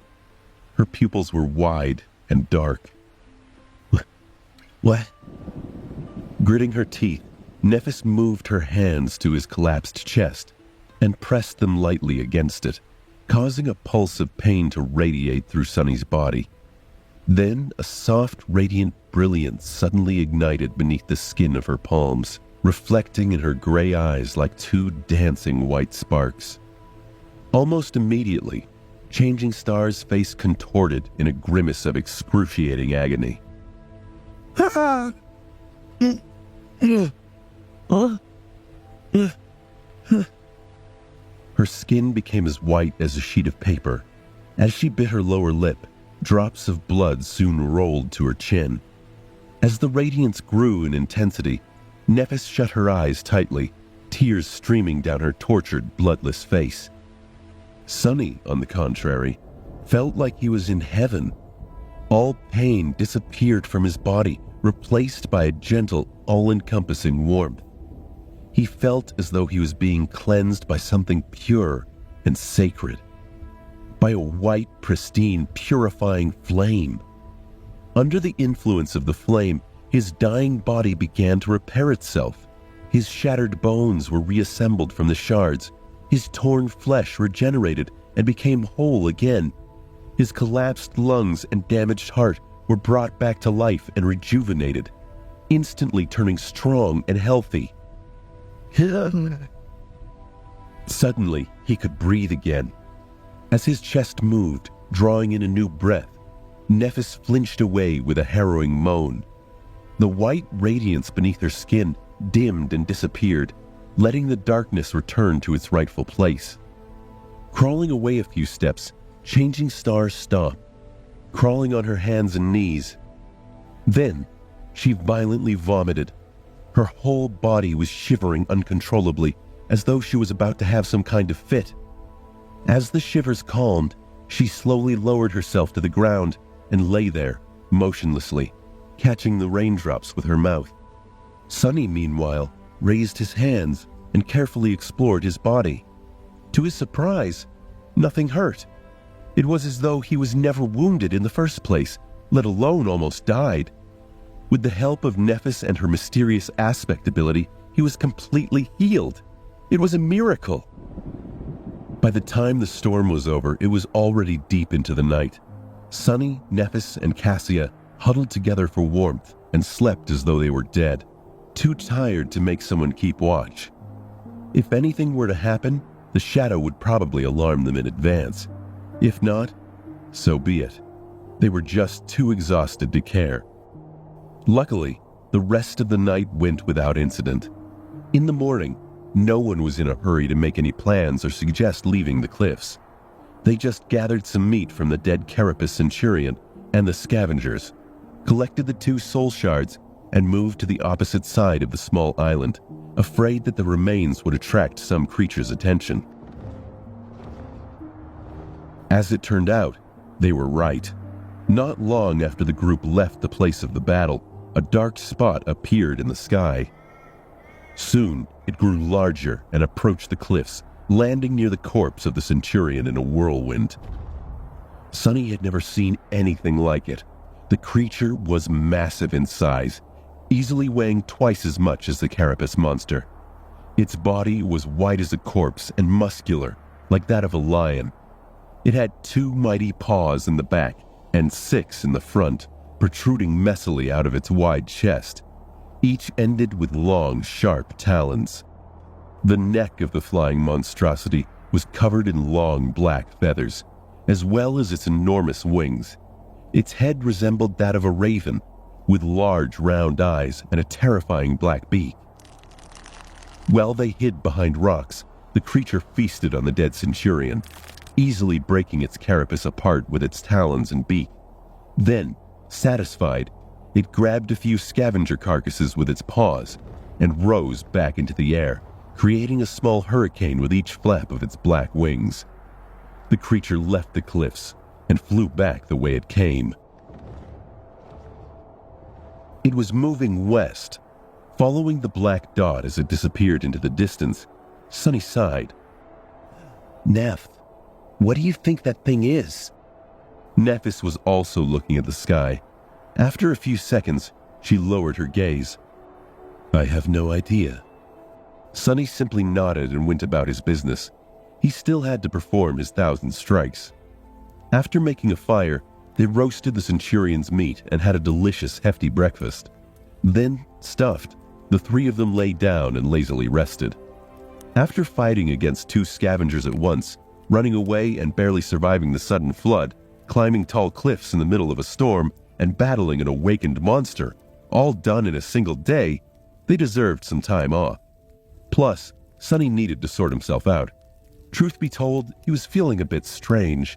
Her pupils were wide and dark. What? Gritting her teeth, Nephis moved her hands to his collapsed chest and pressed them lightly against it, causing a pulse of pain to radiate through Sunny's body. Then a soft, radiant brilliance suddenly ignited beneath the skin of her palms, reflecting in her gray eyes like 2 dancing white sparks. Almost immediately, Changing Star's face contorted in a grimace of excruciating agony. Huh? Her skin became as white as a sheet of paper. As she bit her lower lip, drops of blood soon rolled to her chin. As the radiance grew in intensity, Nephis shut her eyes tightly, tears streaming down her tortured, bloodless face. Sunny, on the contrary, felt like he was in heaven. All pain disappeared from his body, replaced by a gentle, all-encompassing warmth. He felt as though he was being cleansed by something pure and sacred, by a white, pristine, purifying flame. Under the influence of the flame, his dying body began to repair itself. His shattered bones were reassembled from the shards. His torn flesh regenerated and became whole again. His collapsed lungs and damaged heart were brought back to life and rejuvenated, instantly turning strong and healthy. Suddenly, he could breathe again. As his chest moved, drawing in a new breath, Nephis flinched away with a harrowing moan. The white radiance beneath her skin dimmed and disappeared, letting the darkness return to its rightful place. Crawling away a few steps, Changing Star stopped, crawling on her hands and knees. Then, she violently vomited. Her whole body was shivering uncontrollably, as though she was about to have some kind of fit. As the shivers calmed, she slowly lowered herself to the ground and lay there, motionlessly, catching the raindrops with her mouth. Sunny, meanwhile, raised his hands and carefully explored his body. To his surprise, nothing hurt. It was as though he was never wounded in the first place, let alone almost died. With the help of Nephis and her mysterious aspect ability, he was completely healed. It was a miracle. By the time the storm was over, it was already deep into the night. Sunny, Nephis, and Cassia huddled together for warmth and slept as though they were dead, too tired to make someone keep watch. If anything were to happen, the shadow would probably alarm them in advance. If not, so be it. They were just too exhausted to care. Luckily, the rest of the night went without incident. In the morning, no one was in a hurry to make any plans or suggest leaving the cliffs. They just gathered some meat from the dead Carapace Centurion and the scavengers, collected the 2 soul shards, and moved to the opposite side of the small island, afraid that the remains would attract some creature's attention. As it turned out, they were right. Not long after the group left the place of the battle, a dark spot appeared in the sky. Soon, it grew larger and approached the cliffs, landing near the corpse of the Centurion in a whirlwind. Sunny had never seen anything like it. The creature was massive in size, easily weighing twice as much as the Carapace monster. Its body was white as a corpse and muscular, like that of a lion. It had 2 mighty paws in the back and 6 in the front, protruding messily out of its wide chest. Each ended with long, sharp talons. The neck of the flying monstrosity was covered in long black feathers, as well as its enormous wings. Its head resembled that of a raven, with large round eyes and a terrifying black beak. While they hid behind rocks, the creature feasted on the dead Centurion, easily breaking its carapace apart with its talons and beak. Then, satisfied, it grabbed a few scavenger carcasses with its paws and rose back into the air, creating a small hurricane with each flap of its black wings. The creature left the cliffs and flew back the way it came. It was moving west. Following the black dot as it disappeared into the distance, Sunny sighed. Neph, what do you think that thing is? Nephis was also looking at the sky. After a few seconds, she lowered her gaze. I have no idea. Sunny simply nodded and went about his business. He still had to perform his 1,000 strikes. After making a fire, they roasted the Centurion's meat and had a delicious, hefty breakfast. Then, stuffed, the 3 of them lay down and lazily rested. After fighting against 2 scavengers at once, running away and barely surviving the sudden flood, climbing tall cliffs in the middle of a storm, and battling an awakened monster, all done in a single day, they deserved some time off. Plus, Sunny needed to sort himself out. Truth be told, he was feeling a bit strange.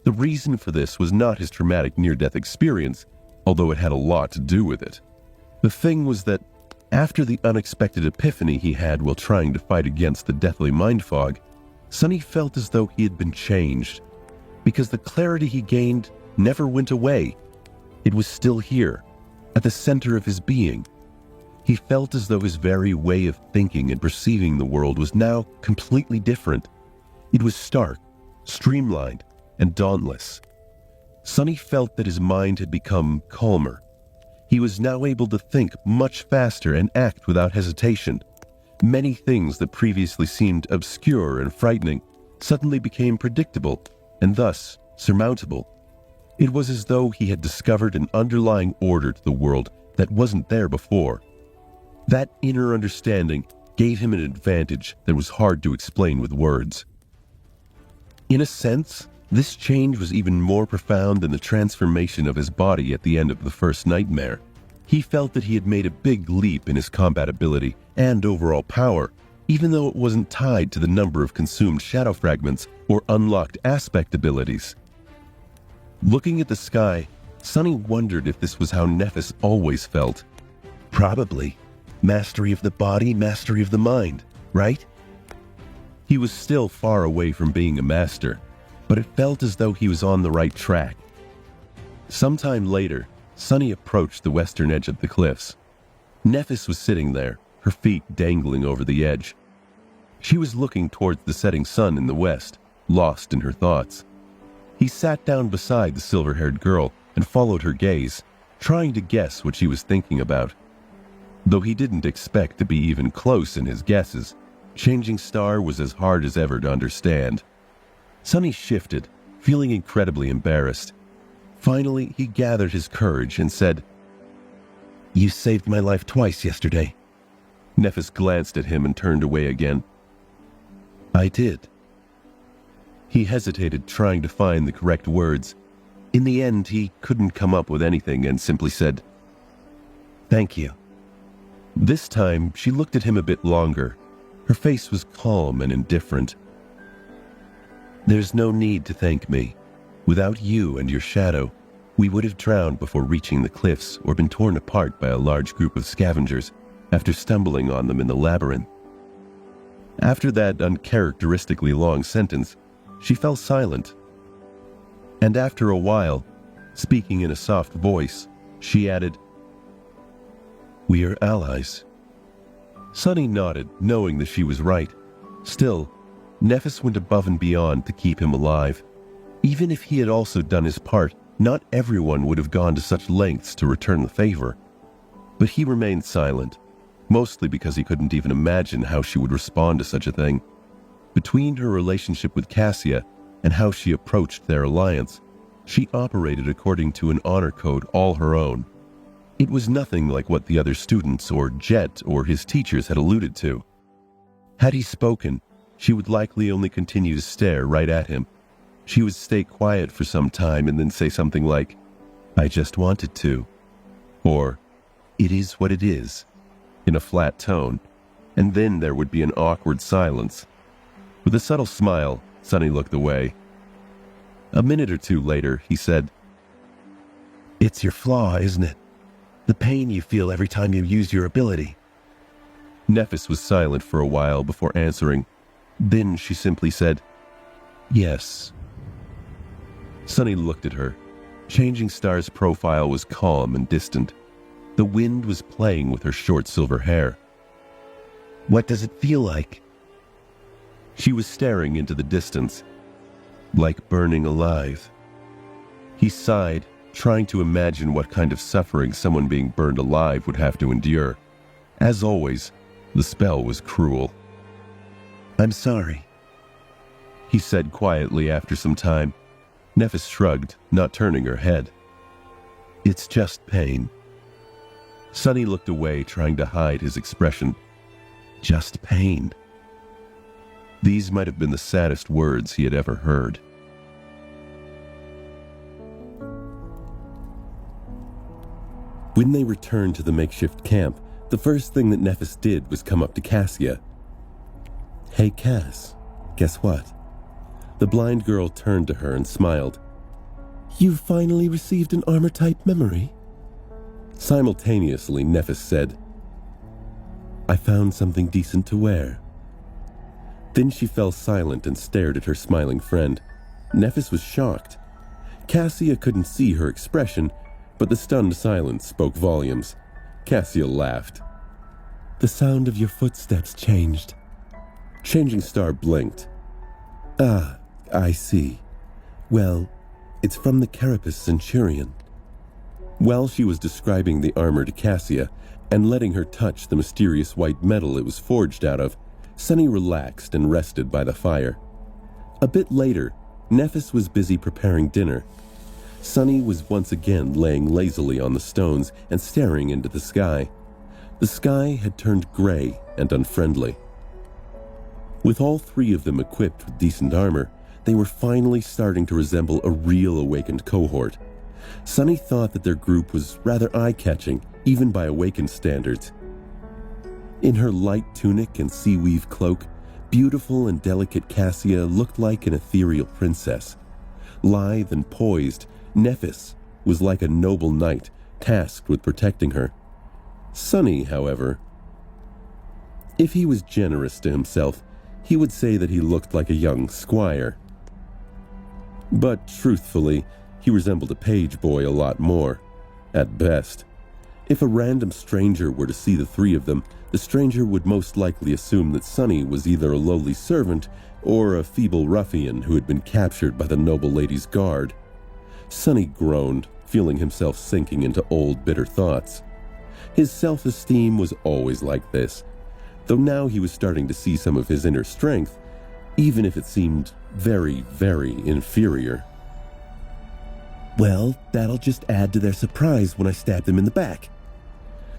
The reason for this was not his traumatic near-death experience, although it had a lot to do with it. The thing was that, after the unexpected epiphany he had while trying to fight against the deathly mind fog, Sunny felt as though he had been changed, because the clarity he gained never went away. It was still here, at the center of his being. He felt as though his very way of thinking and perceiving the world was now completely different. It was stark, streamlined, and dauntless. Sunny felt that his mind had become calmer. He was now able to think much faster and act without hesitation. Many things that previously seemed obscure and frightening suddenly became predictable and thus surmountable. It was as though he had discovered an underlying order to the world that wasn't there before. That inner understanding gave him an advantage that was hard to explain with words. In a sense, this change was even more profound than the transformation of his body at the end of the first nightmare. He felt that he had made a big leap in his combat ability and overall power, even though it wasn't tied to the number of consumed shadow fragments or unlocked aspect abilities. Looking at the sky, Sunny wondered if this was how Nephis always felt. Probably. Mastery of the body, mastery of the mind, right? He was still far away from being a master, but it felt as though he was on the right track. Sometime later, Sunny approached the western edge of the cliffs. Nephis was sitting there, her feet dangling over the edge. She was looking towards the setting sun in the west, lost in her thoughts. He sat down beside the silver-haired girl and followed her gaze, trying to guess what she was thinking about. Though he didn't expect to be even close in his guesses, Changing Star was as hard as ever to understand. Sonny shifted, feeling incredibly embarrassed. Finally, he gathered his courage and said, "You saved my life twice yesterday." Nephis glanced at him and turned away again. "I did." He hesitated, trying to find the correct words. In the end, he couldn't come up with anything and simply said, "Thank you." This time, she looked at him a bit longer. Her face was calm and indifferent. "There's no need to thank me. Without you and your shadow, we would have drowned before reaching the cliffs or been torn apart by a large group of scavengers after stumbling on them in the labyrinth." After that uncharacteristically long sentence, she fell silent. And after a while, speaking in a soft voice, she added, "We are allies." Sonny nodded, knowing that she was right. Still, Nephis went above and beyond to keep him alive. Even if he had also done his part, not everyone would have gone to such lengths to return the favor. But he remained silent, mostly because he couldn't even imagine how she would respond to such a thing. Between her relationship with Cassia and how she approached their alliance, she operated according to an honor code all her own. It was nothing like what the other students or Jet or his teachers had alluded to. Had he spoken, she would likely only continue to stare right at him. She would stay quiet for some time and then say something like, "I just wanted to," or "It is what it is," in a flat tone, and then there would be an awkward silence. With a subtle smile, Sonny looked away. A minute or two later, he said, "It's your flaw, isn't it? The pain you feel every time you use your ability." Nephis was silent for a while before answering. Then she simply said, "Yes." Sonny looked at her. Changing Star's profile was calm and distant. The wind was playing with her short silver hair. "What does it feel like?" She was staring into the distance. "Like burning alive." He sighed, trying to imagine what kind of suffering someone being burned alive would have to endure. As always, the spell was cruel. "I'm sorry," he said quietly after some time. Nephis shrugged, not turning her head. "It's just pain." Sonny looked away, trying to hide his expression. Just pain. These might have been the saddest words he had ever heard. When they returned to the makeshift camp, the first thing that Nephis did was come up to Cassia. "Hey, Cass, guess what?" The blind girl turned to her and smiled. "You've finally received an armor-type memory?" Simultaneously, Nephis said, "I found something decent to wear." Then she fell silent and stared at her smiling friend. Nephis was shocked. Cassia couldn't see her expression, but the stunned silence spoke volumes. Cassia laughed. "The sound of your footsteps changed." Changing Star blinked. "Ah, I see. Well, it's from the Carapace Centurion." While she was describing the armor to Cassia and letting her touch the mysterious white metal it was forged out of, Sonny relaxed and rested by the fire. A bit later, Nephis was busy preparing dinner. Sonny was once again laying lazily on the stones and staring into the sky. The sky had turned gray and unfriendly. With all three of them equipped with decent armor, they were finally starting to resemble a real awakened cohort. Sonny thought that their group was rather eye-catching, even by awakened standards. In her light tunic and sea-weave cloak, beautiful and delicate Cassia looked like an ethereal princess. Lithe and poised, Nephis was like a noble knight tasked with protecting her. Sonny, however, if he was generous to himself, he would say that he looked like a young squire. But truthfully, he resembled a page boy a lot more, at best. If a random stranger were to see the three of them, the stranger would most likely assume that Sonny was either a lowly servant or a feeble ruffian who had been captured by the noble lady's guard. Sonny groaned, feeling himself sinking into old bitter thoughts. His self-esteem was always like this, though now he was starting to see some of his inner strength, even if it seemed very, very inferior. Well, that'll just add to their surprise when I stab them in the back.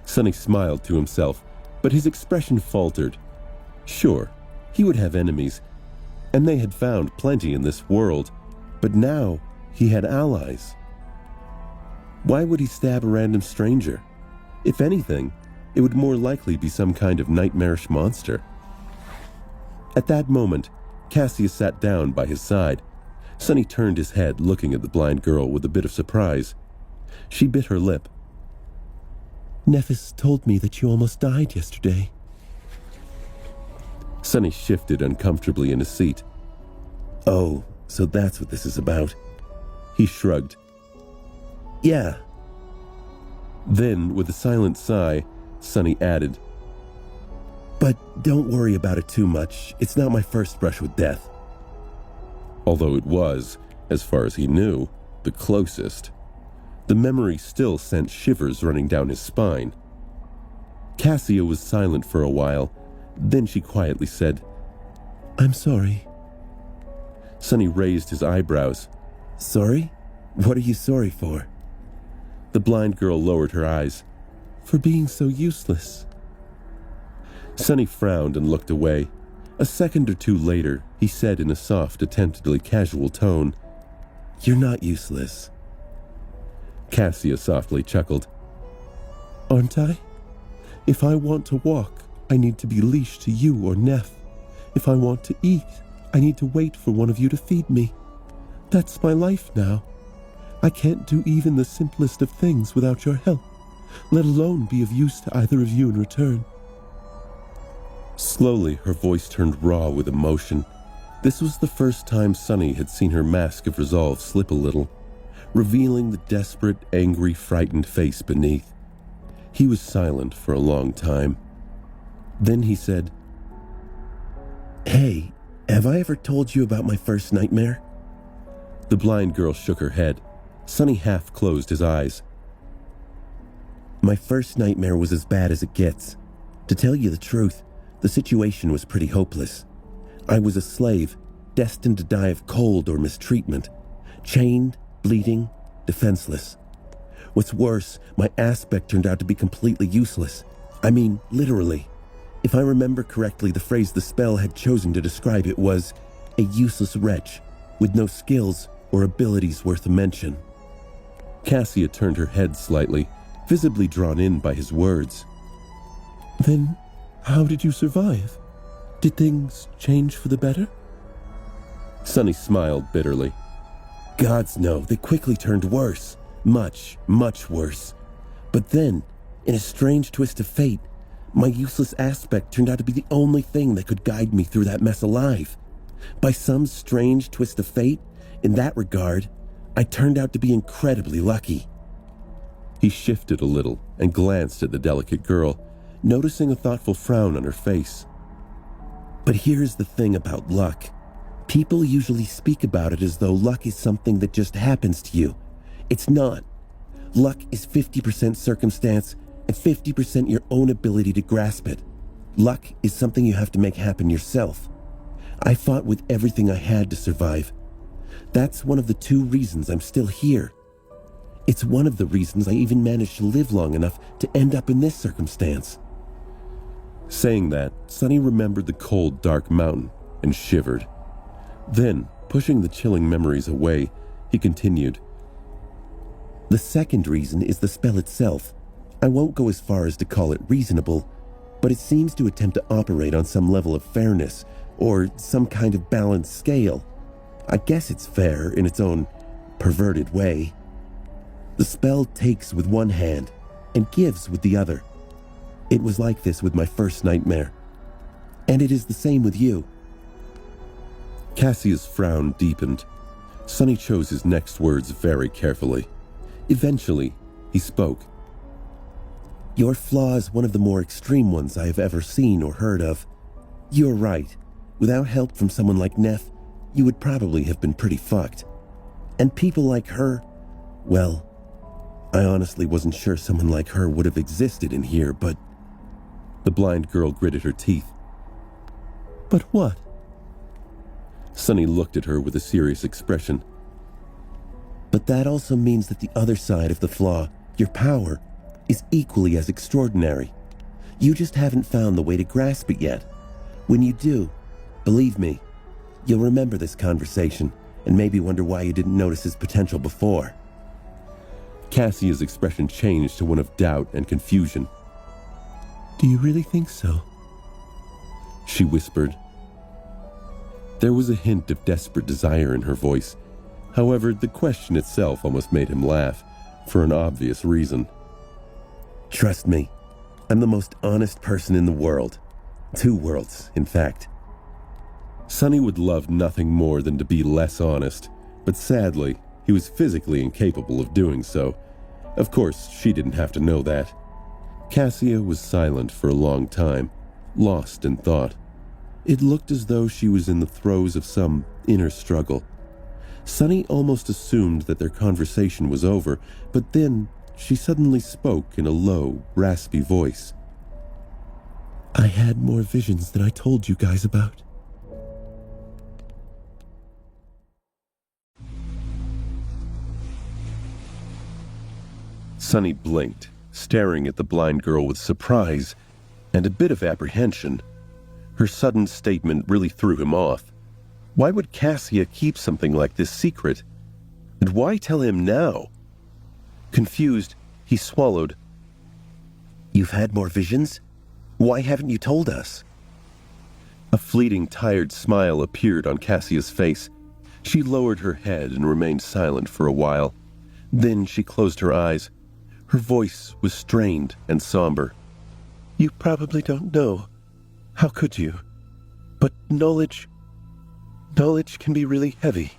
Sonny smiled to himself, but his expression faltered. Sure, he would have enemies, and they had found plenty in this world, but now he had allies. Why would he stab a random stranger? If anything, it would more likely be some kind of nightmarish monster. At that moment, Cassius sat down by his side. Sonny turned his head, looking at the blind girl with a bit of surprise. She bit her lip. Nephis told me that you almost died yesterday. Sonny shifted uncomfortably in his seat. Oh, so that's what this is about. He shrugged. Yeah. Then, with a silent sigh, Sonny added, But don't worry about it too much. It's not my first brush with death. Although it was, as far as he knew, the closest. The memory still sent shivers running down his spine. Cassia was silent for a while. Then she quietly said, I'm sorry. Sonny raised his eyebrows. Sorry? What are you sorry for? The blind girl lowered her eyes. For being so useless. Sonny frowned and looked away. A second or two later, he said in a soft, attemptedly casual tone, You're not useless. Cassia softly chuckled. Aren't I? If I want to walk, I need to be leashed to you or Neph. If I want to eat, I need to wait for one of you to feed me. That's my life now. I can't do even the simplest of things without your help, let alone be of use to either of you in return. Slowly, her voice turned raw with emotion. This was the first time Sonny had seen her mask of resolve slip a little, revealing the desperate, angry, frightened face beneath. He was silent for a long time. Then he said, Hey, have I ever told you about my first nightmare? The blind girl shook her head. Sonny half closed his eyes. My first nightmare was as bad as it gets. To tell you the truth, the situation was pretty hopeless. I was a slave, destined to die of cold or mistreatment, chained, bleeding, defenseless. What's worse, my aspect turned out to be completely useless. I mean, literally. If I remember correctly, the phrase the spell had chosen to describe it was a useless wretch, with no skills or abilities worth a mention. Cassia turned her head slightly, visibly drawn in by his words. Then, how did you survive? Did things change for the better? Sonny smiled bitterly. Gods no, they quickly turned worse. Much, much worse. But then, in a strange twist of fate, my useless aspect turned out to be the only thing that could guide me through that mess alive. By some strange twist of fate, in that regard, I turned out to be incredibly lucky. He shifted a little and glanced at the delicate girl, noticing a thoughtful frown on her face. But here's the thing about luck. People usually speak about it as though luck is something that just happens to you. It's not. Luck is 50% circumstance and 50% your own ability to grasp it. Luck is something you have to make happen yourself. I fought with everything I had to survive. That's one of the 2 reasons I'm still here. It's one of the reasons I even managed to live long enough to end up in this circumstance. Saying that, Sonny remembered the cold, dark mountain and shivered. Then, pushing the chilling memories away, he continued. The second reason is the spell itself. I won't go as far as to call it reasonable, but it seems to attempt to operate on some level of fairness or some kind of balanced scale. I guess it's fair in its own perverted way. The spell takes with one hand and gives with the other. It was like this with my first nightmare. And it is the same with you. Cassia's frown deepened. Sonny chose his next words very carefully. Eventually, he spoke. Your flaw is one of the more extreme ones I have ever seen or heard of. You're right. Without help from someone like Neph, you would probably have been pretty fucked. And people like her, well, I honestly wasn't sure someone like her would have existed in here, but... The blind girl gritted her teeth. But what? Sunny looked at her with a serious expression. But that also means that the other side of the flaw, your power, is equally as extraordinary. You just haven't found the way to grasp it yet. When you do, believe me, you'll remember this conversation and maybe wonder why you didn't notice its potential before. Cassia's expression changed to one of doubt and confusion. Do you really think so? She whispered. There was a hint of desperate desire in her voice. However, the question itself almost made him laugh, for an obvious reason. Trust me, I'm the most honest person in the world. 2 worlds, in fact. Sunny would love nothing more than to be less honest, but sadly, he was physically incapable of doing so. Of course, she didn't have to know that. Cassia was silent for a long time, lost in thought. It looked as though she was in the throes of some inner struggle. Sunny almost assumed that their conversation was over, but then she suddenly spoke in a low, raspy voice. I had more visions than I told you guys about. Sunny blinked, staring at the blind girl with surprise and a bit of apprehension. Her sudden statement really threw him off. Why would Cassia keep something like this secret? And why tell him now? Confused, he swallowed. You've had more visions? Why haven't you told us? A fleeting, tired smile appeared on Cassia's face. She lowered her head and remained silent for a while. Then she closed her eyes. Her voice was strained and somber. You probably don't know. How could you? But knowledge can be really heavy.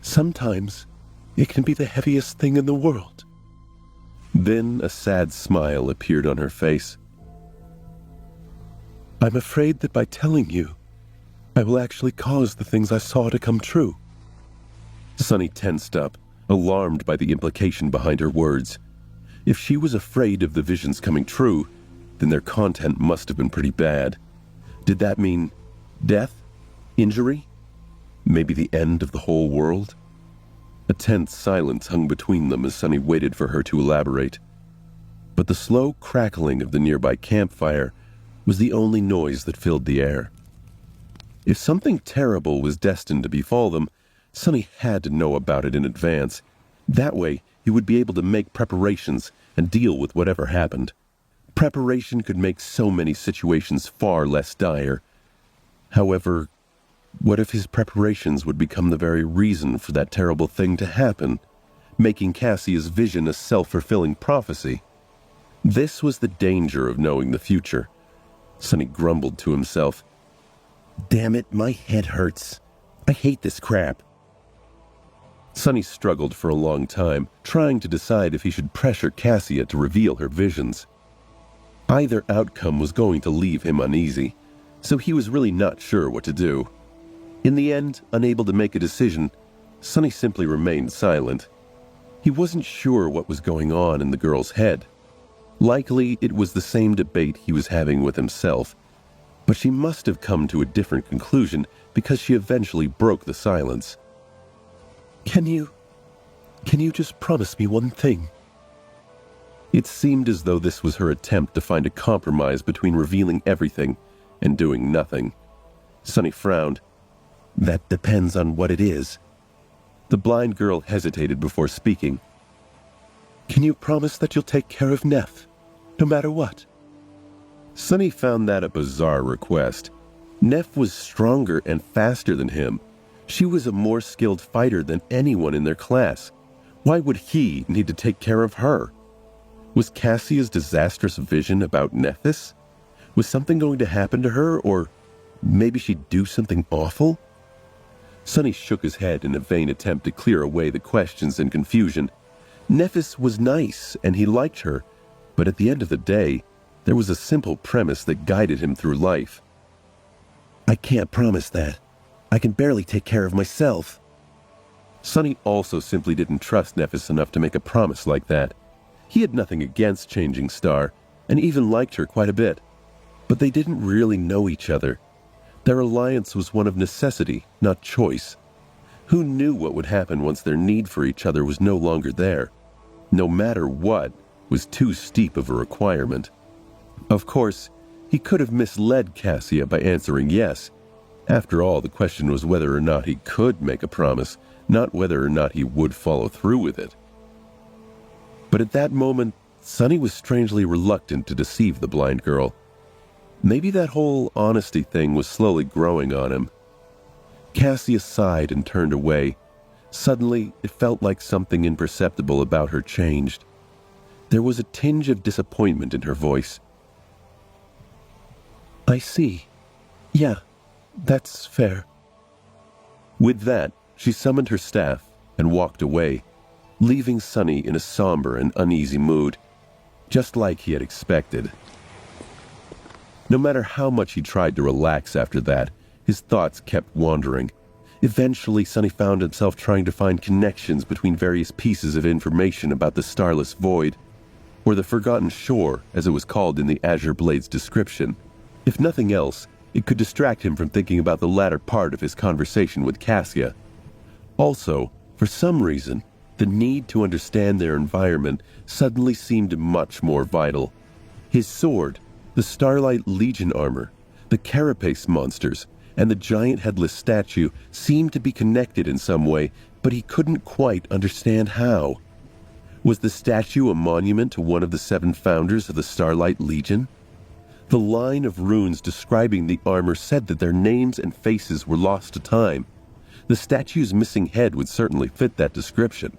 Sometimes it can be the heaviest thing in the world. Then a sad smile appeared on her face. I'm afraid that by telling you, I will actually cause the things I saw to come true. Sunny tensed up, alarmed by the implication behind her words. If she was afraid of the visions coming true, then their content must have been pretty bad. Did that mean death? Injury? Maybe the end of the whole world? A tense silence hung between them as Sunny waited for her to elaborate. But the slow crackling of the nearby campfire was the only noise that filled the air. If something terrible was destined to befall them, Sunny had to know about it in advance. That way, he would be able to make preparations and deal with whatever happened. Preparation could make so many situations far less dire. However, what if his preparations would become the very reason for that terrible thing to happen, making Cassia's vision a self-fulfilling prophecy? This was the danger of knowing the future. Sunny grumbled to himself. Damn it, my head hurts. I hate this crap. Sunny struggled for a long time, trying to decide if he should pressure Cassia to reveal her visions. Either outcome was going to leave him uneasy, so he was really not sure what to do. In the end, unable to make a decision, Sunny simply remained silent. He wasn't sure what was going on in the girl's head. Likely, it was the same debate he was having with himself, but she must have come to a different conclusion because she eventually broke the silence. Can you just promise me one thing? It seemed as though this was her attempt to find a compromise between revealing everything and doing nothing. Sunny frowned. That depends on what it is. The blind girl hesitated before speaking. Can you promise that you'll take care of Neff, no matter what? Sunny found that a bizarre request. Neff was stronger and faster than him. She was a more skilled fighter than anyone in their class. Why would he need to take care of her? Was Cassia's disastrous vision about Nephis? Was something going to happen to her, or maybe she'd do something awful? Sunny shook his head in a vain attempt to clear away the questions and confusion. Nephis was nice, and he liked her, but at the end of the day, there was a simple premise that guided him through life. I can't promise that. I can barely take care of myself. Sonny also simply didn't trust Nephis enough to make a promise like that. He had nothing against Changing Star, and even liked her quite a bit. But they didn't really know each other. Their alliance was one of necessity, not choice. Who knew what would happen once their need for each other was no longer there? No matter what was too steep of a requirement. Of course, he could have misled Cassia by answering yes. After all, the question was whether or not he could make a promise, not whether or not he would follow through with it. But at that moment, Sonny was strangely reluctant to deceive the blind girl. Maybe that whole honesty thing was slowly growing on him. Cassia sighed and turned away. Suddenly, it felt like something imperceptible about her changed. There was a tinge of disappointment in her voice. I see. Yeah, that's fair. With that, she summoned her staff and walked away, leaving Sonny in a somber and uneasy mood, just like he had expected. No matter how much he tried to relax after that, his thoughts kept wandering. Eventually, Sonny found himself trying to find connections between various pieces of information about the Starless Void, or the Forgotten Shore, as it was called in the Azure Blade's description. If nothing else, it could distract him from thinking about the latter part of his conversation with Cassia. Also, for some reason, the need to understand their environment suddenly seemed much more vital. His sword, the Starlight Legion armor, the Carapace monsters, and the giant headless statue seemed to be connected in some way, but he couldn't quite understand how. Was the statue a monument to one of the 7 founders of the Starlight Legion? The line of runes describing the armor said that their names and faces were lost to time. The statue's missing head would certainly fit that description.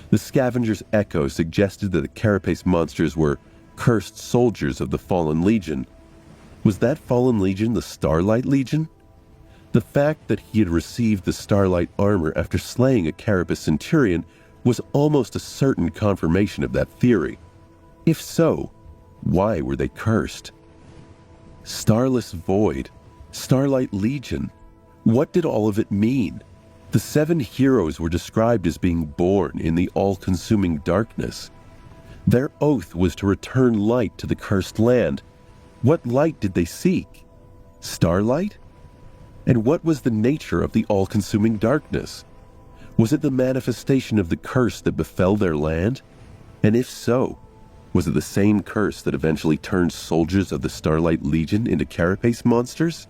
The scavenger's echo suggested that the Carapace monsters were cursed soldiers of the Fallen Legion. Was that Fallen Legion the Starlight Legion? The fact that he had received the Starlight armor after slaying a Carapace centurion was almost a certain confirmation of that theory. If so, why were they cursed? Starless Void, Starlight Legion. What did all of it mean? The 7 heroes were described as being born in the all-consuming darkness. Their oath was to return light to the cursed land. What light did they seek? Starlight? And what was the nature of the all-consuming darkness? Was it the manifestation of the curse that befell their land? And if so, was it the same curse that eventually turned soldiers of the Starlight Legion into Carapace monsters?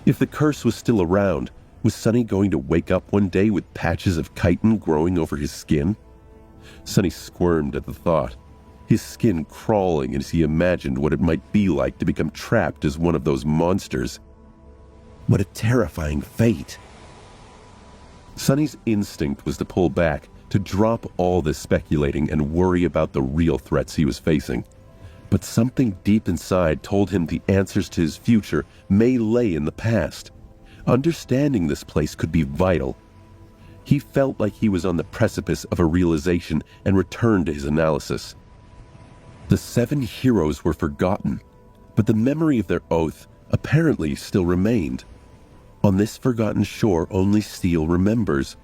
If the curse was still around, was Sonny going to wake up one day with patches of chitin growing over his skin? Sonny squirmed at the thought, his skin crawling as he imagined what it might be like to become trapped as one of those monsters. What a terrifying fate. Sonny's instinct was to pull back, to drop all this speculating and worry about the real threats he was facing. But something deep inside told him the answers to his future may lay in the past. Understanding this place could be vital. He felt like he was on the precipice of a realization and returned to his analysis. The 7 heroes were forgotten, but the memory of their oath apparently still remained. On this forgotten shore only steel remembers.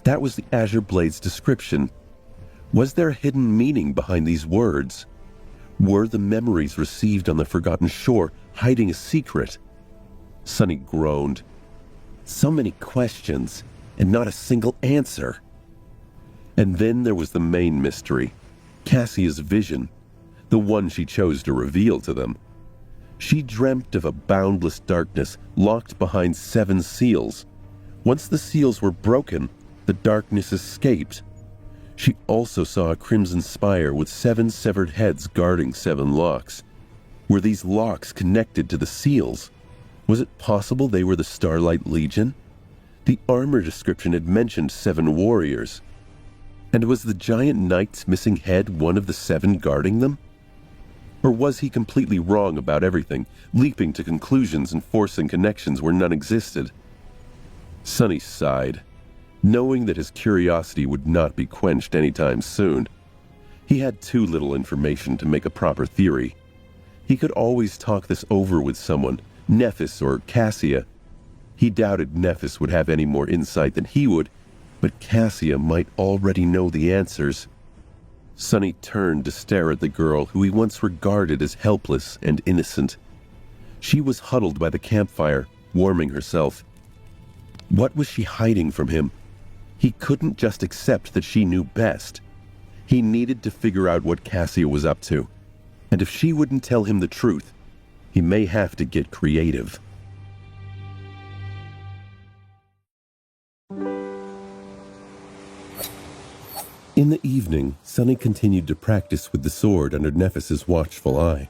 That was the Azure Blade's description. Was there a hidden meaning behind these words? Were the memories received on the forgotten shore hiding a secret? Sonny groaned. So many questions, and not a single answer. And then there was the main mystery, Cassia's vision, the one she chose to reveal to them. She dreamt of a boundless darkness locked behind 7 seals. Once the seals were broken, the darkness escaped. She also saw a crimson spire with 7 severed heads guarding 7 locks. Were these locks connected to the seals? Was it possible they were the Starlight Legion? The armor description had mentioned 7 warriors. And was the giant knight's missing head one of the 7 guarding them? Or was he completely wrong about everything, leaping to conclusions and forcing connections where none existed? Sonny sighed, knowing that his curiosity would not be quenched anytime soon. He had too little information to make a proper theory. He could always talk this over with someone, Nephis or Cassia. He doubted Nephis would have any more insight than he would, But Cassia might already know the answers. Sunny turned to stare at the girl who he once regarded as helpless and innocent. She was huddled by the campfire, warming herself. What was she hiding from him? He couldn't just accept that she knew best. He needed to figure out what Cassia was up to. And if she wouldn't tell him the truth, he may have to get creative. In the evening, Sunny continued to practice with the sword under Nephis's watchful eye.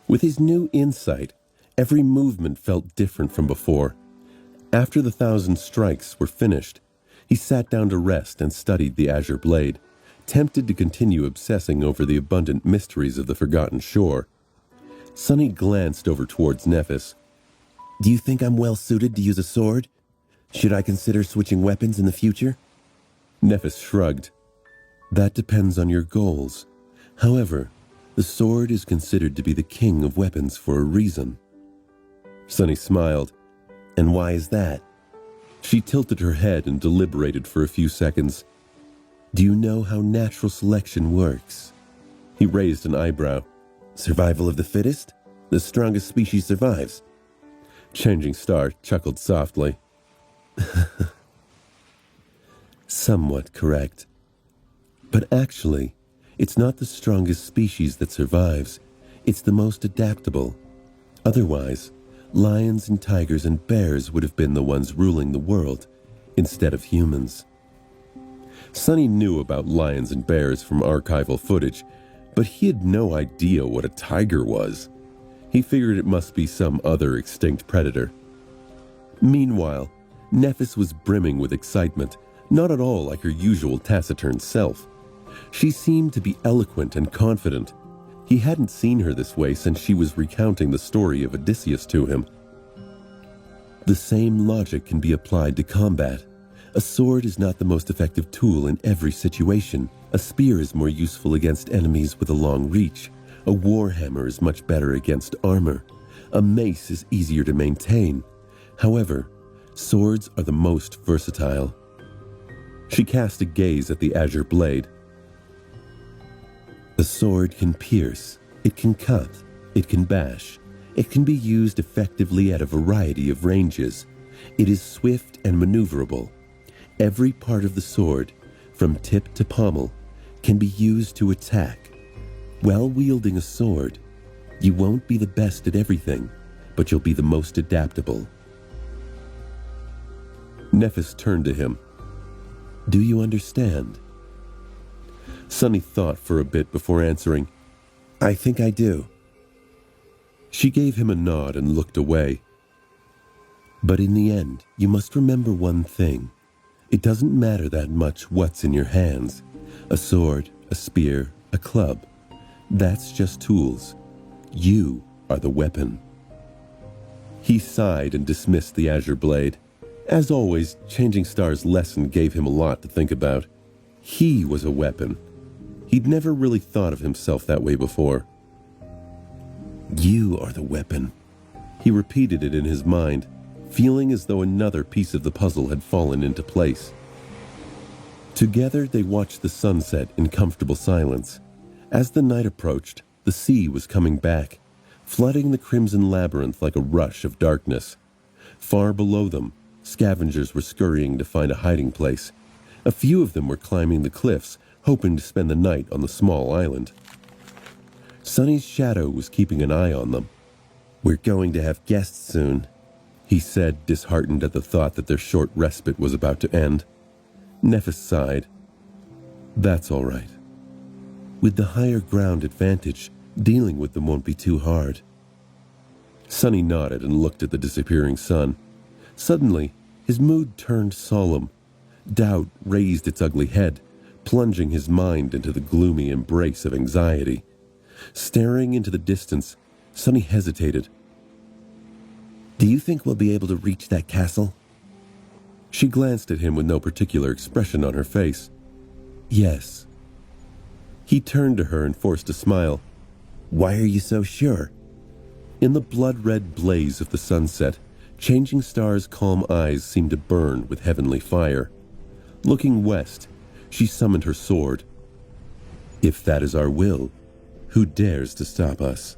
With his new insight, every movement felt different from before. After the 1,000 strikes were finished, he sat down to rest and studied the azure blade, tempted to continue obsessing over the abundant mysteries of the forgotten shore. Sunny glanced over towards Nephis. "Do you think I'm well suited to use a sword? Should I consider switching weapons in the future?" Nephis shrugged. "That depends on your goals. However, the sword is considered to be the king of weapons for a reason." Sunny smiled. "And why is that?" She tilted her head and deliberated for a few seconds. "Do you know how natural selection works?" He raised an eyebrow. "Survival of the fittest? The strongest species survives." Changing Star chuckled softly. "Somewhat correct. But actually, it's not the strongest species that survives. It's the most adaptable. Otherwise, lions and tigers and bears would have been the ones ruling the world, instead of humans." Sunny knew about lions and bears from archival footage, but he had no idea what a tiger was. He figured it must be some other extinct predator. Meanwhile, Nephis was brimming with excitement, not at all like her usual taciturn self. She seemed to be eloquent and confident. He hadn't seen her this way since she was recounting the story of Odysseus to him. The same logic can be applied to combat. A sword is not the most effective tool in every situation. A spear is more useful against enemies with a long reach. A warhammer is much better against armor. A mace is easier to maintain. However, swords are the most versatile. She cast a gaze at the azure blade. The sword can pierce, it can cut, it can bash. It can be used effectively at a variety of ranges. It is swift and maneuverable. Every part of the sword, from tip to pommel, can be used to attack. While wielding a sword, you won't be the best at everything, but you'll be the most adaptable. Nephis turned to him. "Do you understand?" Sunny thought for a bit before answering, "I think I do." She gave him a nod and looked away. "But in the end, you must remember one thing. It doesn't matter that much what's in your hands. A sword, a spear, a club. That's just tools. You are the weapon." He sighed and dismissed the azure blade. As always, Changing Star's lesson gave him a lot to think about. He was a weapon. He'd never really thought of himself that way before. "You are the weapon." He repeated it in his mind, feeling as though another piece of the puzzle had fallen into place. Together they watched the sunset in comfortable silence. As the night approached, the sea was coming back, flooding the crimson labyrinth like a rush of darkness. Far below them, scavengers were scurrying to find a hiding place. A few of them were climbing the cliffs, hoping to spend the night on the small island. Sunny's shadow was keeping an eye on them. "We're going to have guests soon," he said, disheartened at the thought that their short respite was about to end. Nephis sighed. "That's all right. With the higher ground advantage, dealing with them won't be too hard." Sunny nodded and looked at the disappearing sun. Suddenly, his mood turned solemn. Doubt raised its ugly head, plunging his mind into the gloomy embrace of anxiety. Staring into the distance, Sunny hesitated. "Do you think we'll be able to reach that castle?" She glanced at him with no particular expression on her face. "Yes." He turned to her and forced a smile. "Why are you so sure?" In the blood-red blaze of the sunset, Changing Star's calm eyes seemed to burn with heavenly fire. Looking west, she summoned her sword. If that is our will, who dares to stop us?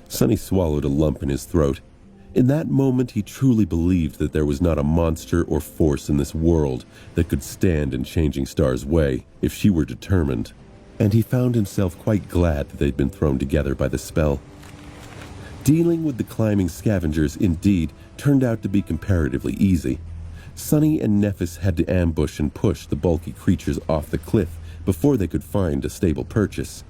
Sonny swallowed a lump in his throat. In that moment, he truly believed that there was not a monster or force in this world that could stand in Changing Star's way if she were determined, and he found himself quite glad that they'd been thrown together by the spell. Dealing with the climbing scavengers, indeed, turned out to be comparatively easy. Sonny and Nephis had to ambush and push the bulky creatures off the cliff before they could find a stable purchase.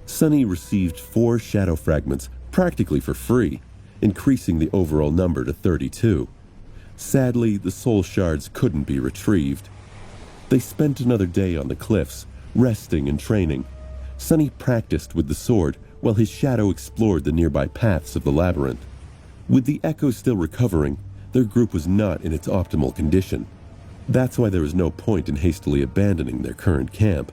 Sonny received 4 shadow fragments practically for free, increasing the overall number to 32. Sadly, the soul shards couldn't be retrieved. They spent another day on the cliffs, resting and training. Sonny practiced with the sword while his shadow explored the nearby paths of the labyrinth. With the echo still recovering, their group was not in its optimal condition. That's why there was no point in hastily abandoning their current camp.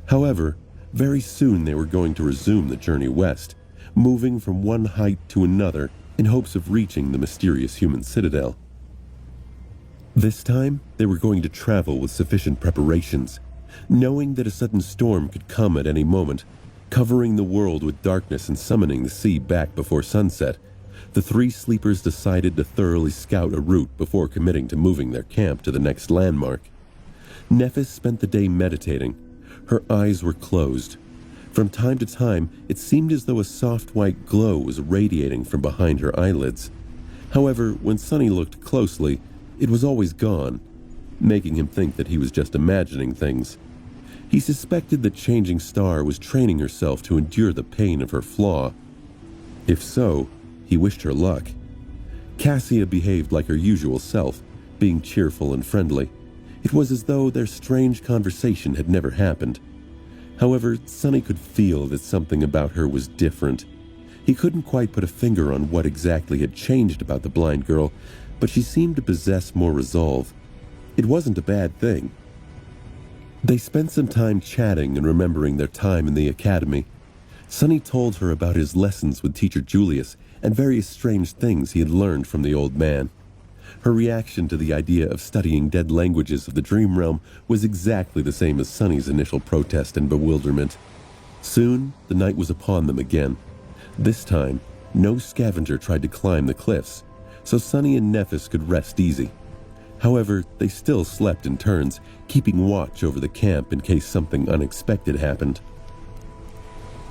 However, very soon they were going to resume the journey west, moving from one height to another in hopes of reaching the mysterious human citadel. This time, they were going to travel with sufficient preparations, knowing that a sudden storm could come at any moment, covering the world with darkness and summoning the sea back before sunset. The 3 sleepers decided to thoroughly scout a route before committing to moving their camp to the next landmark. Nephis spent the day meditating. Her eyes were closed. From time to time, it seemed as though a soft white glow was radiating from behind her eyelids. However, when Sonny looked closely, it was always gone, making him think that he was just imagining things. He suspected that Changing Star was training herself to endure the pain of her flaw. If so, he wished her luck. Cassia behaved like her usual self, being cheerful and friendly. It was as though their strange conversation had never happened. However, Sonny could feel that something about her was different. He couldn't quite put a finger on what exactly had changed about the blind girl, but she seemed to possess more resolve. It wasn't a bad thing. They spent some time chatting and remembering their time in the academy. Sonny told her about his lessons with Teacher Julius and various strange things he had learned from the old man. Her reaction to the idea of studying dead languages of the dream realm was exactly the same as Sonny's initial protest and bewilderment. Soon, the night was upon them again. This time, no scavenger tried to climb the cliffs, so Sonny and Nephis could rest easy. However, they still slept in turns, keeping watch over the camp in case something unexpected happened.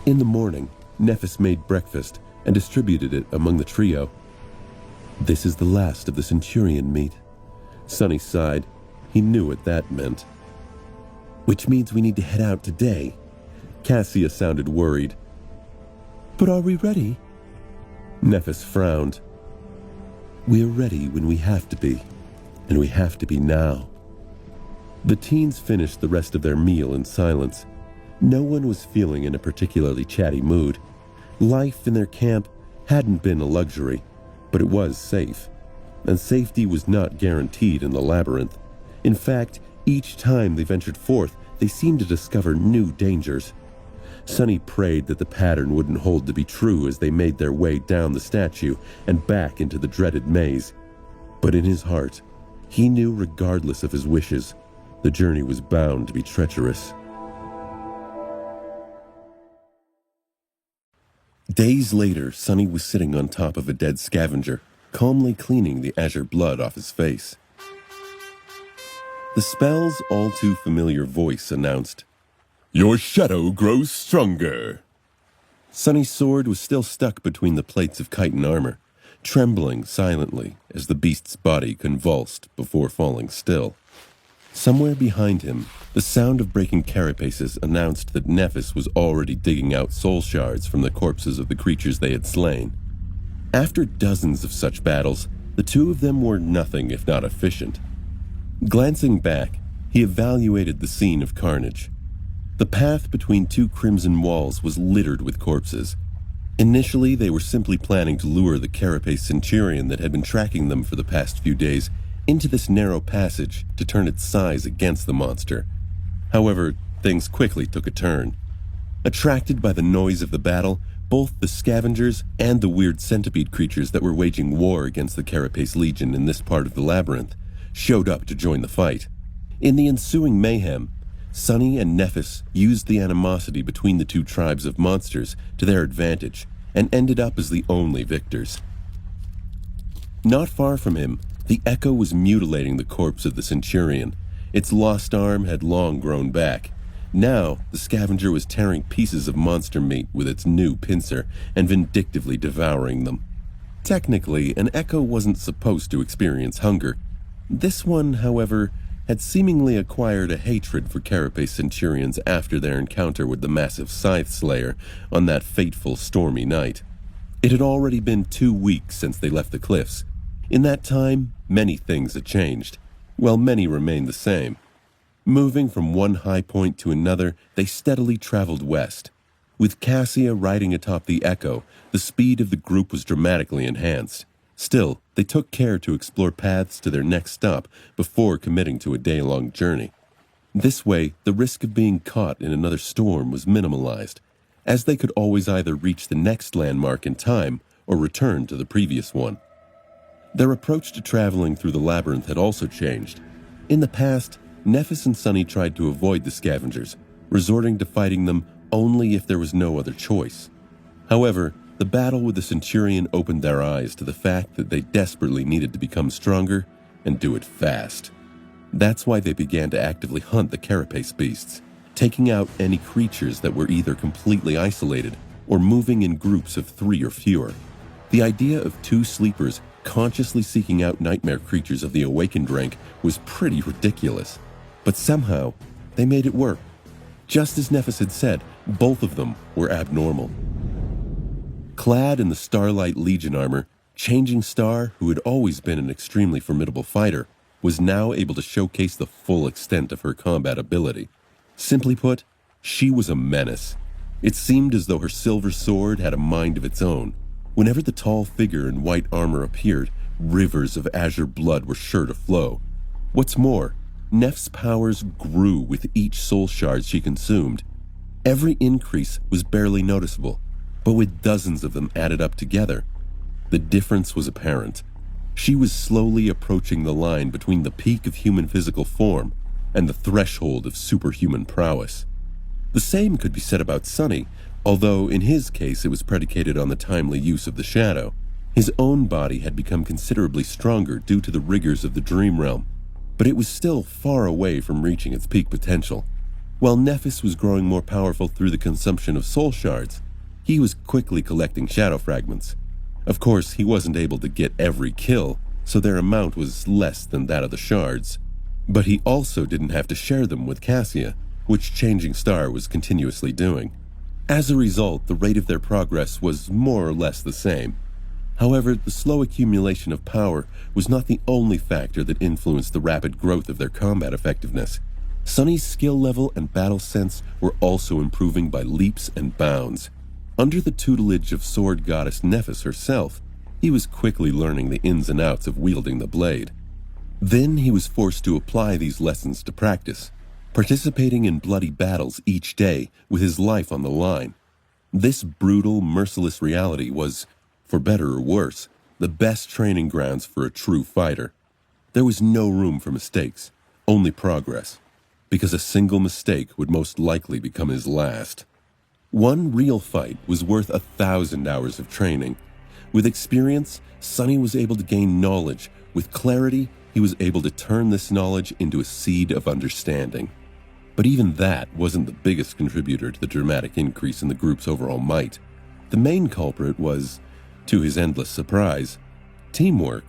In the morning, Nephis made breakfast and distributed it among the trio. "This is the last of the Centurion meat." Sonny sighed. He knew what that meant. "Which means we need to head out today." Cassia sounded worried. "But are we ready?" Nephis frowned. "We're ready when we have to be, and we have to be now." The teens finished the rest of their meal in silence. No one was feeling in a particularly chatty mood. Life in their camp hadn't been a luxury, but it was safe. And safety was not guaranteed in the labyrinth. In fact, each time they ventured forth, they seemed to discover new dangers. Sonny prayed that the pattern wouldn't hold to be true as they made their way down the statue and back into the dreaded maze. But in his heart, he knew regardless of his wishes, the journey was bound to be treacherous. Days later, Sonny was sitting on top of a dead scavenger, calmly cleaning the azure blood off his face. The spell's all-too-familiar voice announced, "Your shadow grows stronger." Sonny's sword was still stuck between the plates of chitin armor, trembling silently as the beast's body convulsed before falling still. Somewhere behind him, the sound of breaking carapaces announced that Nephis was already digging out soul shards from the corpses of the creatures they had slain. After dozens of such battles, the two of them were nothing if not efficient. Glancing back, he evaluated the scene of carnage. The path between 2 crimson walls was littered with corpses. Initially, they were simply planning to lure the carapace centurion that had been tracking them for the past few days into this narrow passage to turn its size against the monster. However, things quickly took a turn. Attracted by the noise of the battle, Both the scavengers and the weird centipede creatures that were waging war against the Carapace Legion in this part of the labyrinth showed up to join the fight. In the ensuing mayhem, Sunny and Nephis used the animosity between the two tribes of monsters to their advantage and ended up as the only victors. Not far from him, the Echo was mutilating the corpse of the Centurion. Its lost arm had long grown back. Now, the scavenger was tearing pieces of monster meat with its new pincer and vindictively devouring them. Technically, an Echo wasn't supposed to experience hunger. This one, however, had seemingly acquired a hatred for Carapace Centurions after their encounter with the massive Scythe Slayer on that fateful stormy night. It had already been 2 weeks since they left the cliffs. In that time, many things had changed, while many remained the same. Moving from one high point to another, they steadily traveled west. With Cassia riding atop the Echo, the speed of the group was dramatically enhanced. Still, they took care to explore paths to their next stop before committing to a day-long journey. This way, the risk of being caught in another storm was minimalized, as they could always either reach the next landmark in time or return to the previous one. Their approach to traveling through the labyrinth had also changed. In the past, Nephis and Sunny tried to avoid the scavengers, resorting to fighting them only if there was no other choice. However, the battle with the Centurion opened their eyes to the fact that they desperately needed to become stronger and do it fast. That's why they began to actively hunt the Carapace beasts, taking out any creatures that were either completely isolated or moving in groups of 3 or fewer. The idea of 2 sleepers consciously seeking out nightmare creatures of the awakened rank was pretty ridiculous. But somehow, they made it work. Just as Nephis had said, both of them were abnormal. Clad in the Starlight Legion armor, Changing Star, who had always been an extremely formidable fighter, was now able to showcase the full extent of her combat ability. Simply put, she was a menace. It seemed as though her silver sword had a mind of its own. Whenever the tall figure in white armor appeared, rivers of azure blood were sure to flow. What's more, Neph's powers grew with each soul shard she consumed. Every increase was barely noticeable, but with dozens of them added up together, the difference was apparent. She was slowly approaching the line between the peak of human physical form and the threshold of superhuman prowess. The same could be said about Sunny, although in his case it was predicated on the timely use of the shadow. His own body had become considerably stronger due to the rigors of the dream realm, but it was still far away from reaching its peak potential. While Nephis was growing more powerful through the consumption of soul shards, he was quickly collecting shadow fragments. Of course, he wasn't able to get every kill, so their amount was less than that of the shards. But he also didn't have to share them with Cassia, which Changing Star was continuously doing. As a result, the rate of their progress was more or less the same. However, the slow accumulation of power was not the only factor that influenced the rapid growth of their combat effectiveness. Sunny's skill level and battle sense were also improving by leaps and bounds. Under the tutelage of sword goddess Nephis herself, he was quickly learning the ins and outs of wielding the blade. Then he was forced to apply these lessons to practice, participating in bloody battles each day with his life on the line. This brutal, merciless reality was, for better or worse, the best training grounds for a true fighter. There was no room for mistakes, only progress, because a single mistake would most likely become his last. One real fight was worth 1,000 hours of training. With experience, Sunny was able to gain knowledge. With clarity, he was able to turn this knowledge into a seed of understanding. But even that wasn't the biggest contributor to the dramatic increase in the group's overall might. The main culprit was, to his endless surprise, teamwork.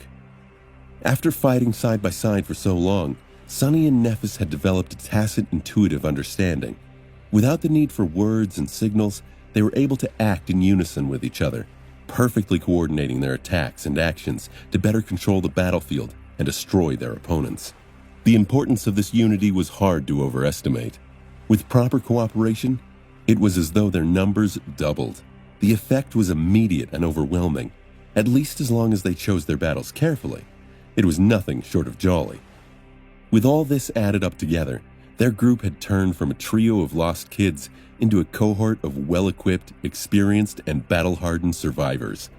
After fighting side by side for so long, Sunny and Nephis had developed a tacit, intuitive understanding. Without the need for words and signals, they were able to act in unison with each other, perfectly coordinating their attacks and actions to better control the battlefield and destroy their opponents. The importance of this unity was hard to overestimate. With proper cooperation, it was as though their numbers doubled. The effect was immediate and overwhelming, at least as long as they chose their battles carefully. It was nothing short of jolly. With all this added up together, Their group had turned from a trio of lost kids into a cohort of well-equipped, experienced, and battle-hardened survivors.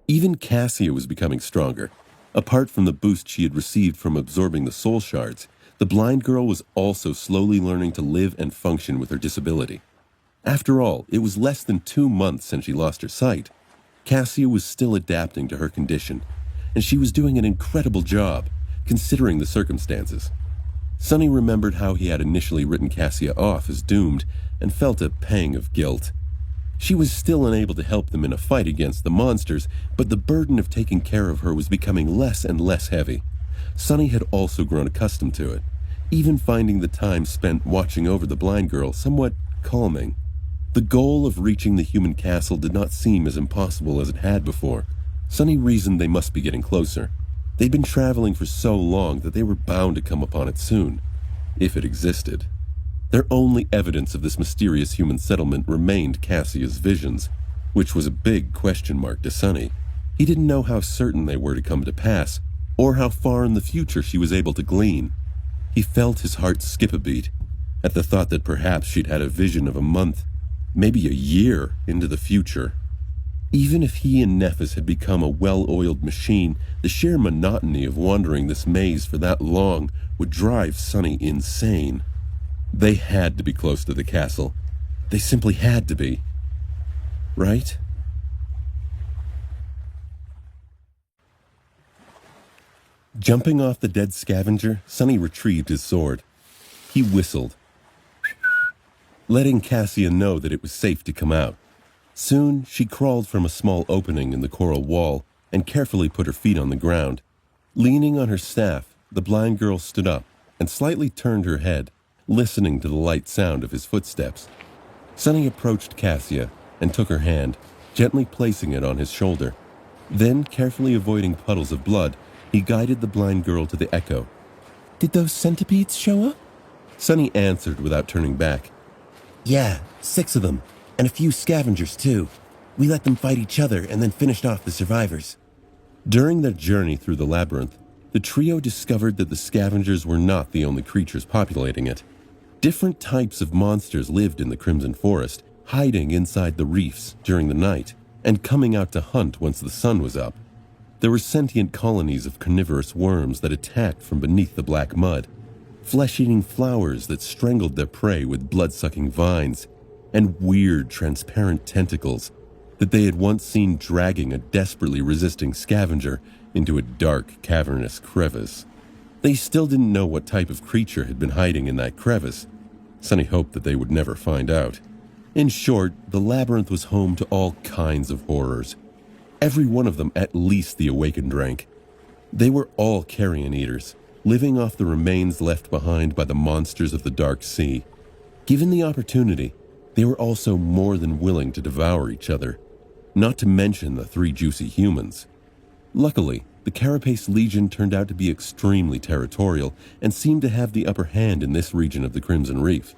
Even Cassia was becoming stronger. Apart from the boost she had received from absorbing the soul shards, the blind girl was also slowly learning to live and function with her disability. After all, it was less than 2 months since she lost her sight. Cassia was still adapting to her condition, and she was doing an incredible job, considering the circumstances. Sonny remembered how he had initially written Cassia off as doomed and felt a pang of guilt. She was still unable to help them in a fight against the monsters, but the burden of taking care of her was becoming less and less heavy. Sonny had also grown accustomed to it, even finding the time spent watching over the blind girl somewhat calming. The goal of reaching the human castle did not seem as impossible as it had before. Sonny reasoned they must be getting closer. They'd been traveling for so long that they were bound to come upon it soon, if it existed. Their only evidence of this mysterious human settlement remained Cassia's visions, which was a big question mark to Sonny. He didn't know how certain they were to come to pass, or how far in the future she was able to glean. He felt his heart skip a beat at the thought that perhaps she'd had a vision of a month, maybe a year into the future. Even if he and Nephis had become a well-oiled machine, the sheer monotony of wandering this maze for that long would drive Sonny insane. They had to be close to the castle. They simply had to be. Right? Jumping off the dead scavenger, Sonny retrieved his sword. He whistled, letting Cassia know that it was safe to come out. Soon, she crawled from a small opening in the coral wall and carefully put her feet on the ground. Leaning on her staff, the blind girl stood up and slightly turned her head, listening to the light sound of his footsteps. Sonny approached Cassia and took her hand, gently placing it on his shoulder. Then, carefully avoiding puddles of blood, he guided the blind girl to the echo. Did those centipedes show up? Sonny answered without turning back. Yeah, 6 of them. And a few scavengers, too. We let them fight each other and then finished off the survivors. During their journey through the labyrinth, the trio discovered that the scavengers were not the only creatures populating it. Different types of monsters lived in the Crimson Forest, hiding inside the reefs during the night and coming out to hunt once the sun was up. There were sentient colonies of carnivorous worms that attacked from beneath the black mud, flesh-eating flowers that strangled their prey with blood-sucking vines, and weird, transparent tentacles that they had once seen dragging a desperately resisting scavenger into a dark, cavernous crevice. They still didn't know what type of creature had been hiding in that crevice. Sonny hoped that they would never find out. In short, the labyrinth was home to all kinds of horrors. Every one of them at least the awakened rank. They were all carrion eaters, living off the remains left behind by the monsters of the Dark Sea. Given the opportunity, they were also more than willing to devour each other, not to mention the 3 juicy humans. Luckily, the Carapace Legion turned out to be extremely territorial and seemed to have the upper hand in this region of the Crimson Reef.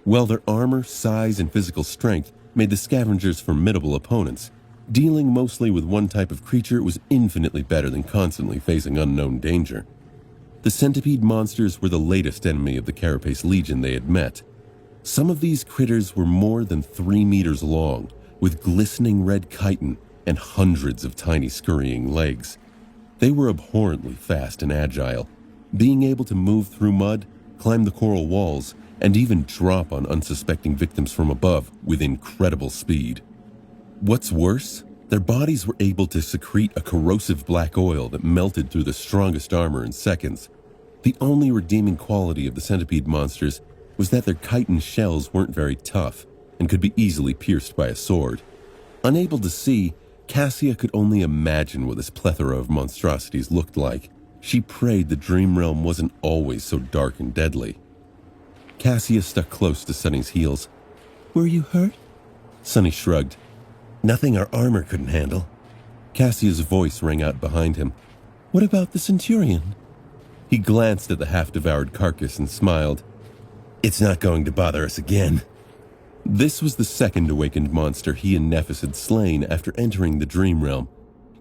While their armor, size, and physical strength made the scavengers formidable opponents, dealing mostly with one type of creature was infinitely better than constantly facing unknown danger. The centipede monsters were the latest enemy of the Carapace Legion they had met. Some of these critters were more than 3 meters long, with glistening red chitin and hundreds of tiny scurrying legs. They were abhorrently fast and agile, being able to move through mud, climb the coral walls, and even drop on unsuspecting victims from above with incredible speed. What's worse, their bodies were able to secrete a corrosive black oil that melted through the strongest armor in seconds. The only redeeming quality of the centipede monsters was that their chitin shells weren't very tough and could be easily pierced by a sword. Unable to see, Cassia could only imagine what this plethora of monstrosities looked like. She prayed the dream realm wasn't always so dark and deadly. Cassia stuck close to Sonny's heels. Were you hurt? Sonny shrugged. Nothing our armor couldn't handle. Cassia's voice rang out behind him. What about the Centurion? He glanced at the half-devoured carcass and smiled. It's not going to bother us again. This was the second awakened monster he and Nephis had slain after entering the dream realm.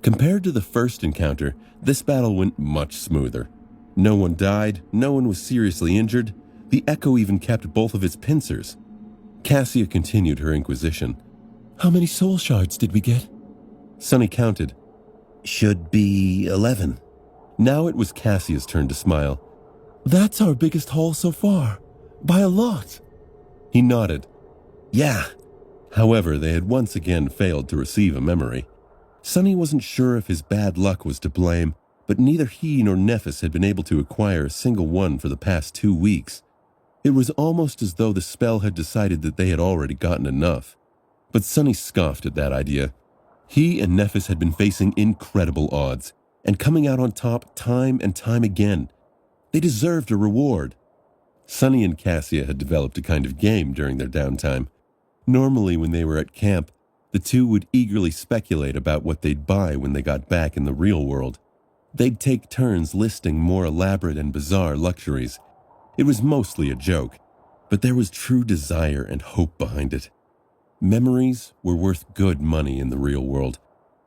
Compared to the first encounter, this battle went much smoother. No one died, no one was seriously injured. The Echo even kept both of its pincers. Cassia continued her inquisition. How many soul shards did we get? Sonny counted. Should be 11. Now it was Cassia's turn to smile. That's our biggest haul so far. By a lot. He nodded. Yeah. However, they had once again failed to receive a memory. Sonny wasn't sure if his bad luck was to blame, but neither he nor Nephis had been able to acquire a single one for the past 2 weeks. It was almost as though the spell had decided that they had already gotten enough. But Sonny scoffed at that idea. He and Nephis had been facing incredible odds, and coming out on top time and time again. They deserved a reward. Sonny and Cassia had developed a kind of game during their downtime. Normally, when they were at camp, the two would eagerly speculate about what they'd buy when they got back in the real world. They'd take turns listing more elaborate and bizarre luxuries. It was mostly a joke, but there was true desire and hope behind it. Memories were worth good money in the real world,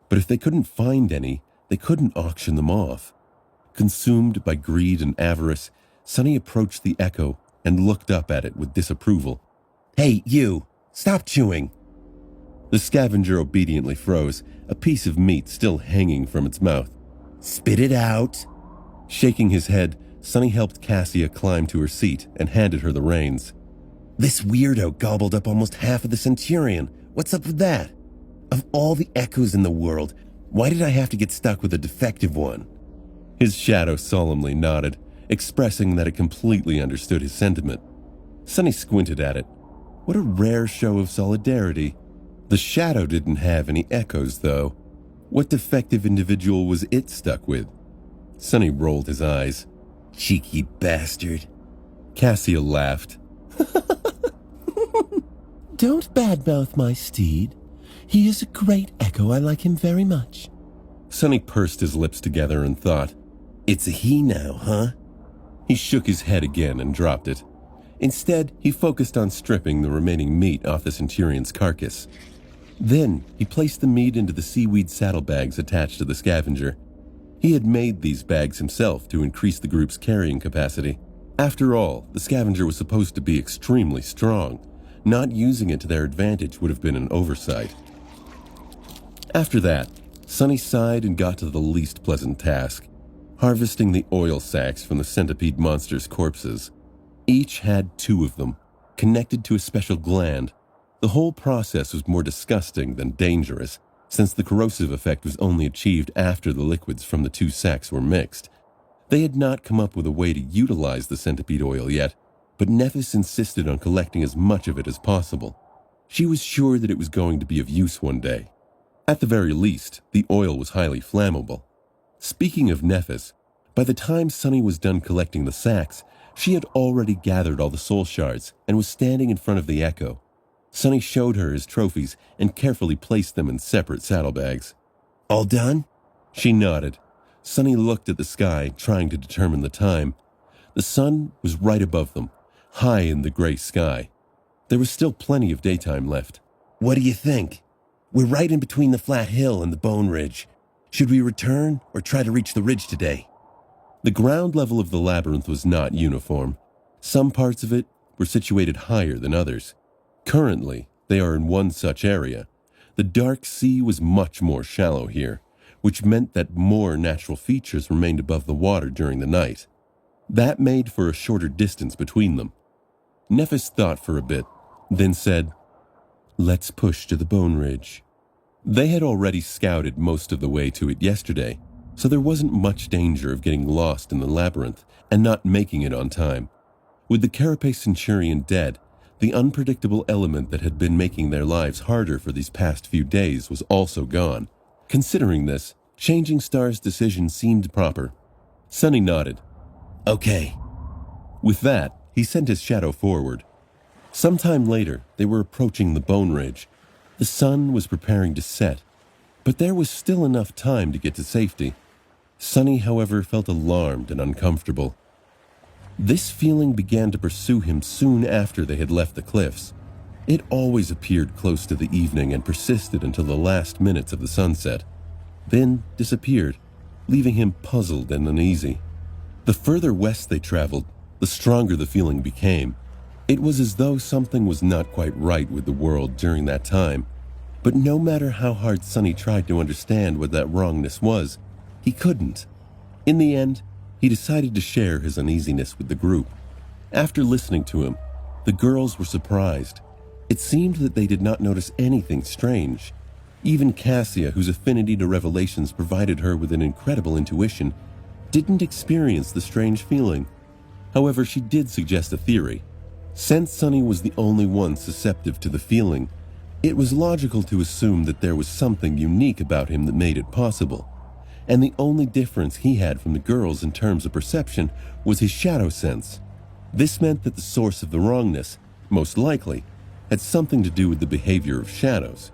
but if they couldn't find any, they couldn't auction them off. Consumed by greed and avarice, Sonny approached the Echo and looked up at it with disapproval. Hey, you! Stop chewing! The scavenger obediently froze, a piece of meat still hanging from its mouth. Spit it out! Shaking his head, Sonny helped Cassia climb to her seat and handed her the reins. This weirdo gobbled up almost half of the Centurion. What's up with that? Of all the Echoes in the world, why did I have to get stuck with a defective one? His shadow solemnly nodded, expressing that it completely understood his sentiment. Sonny squinted at it. What a rare show of solidarity. The shadow didn't have any Echoes, though. What defective individual was it stuck with? Sonny rolled his eyes. Cheeky bastard. Cassia laughed. Don't badmouth my steed. He is a great Echo. I like him very much. Sonny pursed his lips together and thought, It's a he now, huh? He shook his head again and dropped it. Instead, he focused on stripping the remaining meat off the Centurion's carcass. Then, he placed the meat into the seaweed saddlebags attached to the scavenger. He had made these bags himself to increase the group's carrying capacity. After all, the scavenger was supposed to be extremely strong. Not using it to their advantage would have been an oversight. After that, Sonny sighed and got to the least pleasant task, harvesting the oil sacs from the centipede monster's corpses. Each had 2 of them, connected to a special gland. The whole process was more disgusting than dangerous, since the corrosive effect was only achieved after the liquids from the 2 sacs were mixed. They had not come up with a way to utilize the centipede oil yet, but Nephis insisted on collecting as much of it as possible. She was sure that it was going to be of use one day. At the very least, the oil was highly flammable. Speaking of Nephis, by the time Sonny was done collecting the sacs, she had already gathered all the soul shards and was standing in front of the Echo. Sonny showed her his trophies and carefully placed them in separate saddlebags. All done? She nodded. Sonny looked at the sky, trying to determine the time. The sun was right above them, high in the gray sky. There was still plenty of daytime left. What do you think? We're right in between the flat hill and the Bone Ridge. Should we return or try to reach the ridge today? The ground level of the labyrinth was not uniform. Some parts of it were situated higher than others. Currently, they are in one such area. The dark sea was much more shallow here, which meant that more natural features remained above the water during the night. That made for a shorter distance between them. Nephis thought for a bit, then said, "Let's push to the Bone Ridge." They had already scouted most of the way to it yesterday, so there wasn't much danger of getting lost in the labyrinth and not making it on time. With the Carapace Centurion dead, the unpredictable element that had been making their lives harder for these past few days was also gone. Considering this, Changing Star's decision seemed proper. Sonny nodded. Okay. With that, he sent his shadow forward. Sometime later, they were approaching the Bone Ridge. The sun was preparing to set, but there was still enough time to get to safety. Sonny, however, felt alarmed and uncomfortable. This feeling began to pursue him soon after they had left the cliffs. It always appeared close to the evening and persisted until the last minutes of the sunset, then disappeared, leaving him puzzled and uneasy. The further west they traveled, the stronger the feeling became. It was as though something was not quite right with the world during that time. But no matter how hard Sonny tried to understand what that wrongness was, he couldn't. In the end, he decided to share his uneasiness with the group. After listening to him, the girls were surprised. It seemed that they did not notice anything strange. Even Cassia, whose affinity to revelations provided her with an incredible intuition, didn't experience the strange feeling. However, she did suggest a theory. Since Sonny was the only one susceptible to the feeling, it was logical to assume that there was something unique about him that made it possible. And the only difference he had from the girls in terms of perception was his shadow sense. This meant that the source of the wrongness, most likely, had something to do with the behavior of shadows.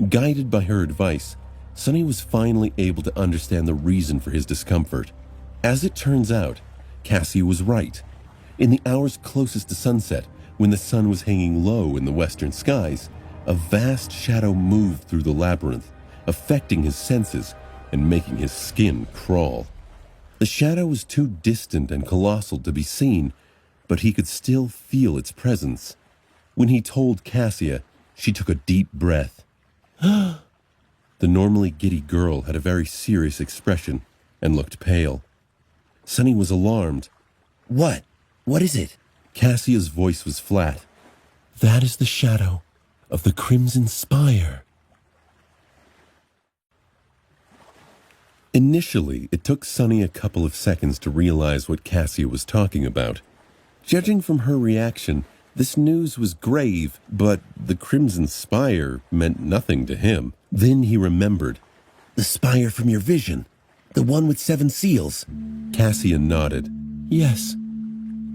Guided by her advice, Sonny was finally able to understand the reason for his discomfort. As it turns out, Cassie was right. In the hours closest to sunset, when the sun was hanging low in the western skies, a vast shadow moved through the labyrinth, affecting his senses and making his skin crawl. The shadow was too distant and colossal to be seen, but he could still feel its presence. When he told Cassia, she took a deep breath. The normally giddy girl had a very serious expression and looked pale. Sonny was alarmed. What? What is it? Cassia's voice was flat. That is the shadow of the Crimson Spire. Initially, it took Sonny a couple of seconds to realize what Cassia was talking about. Judging from her reaction, this news was grave, but the Crimson Spire meant nothing to him. Then he remembered. The spire from your vision. The one with 7 seals. Cassia nodded. Yes.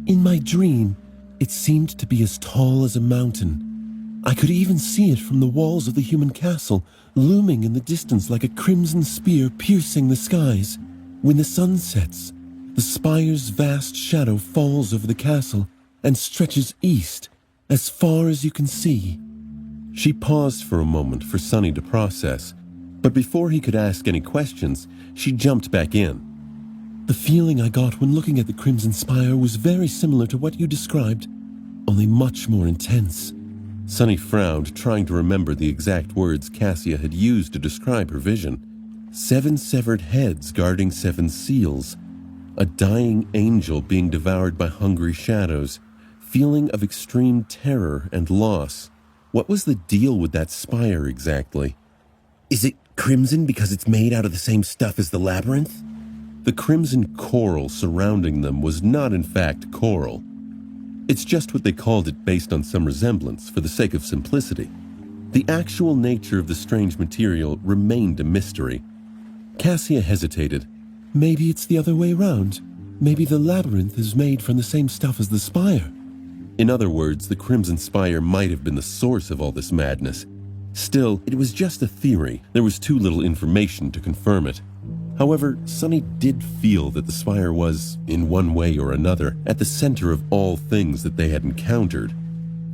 In my dream, it seemed to be as tall as a mountain. I could even see it from the walls of the human castle, looming in the distance like a crimson spear piercing the skies. When the sun sets, the spire's vast shadow falls over the castle and stretches east, as far as you can see. She paused for a moment for Sonny to process, but before he could ask any questions, she jumped back in. The feeling I got when looking at the Crimson Spire was very similar to what you described, only much more intense. Sonny frowned, trying to remember the exact words Cassia had used to describe her vision. 7 severed heads guarding 7 seals. A dying angel being devoured by hungry shadows. Feeling of extreme terror and loss. What was the deal with that spire exactly? Is it crimson because it's made out of the same stuff as the labyrinth? The crimson coral surrounding them was not in fact coral. It's just what they called it based on some resemblance for the sake of simplicity. The actual nature of the strange material remained a mystery. Cassia hesitated. Maybe it's the other way round. Maybe the labyrinth is made from the same stuff as the spire. In other words, the Crimson Spire might have been the source of all this madness. Still, it was just a theory. There was too little information to confirm it. However, Sonny did feel that the spire was, in one way or another, at the center of all things that they had encountered.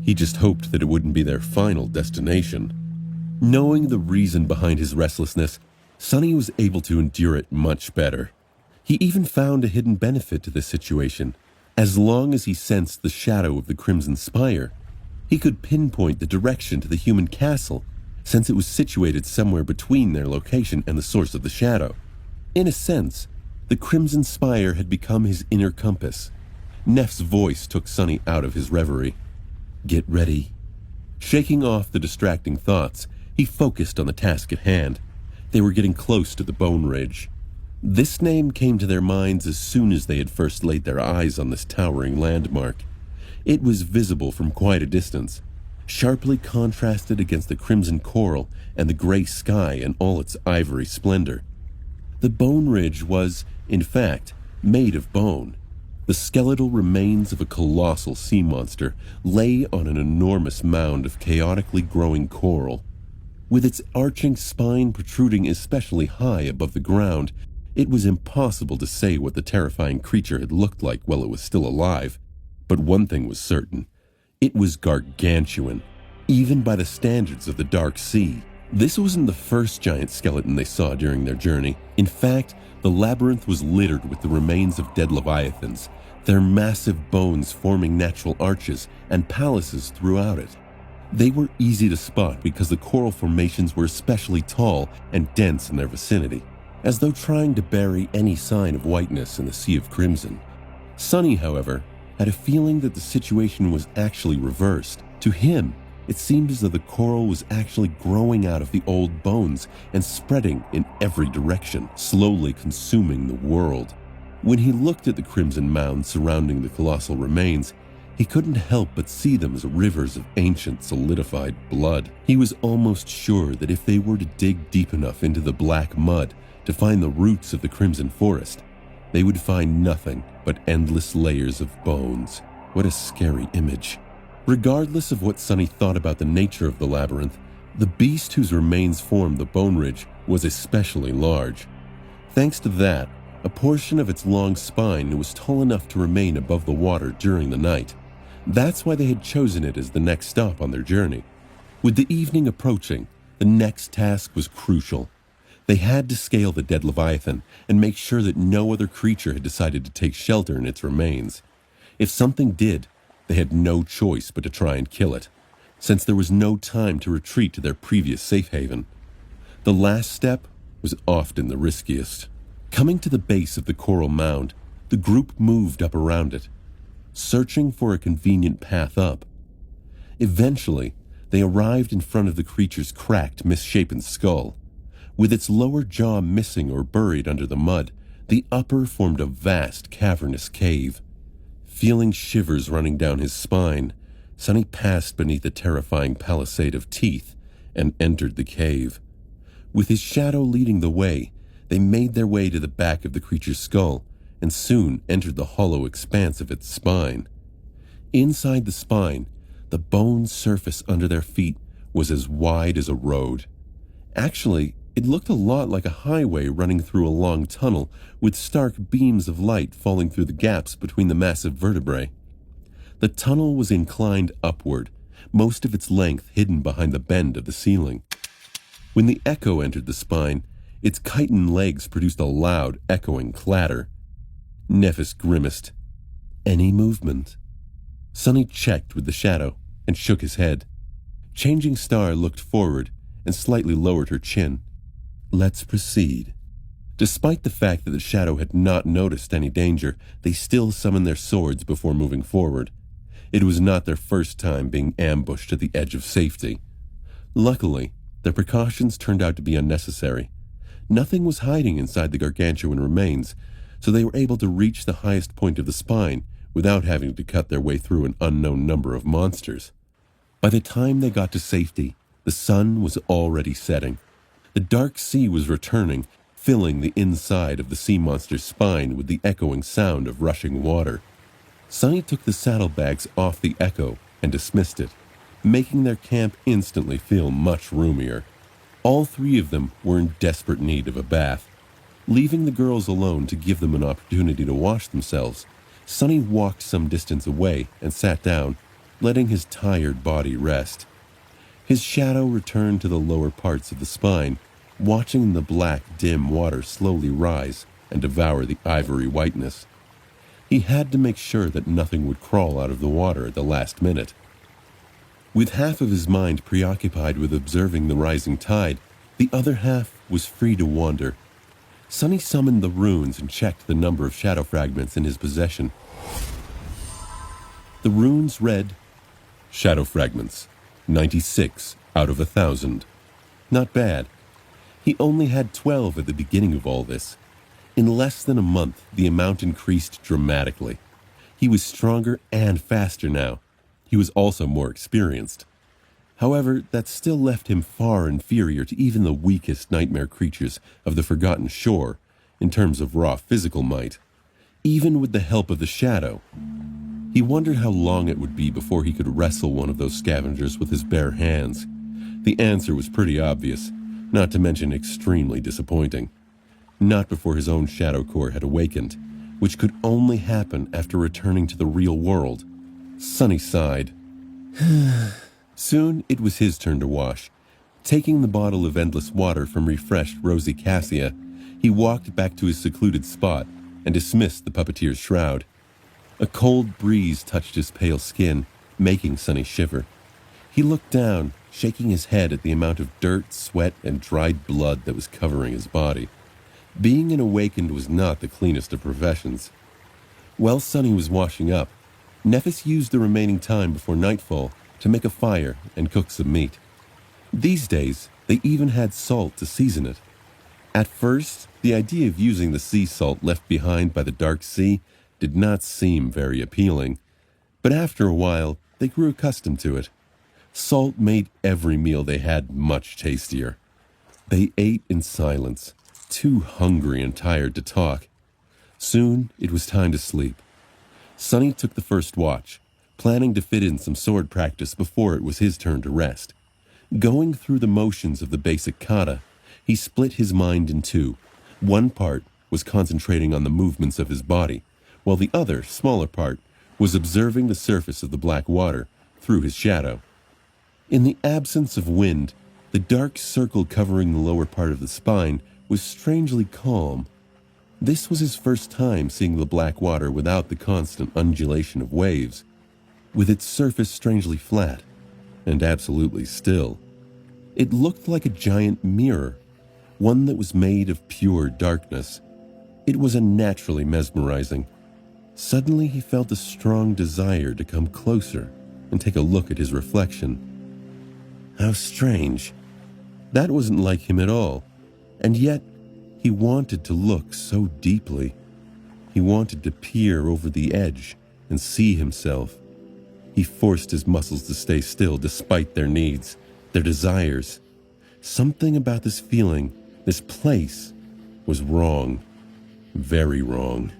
He just hoped that it wouldn't be their final destination. Knowing the reason behind his restlessness, Sonny was able to endure it much better. He even found a hidden benefit to this situation. As long as he sensed the shadow of the Crimson Spire, he could pinpoint the direction to the human castle, since it was situated somewhere between their location and the source of the shadow. In a sense, the Crimson Spire had become his inner compass. Neff's voice took Sonny out of his reverie. Get ready. Shaking off the distracting thoughts, he focused on the task at hand. They were getting close to the Bone Ridge. This name came to their minds as soon as they had first laid their eyes on this towering landmark. It was visible from quite a distance, sharply contrasted against the crimson coral and the gray sky in all its ivory splendor. The Bone Ridge was, in fact, made of bone. The skeletal remains of a colossal sea monster lay on an enormous mound of chaotically growing coral. With its arching spine protruding especially high above the ground, it was impossible to say what the terrifying creature had looked like while it was still alive. But one thing was certain. It was gargantuan, even by the standards of the Dark Sea. This wasn't the first giant skeleton they saw during their journey. In fact, the labyrinth was littered with the remains of dead leviathans, their massive bones forming natural arches and palaces throughout it. They were easy to spot because the coral formations were especially tall and dense in their vicinity, as though trying to bury any sign of whiteness in the sea of crimson. Sonny, however, had a feeling that the situation was actually reversed. To him, it seemed as though the coral was actually growing out of the old bones and spreading in every direction, slowly consuming the world. When he looked at the crimson mounds surrounding the colossal remains, he couldn't help but see them as rivers of ancient solidified blood. He was almost sure that if they were to dig deep enough into the black mud to find the roots of the crimson forest, they would find nothing but endless layers of bones. What a scary image. Regardless of what Sonny thought about the nature of the labyrinth, the beast whose remains formed the bone ridge was especially large. Thanks to that, a portion of its long spine was tall enough to remain above the water during the night. That's why they had chosen it as the next stop on their journey. With the evening approaching, the next task was crucial. They had to scale the dead Leviathan and make sure that no other creature had decided to take shelter in its remains. If something did, they had no choice but to try and kill it, since there was no time to retreat to their previous safe haven. The last step was often the riskiest. Coming to the base of the coral mound, the group moved up around it, searching for a convenient path up. Eventually, they arrived in front of the creature's cracked, misshapen skull. With its lower jaw missing or buried under the mud, the upper formed a vast, cavernous cave. Feeling shivers running down his spine, Sonny passed beneath the terrifying palisade of teeth and entered the cave. With his shadow leading the way, they made their way to the back of the creature's skull and soon entered the hollow expanse of its spine. Inside the spine, the bone surface under their feet was as wide as a road. Actually, it looked a lot like a highway running through a long tunnel with stark beams of light falling through the gaps between the massive vertebrae. The tunnel was inclined upward, most of its length hidden behind the bend of the ceiling. When the echo entered the spine, its chitin legs produced a loud, echoing clatter. Nephis grimaced. Any movement? Sonny checked with the shadow and shook his head. Changing Star looked forward and slightly lowered her chin. Let's proceed. Despite the fact that the shadow had not noticed any danger, they still summoned their swords before moving forward. It was not their first time being ambushed at the edge of safety. Luckily, their precautions turned out to be unnecessary. Nothing was hiding inside the gargantuan remains, so they were able to reach the highest point of the spine without having to cut their way through an unknown number of monsters. By the time they got to safety, the sun was already setting. The dark sea was returning, filling the inside of the sea monster's spine with the echoing sound of rushing water. Sonny took the saddlebags off the echo and dismissed it, making their camp instantly feel much roomier. All three of them were in desperate need of a bath. Leaving the girls alone to give them an opportunity to wash themselves, Sonny walked some distance away and sat down, letting his tired body rest. His shadow returned to the lower parts of the spine, watching the black, dim water slowly rise and devour the ivory whiteness. He had to make sure that nothing would crawl out of the water at the last minute. With half of his mind preoccupied with observing the rising tide, the other half was free to wander. Sonny summoned the runes and checked the number of shadow fragments in his possession. The runes read, Shadow fragments, 96 out of 1,000. Not bad. He only had 12 at the beginning of all this. In less than a month, the amount increased dramatically. He was stronger and faster now. He was also more experienced. However, that still left him far inferior to even the weakest nightmare creatures of the Forgotten Shore in terms of raw physical might. Even with the help of the shadow, he wondered how long it would be before he could wrestle one of those scavengers with his bare hands. The answer was pretty obvious, not to mention extremely disappointing. Not before his own shadow core had awakened, which could only happen after returning to the real world. Sonny sighed. Soon it was his turn to wash. Taking the bottle of endless water from refreshed Rosie Cassia, he walked back to his secluded spot and dismissed the puppeteer's shroud. A cold breeze touched his pale skin, making Sonny shiver. He looked down, shaking his head at the amount of dirt, sweat, and dried blood that was covering his body. Being an awakened was not the cleanest of professions. While Sonny was washing up, Nephis used the remaining time before nightfall to make a fire and cook some meat. These days, they even had salt to season it. At first, the idea of using the sea salt left behind by the dark sea did not seem very appealing, but after a while, they grew accustomed to it. Salt made every meal they had much tastier. They ate in silence, too hungry and tired to talk. Soon, it was time to sleep. Sonny took the first watch, planning to fit in some sword practice before it was his turn to rest. Going through the motions of the basic kata, he split his mind in two. One part was concentrating on the movements of his body, while the other, smaller part, was observing the surface of the black water through his shadow. In the absence of wind, the dark circle covering the lower part of the spine was strangely calm. This was his first time seeing the black water without the constant undulation of waves, with its surface strangely flat and absolutely still. It looked like a giant mirror, one that was made of pure darkness. It was unnaturally mesmerizing. Suddenly he felt a strong desire to come closer and take a look at his reflection. How strange. That wasn't like him at all, and yet he wanted to look so deeply. He wanted to peer over the edge and see himself. He forced his muscles to stay still despite their needs, their desires. Something about this feeling, this place, was wrong. Very wrong.